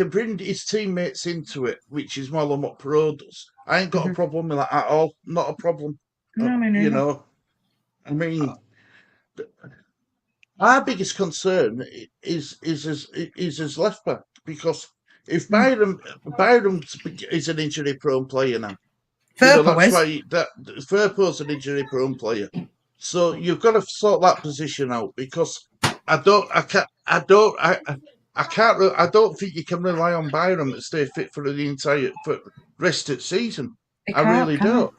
bring his teammates into it, which is more than what Pro does, I ain't got a problem with that at all. Not a problem. No, me neither. You know, I mean, our biggest concern is his left back because if Byram is an injury-prone player now, that's why that Firpo's an injury-prone player. So you've got to sort that position out because I don't think you can rely on Byram to stay fit for the entire rest of the season. I really don't.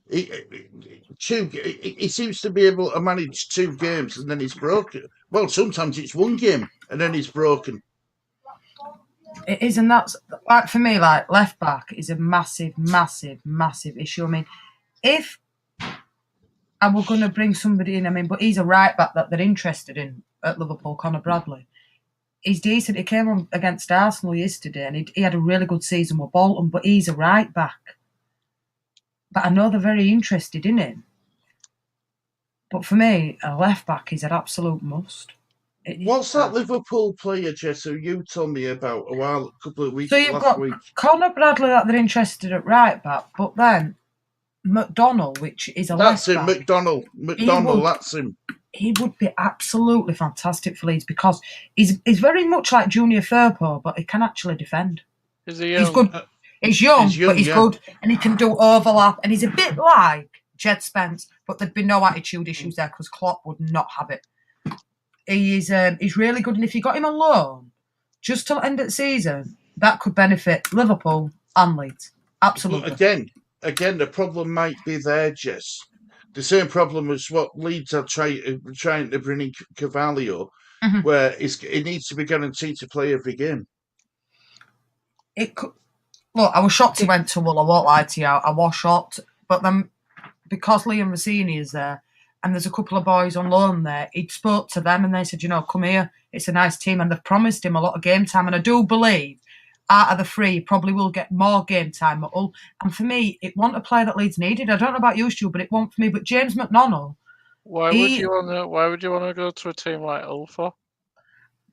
He seems to be able to manage 2 games and then he's broken. Well, sometimes it's 1 game and then he's broken. It is, and that's like for me, like left back is a massive, massive, massive issue. I mean, if I were going to bring somebody in, but he's a right back that they're interested in at Liverpool, Conor Bradley. He's decent. He came on against Arsenal yesterday and he had a really good season with Bolton, but he's a right back. But I know they're very interested in him. But for me, a left back is an absolute must. What's that Liverpool player, Jess, who you told me about a couple of weeks ago? So you've got Conor Bradley that they're interested at right back, but then McDonnell, which is a left back. That's him, McDonnell, that's him. He would be absolutely fantastic for Leeds because he's very much like Junior Firpo, but he can actually defend. He's good. He's young, but he's good, and he can do overlap, and he's a bit like Jed Spence, but there'd be no attitude issues there because Klopp would not have it. He's really good, and if you got him on loan just till the end of the season, that could benefit Liverpool and Leeds. Absolutely. But again, the problem might be there, Jess. The same problem as what Leeds are trying to bring in Carvalho, where it needs to be guaranteed to play every game. It could. Look, I was shocked he went to Hull. I won't lie to you. I was shocked, but then because Liam Rossini is there, and there's a couple of boys on loan there, he spoke to them and they said, come here, it's a nice team, and they've promised him a lot of game time, and I do believe out of the 3, he probably will get more game time at Hull. And for me, it wasn't a player that Leeds needed. I don't know about you, Stu, but it wasn't for me. But James McDonnell... Why would you want to go to a team like Hull for?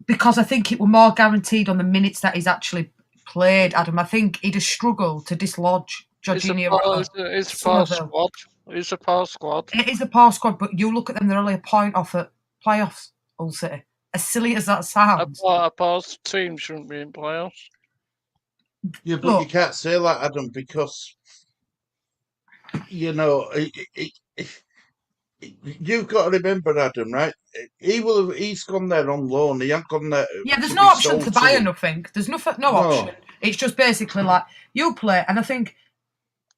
Because I think it were more guaranteed on the minutes that he's actually played, Adam. I think he'd have struggled to dislodge Jorginho. It's a poor squad. It's a poor squad. It is a poor squad, but you look at them, they're only a point off at playoffs, Hull City. As silly as that sounds. A poor team shouldn't be in playoffs. Yeah, but you can't say that, Adam, because, you've got to remember, Adam, right? He's gone there on loan. He ain't gone there. Yeah, there's no option to buy or nothing. There's no option. It's just basically like you play, and I think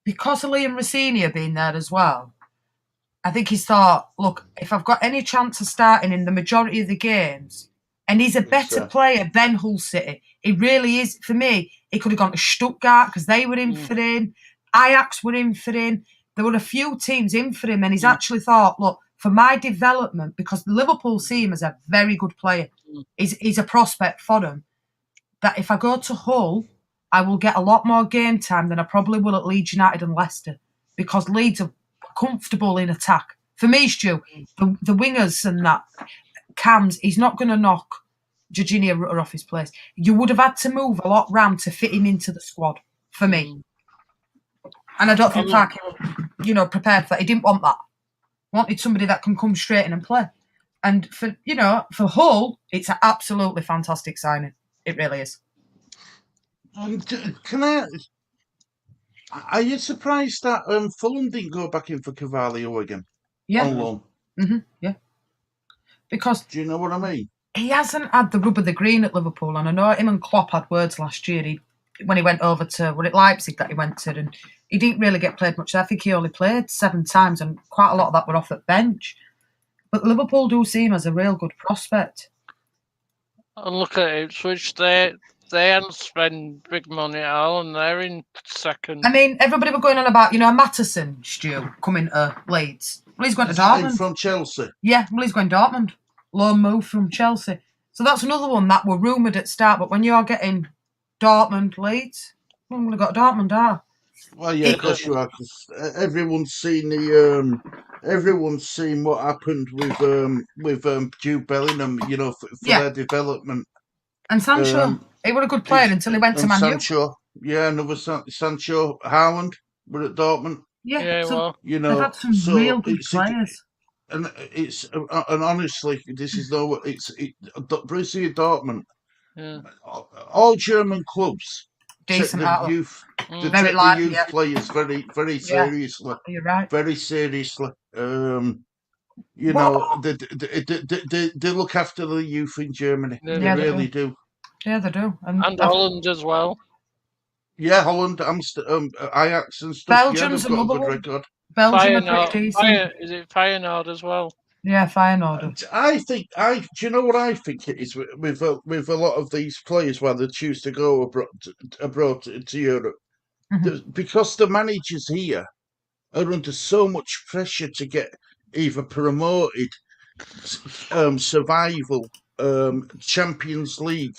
because of Liam Rossini being there as well, I think he's thought, look, if I've got any chance of starting in the majority of the games, and he's a better player than Hull City, he really is. For me, he could have gone to Stuttgart because they were in for him. Ajax were in for him. There were a few teams in for him, and he's actually thought, look, for my development, because Liverpool see him as a very good player, he's a prospect for them, that if I go to Hull, I will get a lot more game time than I probably will at Leeds United and Leicester, because Leeds are comfortable in attack. For me, Stu, the wingers and that, Cams, he's not going to knock Jorginho Rutter off his place. You would have had to move a lot round to fit him into the squad, for me. And I don't think Parky was, prepared for that. He didn't want that. He wanted somebody that can come straight in and play. And for Hull, it's an absolutely fantastic signing. It really is. Are you surprised that Fulham didn't go back in for Carvalho again? Yeah. On loan? Yeah. Because... Do you know what I mean? he hasn't had the rub of the green at Liverpool, and I know him and Klopp had words last year. When he went over to Leipzig that he went to, and he didn't really get played much. I think he only played 7 times, and quite a lot of that were off at bench. But Liverpool do see him as a real good prospect. And look at Ipswich, they haven't spent big money at all, and they're in second. I mean, everybody were going on about, Matteson, Stu, coming to Leeds. Well, he's going to Dortmund. From Chelsea? Yeah, well, he's going Dortmund. Loan move from Chelsea. So that's another one that were rumoured at start, but when you're getting Dortmund, Leeds, well, we've got Dortmund, Well, yeah, of course you are, because everyone's seen what happened with Jude Bellingham, for their development. And Sancho, he was a good player until he went to Man U. Sancho, another Sancho, Haaland were at Dortmund. Yeah, well, they've had some real good players. And honestly, this is Borussia Dortmund. Yeah. All German clubs decent take the youth, very light, youth players very, very seriously. You're right. Very seriously. They look after the youth in Germany. They really do. Yeah, they do. And Holland as well. Yeah, Holland, Ajax and stuff. Belgium's got a good record. Belgium are pretty decent. Is it Feyenoord as well? Yeah, Feyenoord. Do you know what I think it is with a lot of these players when they choose to go abroad to Europe? Mm-hmm. Because the managers here are under so much pressure to get either promoted, survival, Champions League,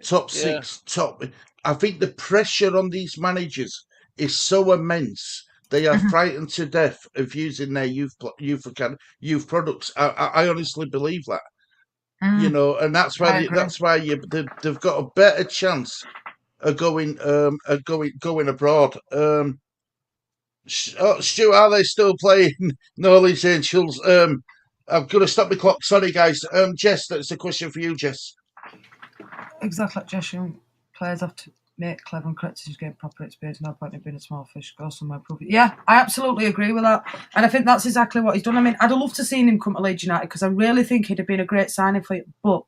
top 6, top. I think the pressure on these managers is so immense. They are frightened to death of using their youth products. I honestly believe that. And that's why they've got a better chance of going abroad. Stu, are they still playing Norley's Angels? I'm going to stop the clock. Sorry, guys. Jess, that's a question for you, Jess. Exactly like Jess, young players have to make clever and correct decisions, gain proper experience. No point in being a small fish. Go somewhere, prove it. Yeah, I absolutely agree with that. And I think that's exactly what he's done. I mean, I'd have loved to seen him come to Leeds United because I really think he'd have been a great signing for it. But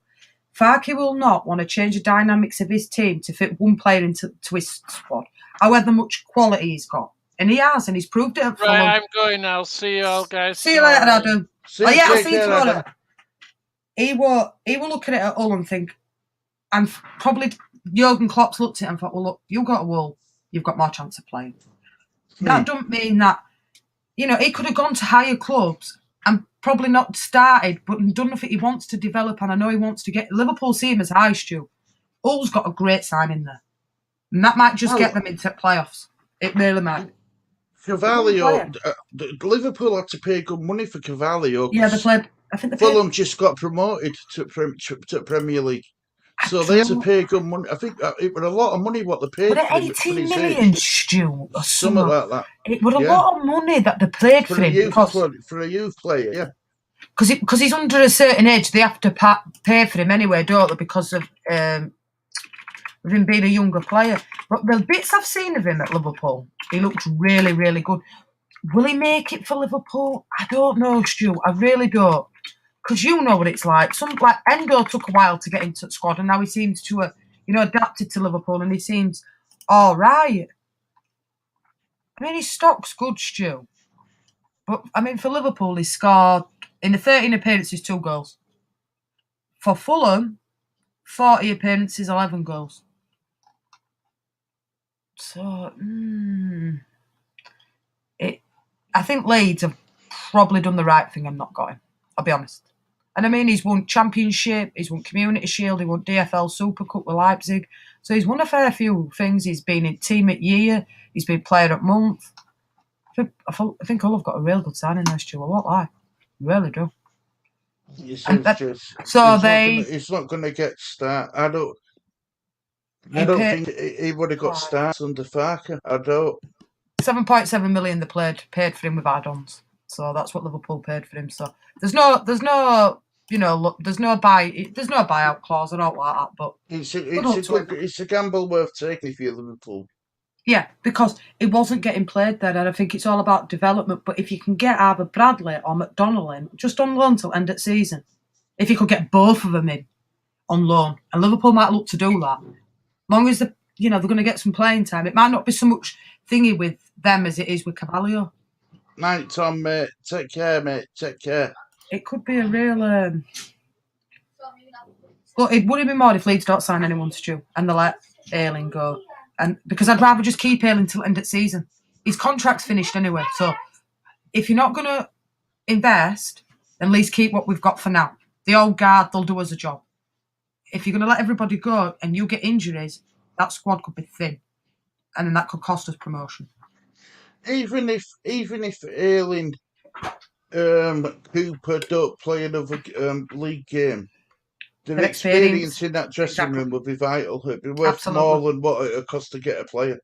Farke will not want to change the dynamics of his team to fit one player into his squad, however much quality he's got. And he has, and he's proved it. Right, I'm going now. See you all, guys. See you later, Adam. I'll see you tomorrow. He will look at it at Hull and think, and probably Jurgen Klopp's looked at it and thought, well, look, you've got a Hull, you've got more chance of playing. That doesn't mean that, he could have gone to higher clubs and probably not started, but done nothing. He wants to develop, and I know he wants to get Liverpool see him as high, Stu. Hull's got a great signing there. And that might just get them into playoffs. It really might. Carvalho, Liverpool had to pay good money for Carvalho. Yeah, they played. I think Fulham just got promoted to Premier League, so they had to pay good money. I think it was a lot of money what they paid. For 18 million, Stu, or something like that. It was a lot of money that they paid for him for a youth player. Yeah, because he's under a certain age, they have to pay for him anyway, don't they? Because of him being a younger player. But the bits I've seen of him at Liverpool, he looks really, really good. Will he make it for Liverpool? I don't know, Stu. I really don't. Because you know what it's like. Like Endo took a while to get into the squad, and now he seems to have, adapted to Liverpool, and he seems all right. I mean, his stock's good, Stu. But, I mean, for Liverpool, he scored, in the 13 appearances, 2 goals. For Fulham, 40 appearances, 11 goals. So, I think Leeds have probably done the right thing and not got him. I'll be honest. And I mean, he's won Championship, he's won Community Shield, he won DFL Super Cup with Leipzig. So he's won a fair few things. He's been in Team at Year, he's been Player at Month. I think Hull have got a real good signing there, Stu. I won't lie. Really do. It's not going to get start. I don't think he would have got starts under Farke. I don't. 7.7 million they paid for him with add-ons. So that's what Liverpool paid for him. So there's no buyout clause or all like that. But it's a gamble worth taking if you're Liverpool. Yeah, because it wasn't getting played there, and I think it's all about development. But if you can get either Bradley or McDonnell in, just on loan till end of season, if you could get both of them in, on loan, and Liverpool might look to do that. As long as they're going to get some playing time. It might not be so much thingy with them as it is with Carvalho. Night, Tom, mate. Take care, mate. Take care. It could be a real. But it wouldn't be more if Leeds don't sign anyone, Stu, and they let Ayling go. And because I'd rather just keep Ayling till end of season. His contract's finished anyway. So if you're not going to invest, then at least keep what we've got for now. The old guard, they'll do us a job. If you're going to let everybody go and you get injuries, that squad could be thin, and then that could cost us promotion. Even if Ayling, Cooper don't play another league game, their experience in that dressing room would be vital. It'd be worth more than what it would cost to get a player.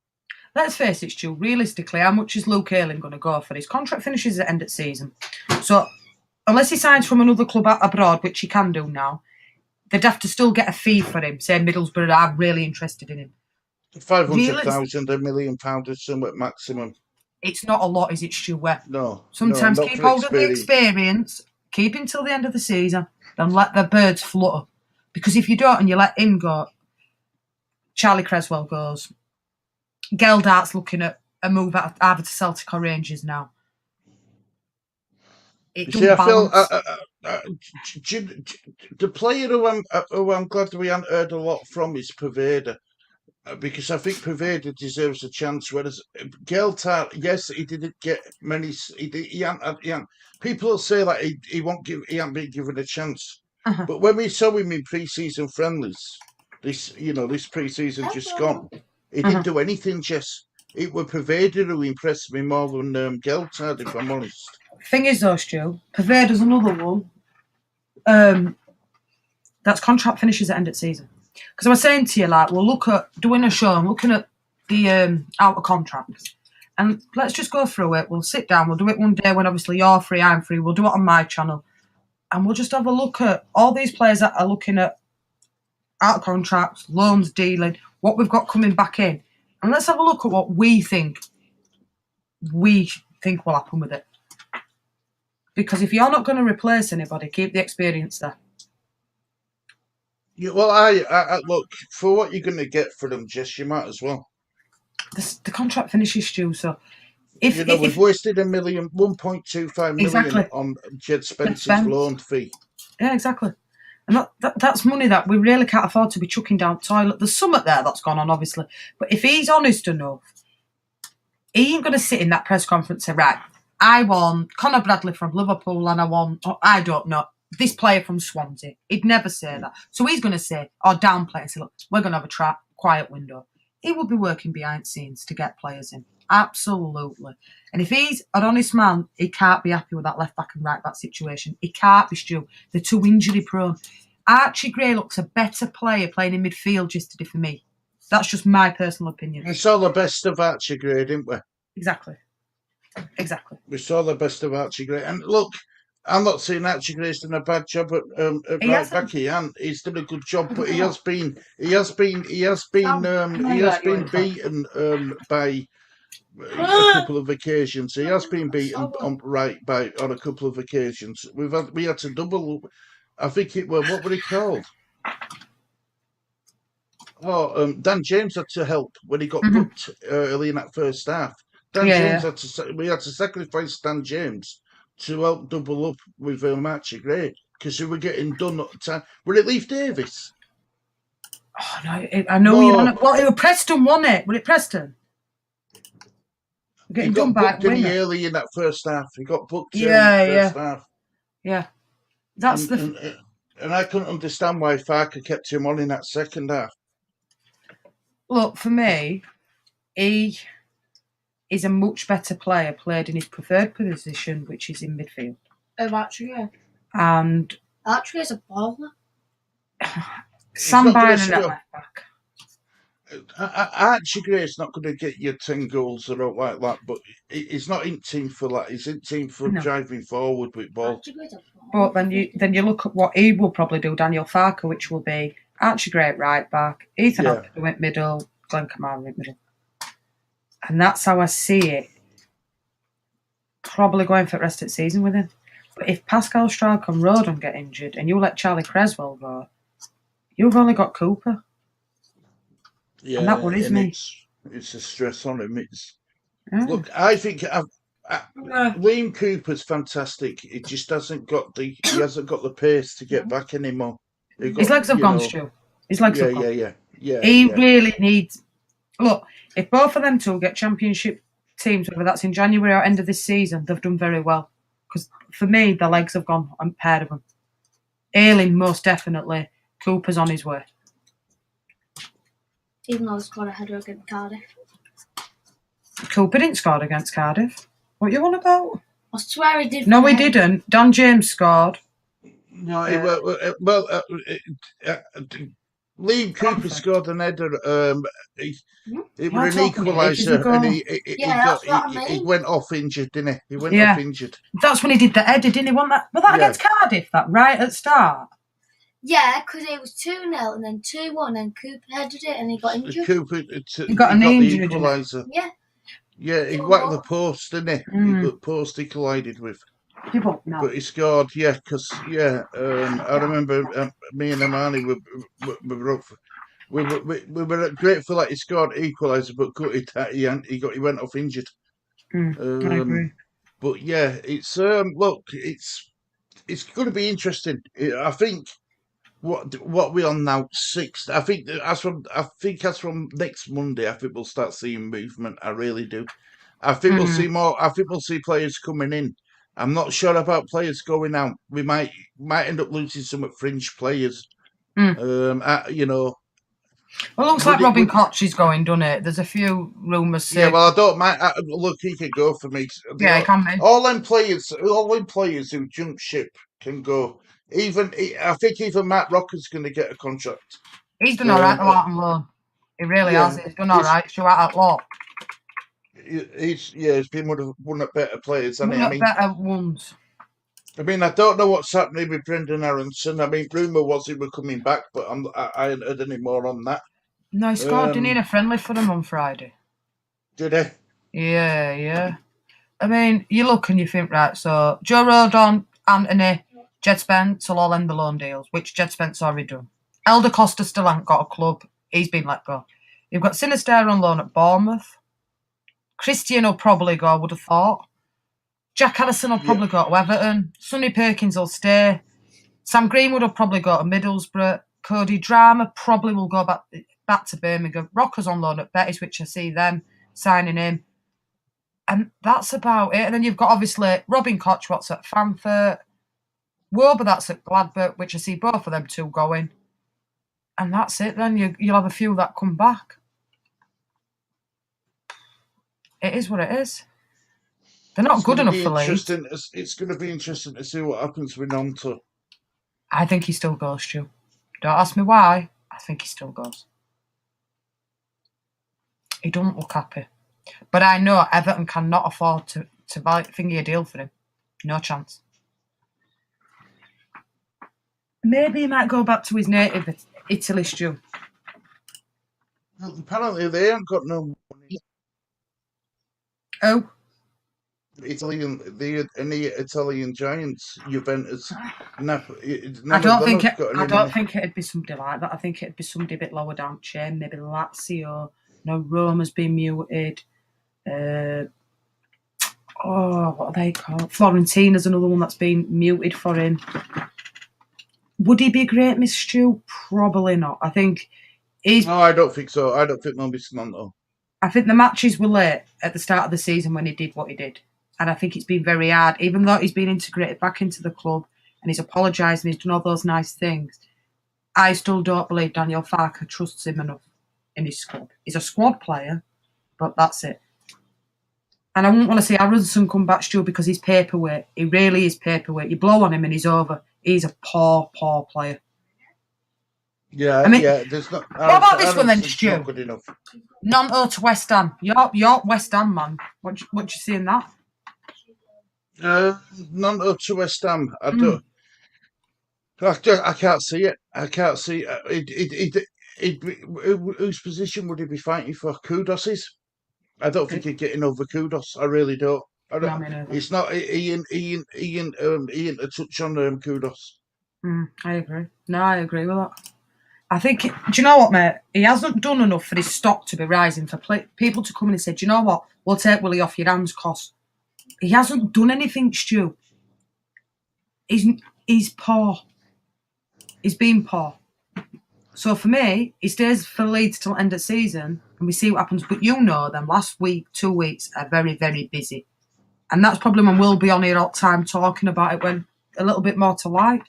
Let's face it, Stu, realistically, how much is Luke Ayling going to go for? His contract finishes at the end of season. So unless he signs from another club abroad, which he can do now, they'd have to still get a fee for him. Say Middlesbrough are really interested in him. 500,000, £1 million is somewhat maximum. It's not a lot, is it, Stu? No. Sometimes keep hold of the experience, keep until the end of the season, then let the birds flutter. Because if you don't and you let him go, Charlie Creswell goes. Geldart's looking at a move out either to Celtic or Rangers now. I feel the player who I'm glad we haven't heard a lot from is Pervader, because I think Pervader deserves a chance. Whereas Geltart, yes, he didn't get many. He hadn't. People will say that he hadn't been given a chance. But when we saw him in pre-season friendlies, this pre-season just gone, he didn't do anything. Just it was Pervader who impressed me more than Geltart, if I'm honest. Thing is, though, Stu, Pervader's another one. That's contract finishes at end of season. Because I was saying to you, we'll look at doing a show and looking at the out of contracts, and let's just go through it. We'll sit down. We'll do it one day when obviously you're free, I'm free. We'll do it on my channel, and we'll just have a look at all these players that are looking at out of contracts, loans, dealing, what we've got coming back in, and let's have a look at what we think will happen with it. Because if you're not going to replace anybody, keep the experience there. Yeah, well, I look for what you're going to get for them. Jess, you might as well. The contract finishes, Stu. So we've wasted $1.25 million on Jed Spencer's loan fee. Yeah, exactly. And that's money that we really can't afford to be chucking down the toilet. There's something there that's gone on, obviously. But if he's honest enough, he ain't going to sit in that press conference and say, right, I want Conor Bradley from Liverpool and I want, I don't know, this player from Swansea. He'd never say that. So he's going to say, or downplay and say, look, we're going to have a quiet window. He will be working behind the scenes to get players in. Absolutely. And if he's an honest man, he can't be happy with that left back and right back situation. He can't be, Stu. They're too injury prone. Archie Gray looks a better player playing in midfield yesterday for me. That's just my personal opinion. We saw the best of Archie Gray, didn't we? Exactly. We saw the best of Archie Gray. And look, I'm not saying Archie Gray's done a bad job at right back. He's done a good job, but he has been beaten by a couple of occasions. He has been beaten on a couple of occasions. We had to double. I think it was, what were he called? Dan James had to help when he got booked early in that first half. We had to sacrifice Dan James to help double up with Archie Gray because we were getting done at the time. Were it Leif Davis? Oh no, I know you're on it. Well, it was Preston, wasn't it? Was it Preston? He got booked early in that first half. He got booked in the first half. Yeah. And I couldn't understand why Farker kept him on in that second half. Look, for me, he is a much better player played in his preferred position, which is in midfield. Oh, actually, And actually, is a baller. Sam Bynum at left back. Archie Gray's not going to get you 10 goals or out like that, but he's not in team for that. He's in team for driving forward with ball. But then you look at what he will probably do, Daniel Farker, which will be Archie Gray at right back, Ethan Ampadu at middle, Glenn Kamara at middle. And that's how I see it. Probably going for the rest of the season with him. But if Pascal Struijk and Rodon get injured and you let Charlie Creswell go, You've only got Cooper. Yeah, and that worries me. It's a stress on him. Yeah. Look, I think Liam Cooper's fantastic. He just hasn't got the pace to get back anymore. His legs have gone, Stu. His legs have gone. Yeah. He really needs. Look, if both of them two get championship teams, whether that's in January or end of this season, they've done very well. Because for me, the legs have gone. I'm paired of them. Ayling, most definitely. Cooper's on his way. Even though he scored a header against Cardiff. Cooper didn't score against Cardiff. What are you on about? I swear he did. No, he didn't. Dan James scored. No, Liam Cooper scored an header. It was an equaliser, and he went off injured, didn't he? He went off injured. That's when he did the header, didn't he? Was that against Cardiff? That right at the start. Yeah, because it was 2-0 and then 2-1, and Cooper headed it and he got injured. He got an injury. The equaliser. Yeah, he whacked the post, didn't he? The post he collided with. But he scored, because I remember me and Amani we were grateful that he scored equaliser, but he went off injured. I agree. But yeah, it's it's going to be interesting. I think what we're on now, 6th. I think as from next Monday, I think we'll start seeing movement. I really do. I think we'll see more. I think we'll see players coming in. I'm not sure about players going out. We might end up losing some fringe players. Well, it looks like Robin Koch is going, doesn't it? There's a few rumours. Yeah, well, I don't mind. Look, he could go for me. Yeah, he can be. All them players who jump ship can go. I think even Matt Rocker's going to get a contract. He's done all right out on loan. He really has. He's done all right. Show out at law. He's been one of the better players. Better ones. I mean, I don't know what's happening with Brendan Aronson. I mean, rumour was he were coming back, but I hadn't heard any more on that. No, he scored, didn't he, in a friendly for them on Friday? Did he? Yeah. I mean, you look and you think, right, so Joe Rodon, Anthony, Jed Spence will all end the loan deals, which Jed Spence already done. Elder Costa still hasn't got a club. He's been let go. You've got Sinister on loan at Bournemouth. Christian will probably go, I would have thought. Jack Allison will probably go to Everton. Sonny Perkins will stay. Sam Greenwood will probably go to Middlesbrough. Cody Drama probably will go back to Birmingham. Rocker's on loan at Betis, which I see them signing him. And that's about it. And then you've got, obviously, Robin Koch, what's at Frankfurt. Wober, that's at Gladbach, which I see both of them two going. And that's it then. You'll have a few that come back. It is what it is. They're not good enough for Leeds. It's going to be interesting to see what happens with Nonto. I think he still goes, Stu. Don't ask me why. I think he still goes. He don't look happy. But I know Everton cannot afford to buy thingy a deal for him. No chance. Maybe he might go back to his native Italy, Stu. Well, apparently they haven't got no money. Oh. Any Italian giants, Juventus, Napoli. I don't think it'd be somebody like that. I think it'd be somebody a bit lower down the chain, maybe Lazio. No, Roma's been muted. What are they called? Florentina's another one that's been muted for him. Would he be great, Miss Stu? Probably not. I think he's. No, I don't think so. I don't think they'll be Samantha. I think the matches were late at the start of the season when he did what he did. And I think it's been very hard, even though he's been integrated back into the club and he's apologised and he's done all those nice things. I still don't believe Daniel Farke trusts him enough in his squad. He's a squad player, but that's it. And I wouldn't want to see Aronson come back, Stu, because he's paperweight. He really is paperweight. You blow on him and he's over. He's a poor player. Yeah, There's not. What about this one then, Stu? Not good enough. Nonto to West Ham. You're West Ham, man. What you see in that? Nonto to West Ham. I don't. I can't see it. I can't see it. Whose position would he be fighting for? Kudos's? I don't think he'd get over Kudos. I really don't. It's not Ian to touch on Kudos. I agree. No, I agree with that. I think, do you know what, mate? He hasn't done enough for his stock to be rising, for people to come in and say, do you know what? We'll take Willie off your hands, cos he hasn't done anything, Stu. He's poor. He's been poor. So for me, he stays for Leeds till end of season, and we see what happens. But you know them last week, 2 weeks are very, very busy. And that's probably when we'll be on here all the time talking about it, when a little bit more to like.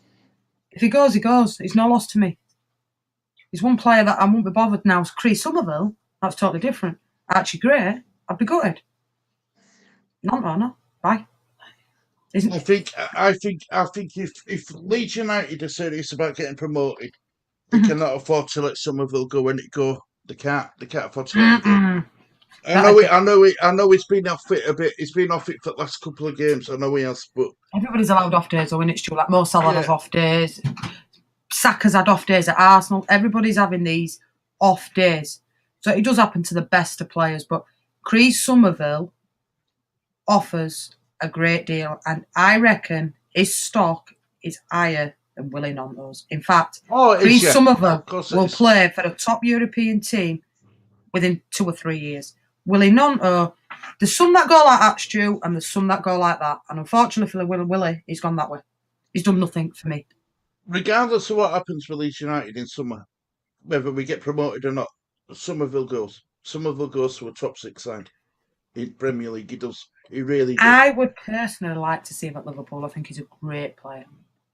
If he goes, he goes. He's no loss to me. He's one player that I won't be bothered now. Chris Somerville, that's totally different. Archie Gray, I'd be gutted. No. Bye. I think if Leeds United are serious about getting promoted, they cannot afford to let Somerville go when it go. They can't afford to let him go. I know he's been off it a bit. He's been off it for the last couple of games. I know he has, but everybody's allowed off days, though, isn't it, Stu? Like Mo Salah has off days. Saka's had off days at Arsenal. Everybody's having these off days. So it does happen to the best of players. But Chris Somerville offers a great deal. And I reckon his stock is higher than Willie Nonto's. In fact, Chris Somerville will play for a top European team within 2 or 3 years. Willie Nonto, there's some that go like that, Stu, and there's some that go like that. And unfortunately for Willie, he's gone that way. He's done nothing for me. Regardless of what happens with Leeds United in summer, whether we get promoted or not, Somerville goes. Somerville goes to a top 6 side in Premier League. He does. He really does. I would personally like to see him at Liverpool. I think he's a great player.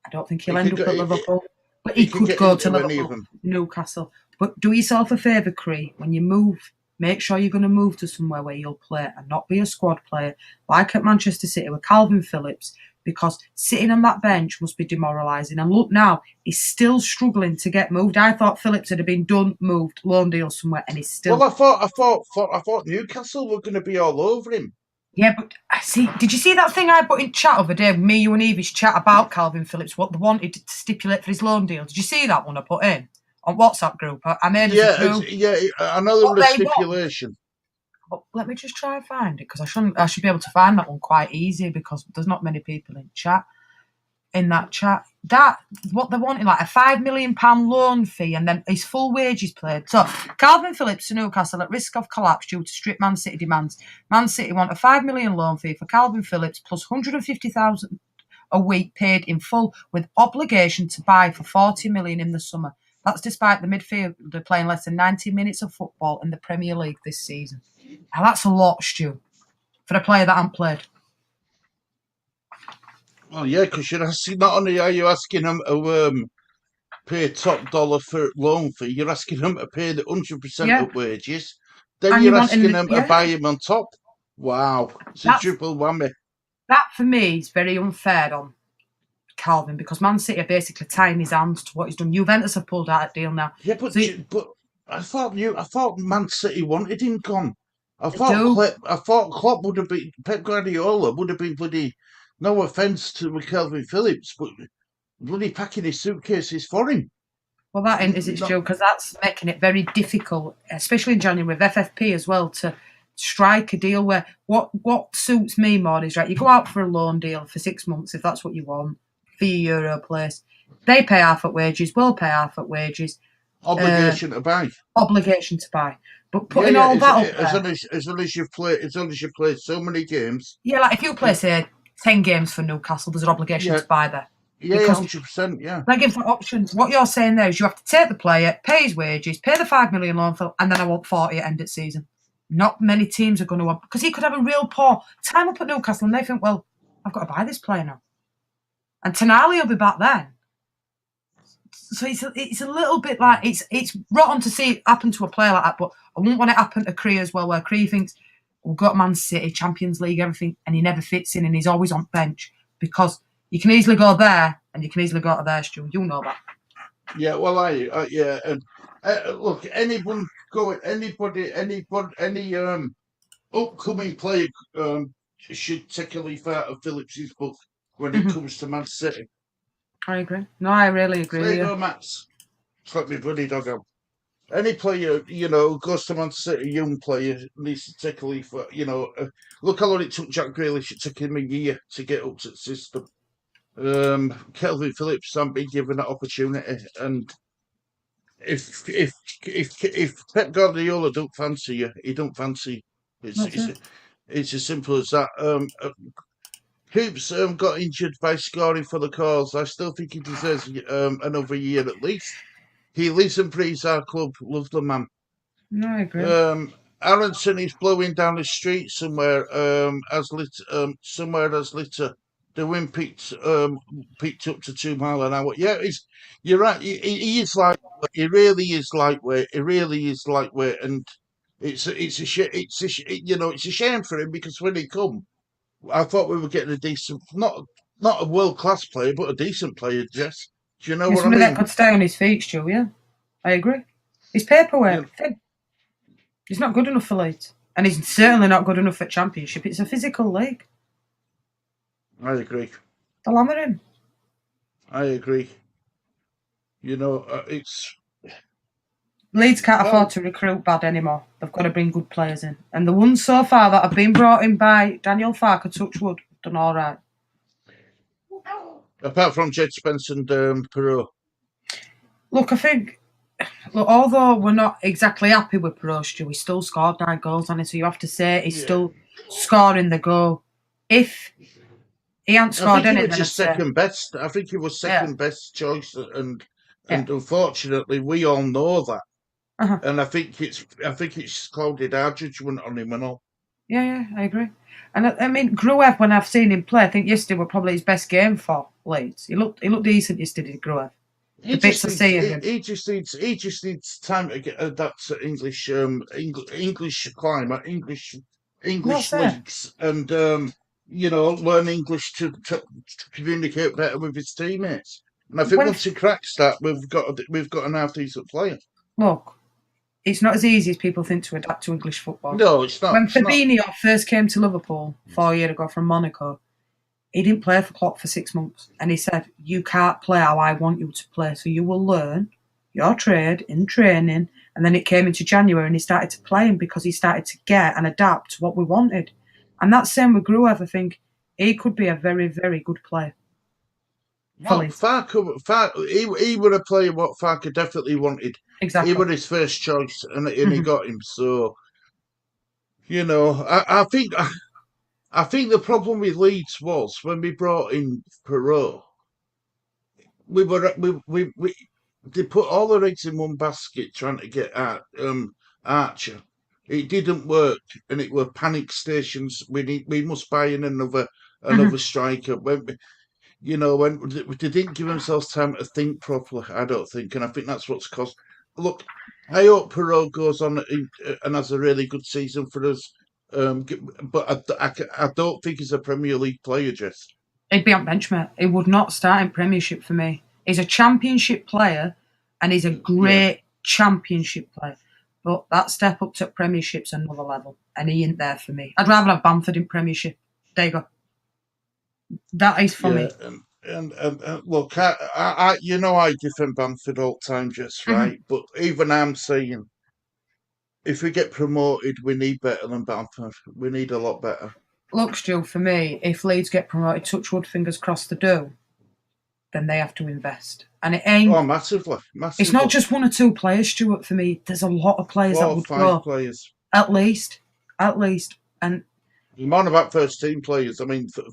I don't think he'll end up at Liverpool, but he could go to Liverpool, Newcastle. But do yourself a favour, Cree, when you move, make sure you're going to move to somewhere where you'll play and not be a squad player, like at Manchester City with Calvin Phillips, because sitting on that bench must be demoralising. And look now, he's still struggling to get moved. I thought Phillips had been moved, loan deal somewhere, and he's still. Well, I thought Newcastle were going to be all over him. Yeah, but I see. Did you see that thing I put in chat over there? Me, you, and Evie's chat about Calvin Phillips, what they wanted to stipulate for his loan deal. Did you see that one I put in on WhatsApp group? I made I know there was a stipulation. But let me just try and find it, because I should be able to find that one quite easy, because there's not many people in that chat. That what they wanted, like a £5 million loan fee, and then his full wages paid. So Calvin Phillips to Newcastle at risk of collapse due to strict Man City demands. Man City want a £5 million loan fee for Calvin Phillips plus 150,000 a week paid in full, with obligation to buy for 40 million in the summer. That's despite the midfielder playing less than 90 minutes of football in the Premier League this season. Now that's a lot, Stu, for a player that hasn't played. Well, yeah, because you're asking, not only are you asking him to pay top dollar for loan fee, you're asking him to pay the 100% of wages. Then and you're asking him to buy him on top. Wow, it's a triple whammy. That for me is very unfair on Calvin, because Man City are basically tying his hands to what he's done. Juventus have pulled out a deal now. Yeah, but I thought Man City wanted him gone. I thought Klopp would have been, Pep Guardiola would have been bloody. No offence to Calvin Phillips, but bloody packing his suitcases for him. Well, that is it's true, because that's making it very difficult, especially in January with FFP as well, to strike a deal where what suits me more is, right, you go out for a loan deal for 6 months if that's what you want for your Euro place. They pay half at wages, we'll pay half at wages. Obligation to buy. Obligation to buy. But putting all that up as long as you've played so many games. Yeah, like if you play, say, 10 games for Newcastle, there's an obligation to buy there. Yeah, 100%, yeah. That gives them options. What you're saying there is you have to take the player, pay his wages, pay the $5 million loan for, and then I want 40 at end of season. Not many teams are going to want, because he could have a real poor time up at Newcastle and they think, well, I've got to buy this player now. And Tonali will be back then. So it's a little bit like, it's rotten to see it happen to a player like that, but I wouldn't want it to happen to Cree as well, where Cree thinks, we've got Man City, Champions League, everything, and he never fits in and he's always on bench, because you can easily go there and you can easily go to there, Stu. You know that. Yeah, well, yeah, and look, any upcoming player should take a leaf out of Phillips's book when it comes to Man City. I agree. No, I really agree. There you go, Max. It's like me bloody dog out. Any player, who goes to Man City, young player, needs to take a leaf out. Look how long it took Jack Grealish. It took him a year to get up to the system. Kelvin Phillips hasn't been given that opportunity, and if Pep Guardiola don't fancy you, he don't fancy you. It's as simple as that. Hoops got injured by scoring for the cause. I still think he deserves another year at least. He lives and breathes our club. Love the man. No, I agree. Aronson is blowing down the street somewhere. Somewhere as litter. The wind picked up to 2 miles an hour. Yeah, you're right. He is lightweight. He really is lightweight. He really is lightweight, and it's it's a shame for him because when he come, I thought we were getting a decent, not a world class player, but a decent player. Jess, do you know what I Somebody mean? that could stay on his feet, Stu. Yeah, I agree. His paperwork, he's not good enough for Leeds, and he's certainly not good enough for Championship. It's a physical league. I agree. They'll hammer him. I agree. You know, it's Leeds can't afford to recruit bad anymore. They've got to bring good players in. And the ones so far that have been brought in by Daniel Farke, Touchwood, done all right. apart from Jed Spence and Perot. Look, I think, although we're not exactly happy with Perot, Stu, he still scored 9 goals on it, so you have to say he's still scoring the goal. If he hadn't scored any, then just second best. I think he was second best choice, and unfortunately, we all know that. And I think it's clouded our judgment on him and all. Yeah, I agree. And I mean, Gruev, when I've seen him play, I think yesterday was probably his best game for Leeds. He looked decent yesterday, Gruev. He just needs time to get adapt to English climate, English leagues, and learn English to communicate better with his teammates. And I think once he cracks that, we've got an half decent player. Look, it's not as easy as people think to adapt to English football. No, it's not. When Fabinho first came to Liverpool 4 years ago from Monaco, he didn't play for Klopp for 6 months. And he said, you can't play how I want you to play, so you will learn your trade in training. And then it came into January and he started to play him because he started to get and adapt to what we wanted. And that's same with Gruev. I think he could be a very, very good player. Well, Farke, he would have played what Farke definitely wanted. Exactly. He was his first choice, and he got him. So, I think the problem with Leeds was when we brought in Perot. They put all the eggs in one basket trying to get Archer. It didn't work, and it were panic stations. We must buy in another striker. When they didn't give themselves time to think properly, I don't think, and I think that's what's caused. Look, I hope Perot goes on and has a really good season for us, but I don't think he's a Premier League player, Jess. He'd be on bench, mate. He would not start in Premiership for me. He's a Championship player, and he's a great Championship player. But that step up to Premiership's another level, and he ain't there for me. I'd rather have Bamford in Premiership. There you go. That is for me. And look, I defend Bamford all the time, just right. But even I'm saying, if we get promoted, we need better than Bamford. We need a lot better. Look, Stu, for me, if Leeds get promoted, touchwood, fingers crossed, they do, then they have to invest. And it ain't... Oh, massively. It's not just 1 or 2 players, Stuart, for me. There's a lot of players that would 5 go. players. At least. And I'm on about first team players. I mean, for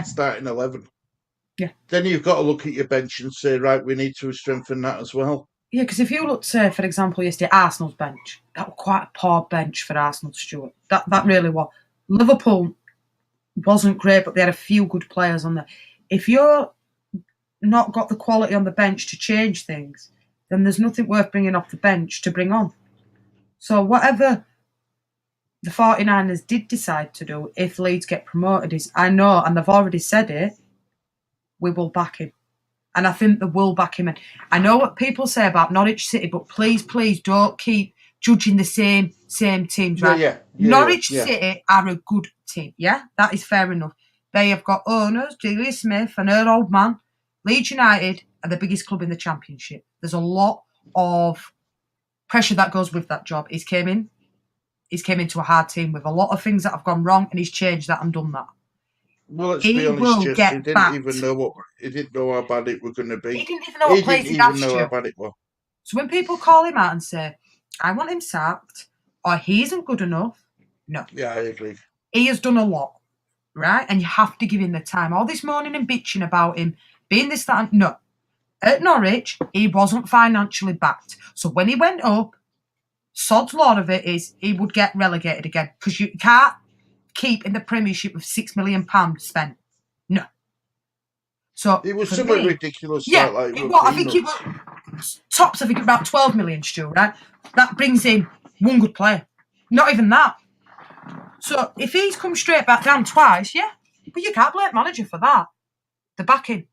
starting 11. Yeah. Then you've got to look at your bench and say, right, we need to strengthen that as well. Yeah, because if you looked, say, for example, yesterday, Arsenal's bench, that was quite a poor bench for Arsenal, Stuart. That really was. Liverpool wasn't great, but they had a few good players on there. If you're not got the quality on the bench to change things, then there's nothing worth bringing off the bench to bring on. So whatever the 49ers did decide to do, if Leeds get promoted, is, I know, and they've already said it, we will back him. And I think they will back him. And I know what people say about Norwich City, but please don't keep judging the same teams, right? Norwich City are a good team, yeah? That is fair enough. They have got owners, Julia Smith and her old man. Leeds United are the biggest club in the Championship. There's a lot of pressure that goes with that job. He's came into a hard team with a lot of things that have gone wrong, and he's changed that and done that. Well, let's be honest, Jess, he didn't even know how bad it was going to be. He didn't even know what place he'd have how bad it was. So when people call him out and say, I want him sacked, or he isn't good enough, no. Yeah, I agree. He has done a lot, right? And you have to give him the time. All this moaning and bitching about him being this, that, and no. At Norwich, he wasn't financially backed. So when he went up, sod's law of it is he would get relegated again because you can't keep in the Premiership with £6 million spent. No. So it was somewhat ridiculous. Yeah, I think it was tops. I think about 12 million, Stu. Right, that brings in one good player. Not even that. So if he's come straight back down twice, yeah, but you can't blame manager for that. The backing.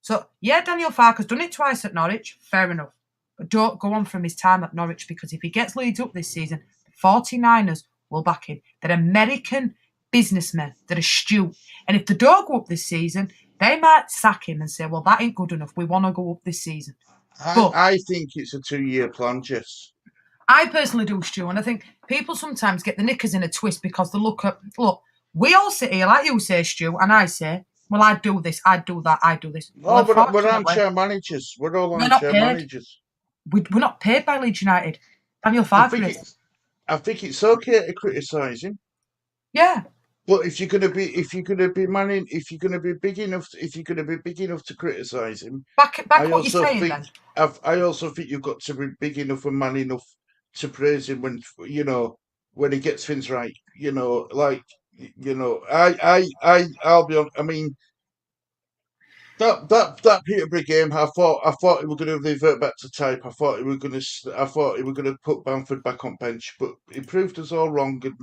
So yeah, Daniel Farke's done it twice at Norwich. Fair enough, but don't go on from his time at Norwich because if he gets Leeds up this season, the 49ers will back him. They're American businessmen. They're astute, and if they don't go up this season, they might sack him and say, well, that ain't good enough. We want to go up this season. I think it's a 2-year plan, Jess. I personally do, Stu, and I think people sometimes get the knickers in a twist because they look, we all sit here, like you say, Stu, and I say, well, I'd do this, I'd do that, I'd do this. No, well, we're armchair managers. We're all armchair managers. We're not paid by Leeds United. Daniel Farke I think it's okay to criticise him. Yeah. But if you're gonna be big enough to criticise him, back what you're saying then. I also think you've got to be big enough and man enough to praise him when when he gets things right. I'll be on. I mean, that Peterborough game, I thought he were going to revert back to type. I thought he were going to put Bamford back on bench, but he proved us all wrong. And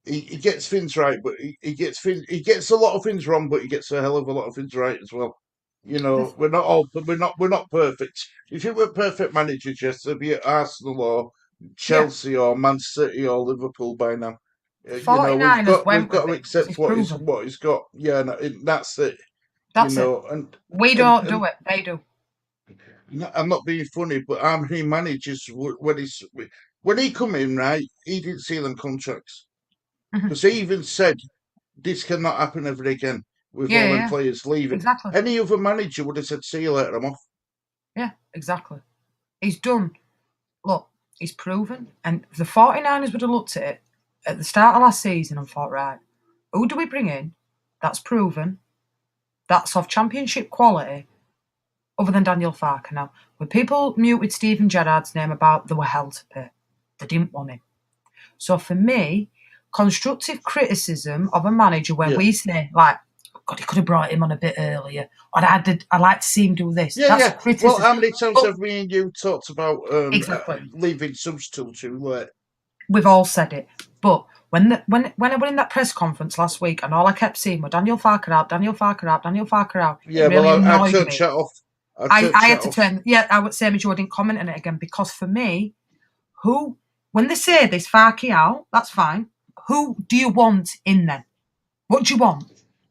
he gets things right, but he gets a lot of things wrong, but he gets a hell of a lot of things right as well. We're not perfect. If you were perfect managers, yes, there'd be at Arsenal or Chelsea or Man City or Liverpool by now. We've got to accept what he's got. Yeah, that's it. That's it. And we don't do it; they do. I'm not being funny, but how many managers when he come in, right? He didn't see them contracts. Because he even said, this cannot happen ever again with all the players leaving. Exactly. Any other manager would have said, see you later, I'm off. Yeah, exactly. He's done. Look, he's proven. And the 49ers would have looked at it at the start of last season and thought, right, who do we bring in that's proven, that's of championship quality, other than Daniel Farke? Now, when people muted Steven Gerrard's name about they were hell to pay, they didn't want him. So for me, constructive criticism of a manager when we say, like, God, he could have brought him on a bit earlier, or I'd like to see him do this. That's criticism. Well, how many times have me and you talked about leaving subs too late? We've all said it. But when I went in that press conference last week and all I kept seeing were Daniel Farke out, Daniel Farke out, Daniel Farke out. Yeah, really I turned chat off. I had to turn. Yeah, I would say Joe didn't comment on it again because for me, when they say this Farke out, that's fine. Who do you want in then? What do you want?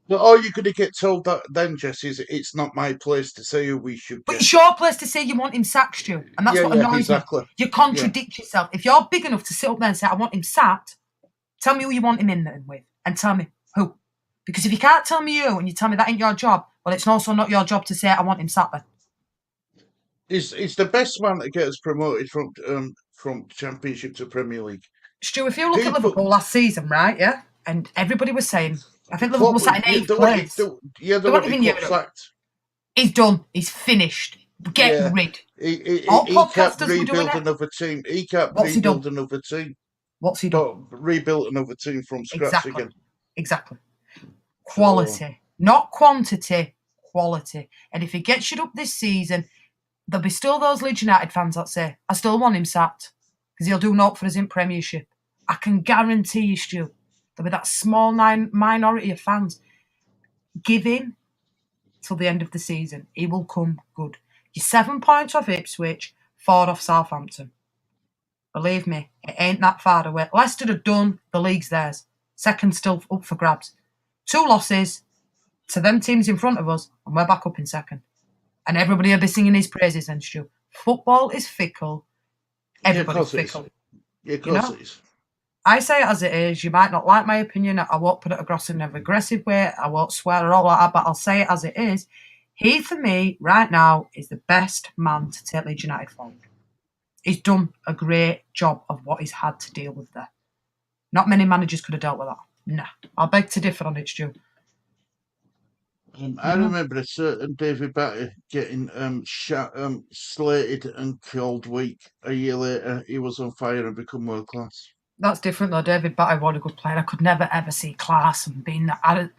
Well, all you're going to get told that then, Jess, is it's not my place to say who we should get. But it's your place to say you want him sacked, Stu. And that's what annoys me. You contradict yourself. If you're big enough to sit up there and say, I want him sacked, tell me who you want him in then with. And tell me who. Because if you can't tell me who and you tell me that ain't your job, well, it's also not your job to say, I want him sacked then. It's the best man that gets promoted from Championship to Premier League. Stu, if you look at Liverpool last season, right, yeah? And everybody was saying, I think Liverpool sat in 8th place. They weren't even sacked. He's done. He's finished. Get rid. He can't rebuild another team. He can't rebuild another team. What's he done? Rebuild another team from scratch again. Exactly. Quality. Not quantity. Quality. And if he gets you up this season, there'll be still those Leeds United fans that say, I still want him sacked because he'll do naught for us in Premiership. I can guarantee you, Stu, there'll be that small minority of fans. Give him till the end of the season. He will come good. You're 7 points off Ipswich, 4 off Southampton. Believe me, it ain't that far away. Leicester have done, the league's theirs. Second still up for grabs. 2 losses to them teams in front of us, and we're back up in second. And everybody will be singing his praises then, Stu. Football is fickle. Everybody's fickle. Yeah, of course it is. I say it as it is. You might not like my opinion. I won't put it across in an aggressive way. I won't swear or all like that, but I'll say it as it is. He, for me, right now, is the best man to take Leeds United forward. He's done a great job of what he's had to deal with there. Not many managers could have dealt with that. Nah, I'll beg to differ on it, Stu. I remember a certain David Batty getting slated and called weak. A year later, he was on fire and become world class. That's different though. David Batty was a good player. I could never ever see Clarkson being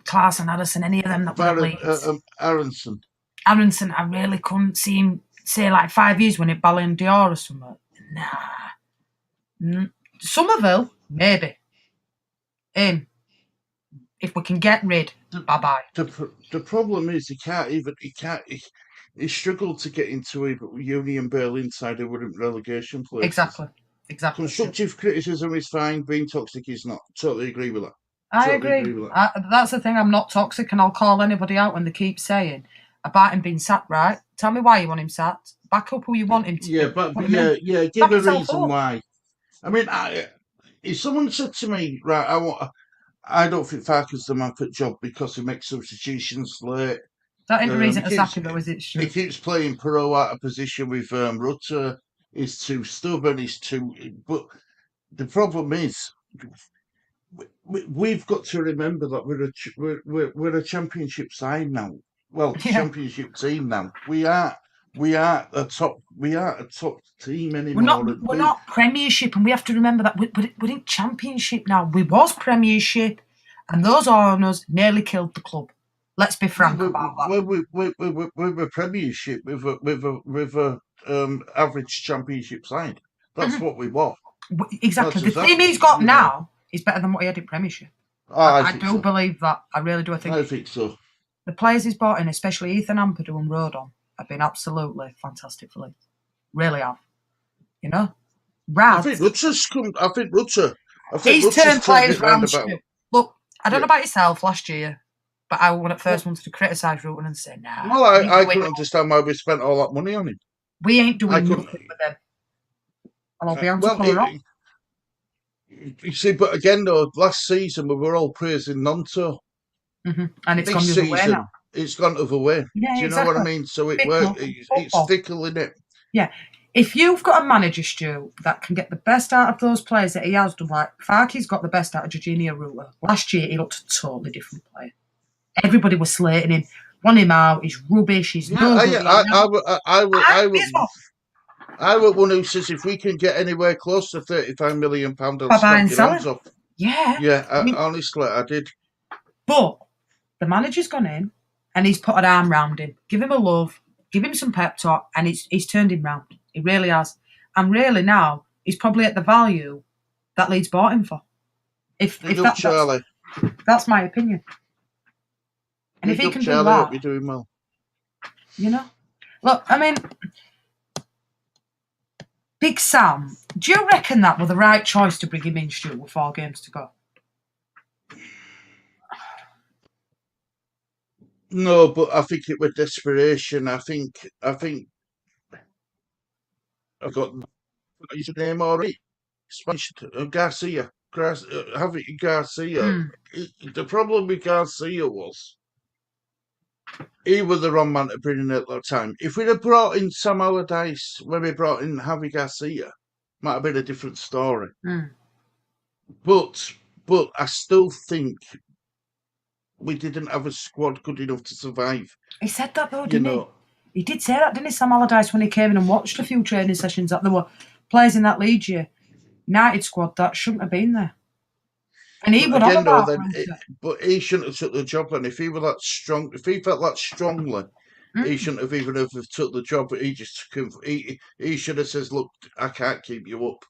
Clarkson, Addison, any of them that were Leeds. Aronson. Aronson, I really couldn't see him say like 5 years when it Ballon d'Or or something. Nah. Somerville, maybe. Him. If we can get rid, bye-bye. The problem is he struggled to get into a Union Berlin side who weren't relegation players. Exactly. Constructive criticism is fine, being toxic is not. Totally agree with that. I agree. That's the thing, I'm not toxic and I'll call anybody out when they keep saying about him being sacked, right? Tell me why you want him sacked. Back up who you want him to give a reason why. I mean, if someone said to me, right, I don't think Farker's the man for the job because he makes substitutions late. That ain't the reason to sack him, though, is it? He keeps playing Perot out of position with Rutter. He's too stubborn. But the problem is, we've got to remember that we're a championship side now. Well, championship team now. We are a top team anymore. We're not Premiership, and we have to remember that we're in Championship now. We was Premiership, and those owners nearly killed the club. Let's be frank about that. We're a Premiership with a average Championship side. That's what we want. Exactly. The team he's got now is better than what he had in Premiership. I do believe that. I really do. I think so. The players he's brought in, especially Ethan Ampadu and Rodon, have been absolutely fantastic for Leeds. Really have. You know? I think Rutter's come. He's turned players round. Look, I don't know about yourself last year, but I was one of the first ones to criticise Rutten and say, nah. Well, I couldn't understand why we spent all that money on him. We ain't doing nothing with them. And I'll be able to call it. You see, but again, though, last season we were all praising Nonto. Mm-hmm. And it's gone the other way now. It's gone the other way. Yeah, do you know what I mean? So it works. It's fickle, isn't it? Yeah. If you've got a manager, Stu, that can get the best out of those players that he has done, like Farke's got the best out of Jorginho Rutter. Last year, he looked a totally different player. Everybody was slating him. Want him out. He's rubbish. He's no good. I would one who says if we can get anywhere close to £35 million, I'll snap your hands up. Yeah. Yeah, honestly, I did. But the manager's gone in and he's put an arm round him. Give him a love. Give him some pep talk. And he's turned him round. He really has. And really now, he's probably at the value that Leeds bought him for. That's my opinion. And if he can do that, you're doing well. You know? Look, I mean, Big Sam, do you reckon that was the right choice to bring him in, Stu, with 4 games to go? No, but I think it was desperation. I think I've got his name already. Garcia. Garcia. The problem with Garcia was he was the wrong man to bring in at that time. If we'd have brought in Sam Allardyce when we brought in Javi Garcia, might have been a different story. But I still think we didn't have a squad good enough to survive. He said that though, didn't he? He did say that, didn't he, Sam Allardyce, when he came in and watched a few training sessions that there were players in that Leeds United squad that shouldn't have been there. And he would have but he shouldn't have took the job. And if he were that strong, if he felt that strongly, he shouldn't have even have took the job. But he just he should have says, "Look, I can't keep you up."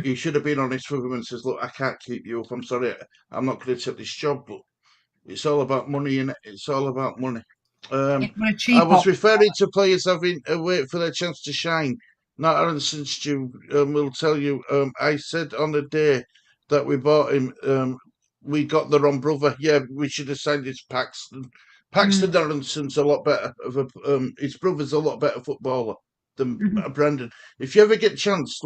He should have been honest with him and says, "Look, I can't keep you up. I'm sorry, I'm not going to take this job." But it's all about money, innit? It's all about money. I was referring to players having to wait for their chance to shine. Not Aronson, Stu will tell you. I said on the day that we bought him, we got the wrong brother. Yeah, we should have signed his Paxton. Paxton Aronson's a lot better. His brother's a lot better footballer than Brendan. If you ever get a chance,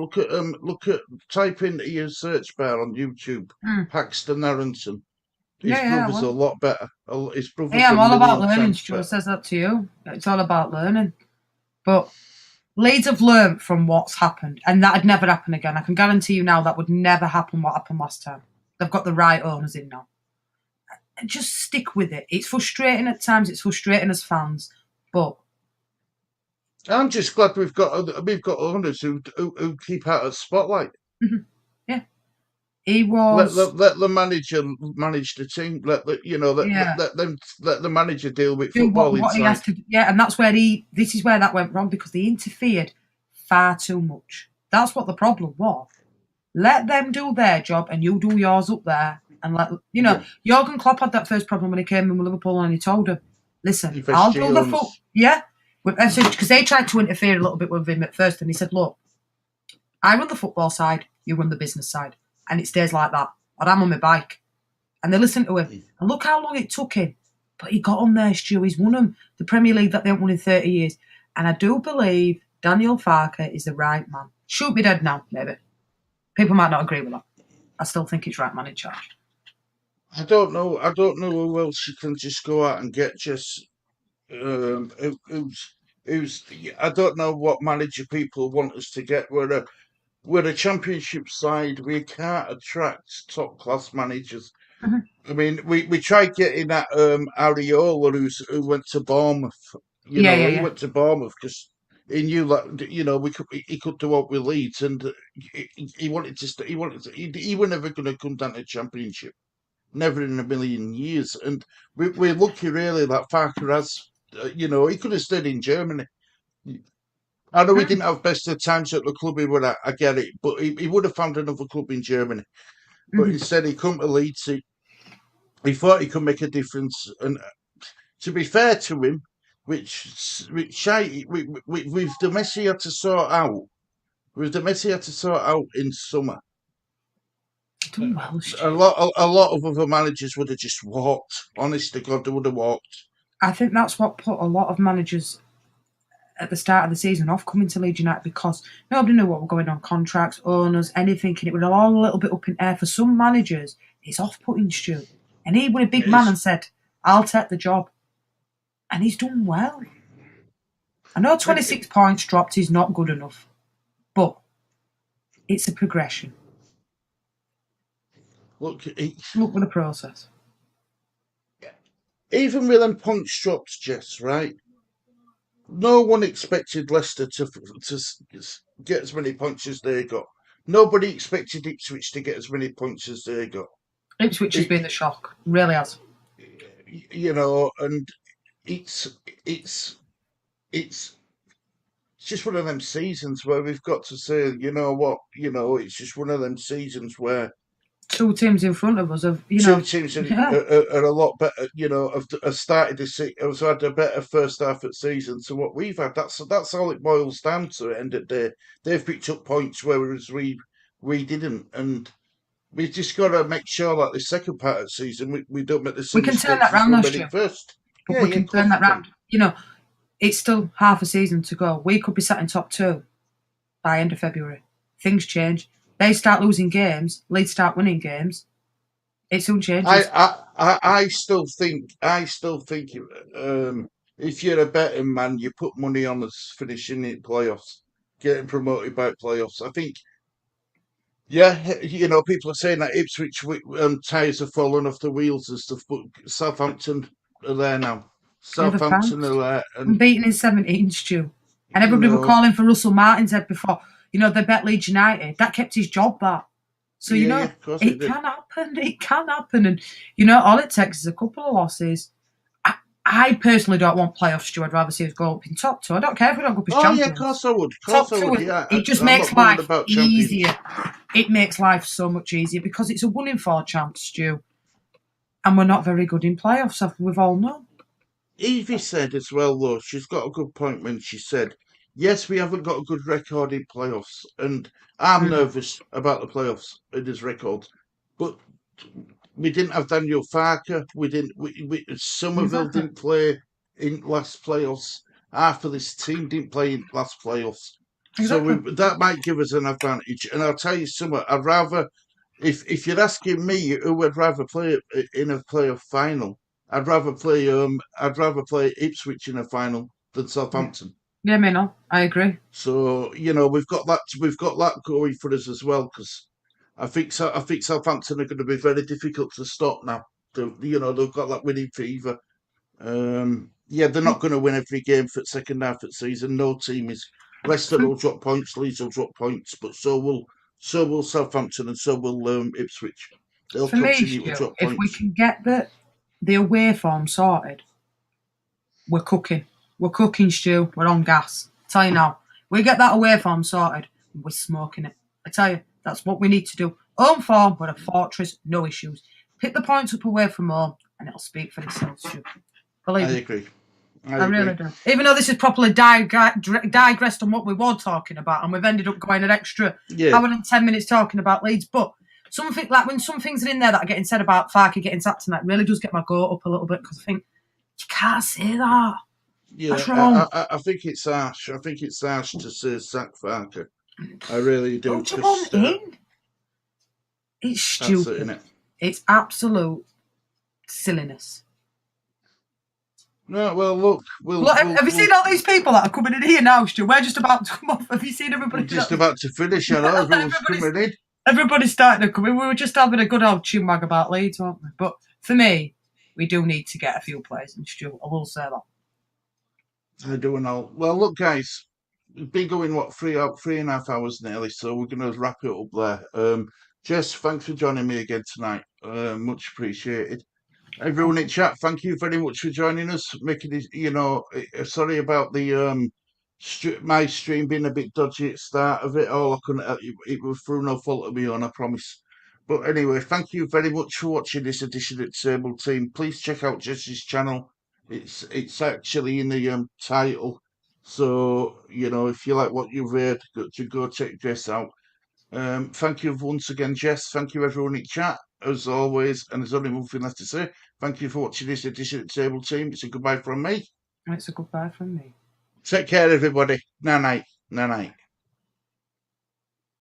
type into your search bar on YouTube, Paxton Aronson. His brother's a lot better. His brother's I'm all about learning, times Stuart better. says that to you. It's all about learning. But Leeds have learned from what's happened, and that'd never happen again. I can guarantee you now that would never happen what happened last time. They've got the right owners in now. And just stick with it. It's frustrating at times, it's frustrating as fans, but I'm just glad we've got owners who keep out of the spotlight. Yeah. He was let the manager manage the team. Let the manager deal with football what he has to. Yeah, and that's where this is where that went wrong, because they interfered far too much. That's what the problem was. Let them do their job, and you do yours up there. And Jurgen Klopp had that first problem when he came in with Liverpool, and he told him, "Listen, I'll do the foot." Yeah, because they tried to interfere a little bit with him at first, and he said, "Look, I run the football side, you run the business side. And it stays like that, or I'm on my bike." And they listened to him. And look how long it took him. But he got on there, Stu. He's won them the Premier League that they haven't won in 30 years. And I do believe Daniel Farke is the right man. Shoot me dead now, maybe. People might not agree with that. I still think he's right man in charge. I don't know who else you can just go out and get just who's I don't know what manager people want us to get. We're a championship side. We can't attract top class managers. Mm-hmm. I mean, we tried getting that Areola who went to Bournemouth. He went to Bournemouth because he knew that he could do what with Leeds, and he wanted to. He was never going to come down to Championship, never in a million years. And we're lucky really that Farker has. He could have stayed in Germany. I know he didn't have best of times at the club he would. I get it, but he would have found another club in Germany. But instead, he come to Leeds. He thought he could make a difference, and to be fair to him, which with the Messi had to sort out. With the Messi had to sort out in summer. A lot of other managers would have just walked. Honest to God, they would have walked. I think that's what put a lot of managers at the start of the season off coming to Leeds United, because nobody knew what was going on, contracts, owners, anything, and it was all a little bit up in air. For some managers, it's off-putting, Stu. And he was a big man and said, "I'll take the job." And he's done well. I know 26 points dropped is not good enough, but it's a progression. Look with the process. Even with them points dropped, Jess, right? No one expected Leicester to get as many points as they got. Nobody expected Ipswich to get as many points as they got. Ipswich has been the shock, really has. And it's just one of them seasons where we've got to say, it's just one of them seasons where two teams in front of us have, two teams are a lot better, have started have had a better first half of the season to what we've had. That's all it boils down to at the end of the day. They've picked up points, whereas we didn't, and we've just got to make sure that the second part of the season we don't make the same mistakes. We can turn that round last year. First. But we can turn that round. It's still half a season to go. We could be sat in top 2 by end of February. Things change. They start losing games. Leeds start winning games. It soon changes. I still think if you're a betting man, you put money on us finishing in playoffs, getting promoted by playoffs. I think, people are saying that Ipswich tyres have fallen off the wheels and stuff, but Southampton are there now. Southampton are there. And beaten in 17, Stu. And everybody were calling for Russell Martin's head before. They bet Leeds United. That kept his job back. So, it can happen. It can happen. And, all it takes is a couple of losses. I personally don't want playoffs, Stu. I'd rather see us go up in top 2. I don't care if we don't go up as champions. Yeah, of course I would. It just makes life easier. It makes life so much easier because it's a 1 in 4 chance, Stu. And we're not very good in playoffs, as we've all known. Evie said as well, though, she's got a good point when she said, yes, we haven't got a good record in playoffs, and I'm nervous about the playoffs in his record. But we didn't have Daniel Farke. Somerville didn't play in last playoffs. Half of this team didn't play in last playoffs. Exactly. So that might give us an advantage. And I'll tell you something, I'd rather if you're asking me who I'd rather play in a playoff final, I'd rather play Ipswich in a final than Southampton. Yeah, me no, I agree. So we've got that going for us as well, because I think Southampton are going to be very difficult to stop now. They've got that winning fever. They're not going to win every game for the second half of the season. No team is. Leicester will drop points, Leeds will drop points, but so will Southampton, and so will Ipswich. They'll For me, continue to Stu, drop if we points. can get the away form sorted, we're cooking. We're cooking, Stu. We're on gas. I tell you now, we get that away form sorted, we're smoking it. I tell you, that's what we need to do. Home form, we're a fortress, no issues. Pick the points up away from home, and it'll speak for itself, Stu. Believe me. I agree. I really do. Even though this is properly digressed on what we were talking about, and we've ended up going an extra hour and 10 minutes talking about Leeds, but something like when some things are in there that are getting said about Farke getting sacked tonight really does get my goat up a little bit, because I think you can't say that. Yeah, that's wrong. I think it's harsh. I think it's harsh to say sack Farke. I really do. Don't you want in? It's stupid. That's it, isn't it? It's absolute silliness. No, well, look. Have you seen all these people that are coming in here now, Stu? We're just about to come off. Have you seen everybody? We're just about to finish. I know everyone's coming in. Everybody's starting to come in. We were just having a good old chinwag about Leeds, weren't we? But for me, we do need to get a few players in, Stu. I will say that. I do and all. Well, look, guys. We've been going, 3.5 hours nearly, so we're going to wrap it up there. Jess, thanks for joining me again tonight. Much appreciated. Everyone in chat, thank you very much for joining us. Making it, sorry about the my stream being a bit dodgy at the start of it all. I couldn't. It was through no fault of my own, I promise. But anyway, thank you very much for watching this edition of Table Team. Please check out Jess's channel. It's actually in the title. So if you like what you've heard, go check Jess out. Thank you once again, Jess. Thank you, everyone in chat, as always. And there's only one thing left to say. Thank you for watching this edition of Table Team. It's a goodbye from me. It's a goodbye from me. Take care, everybody. Night night.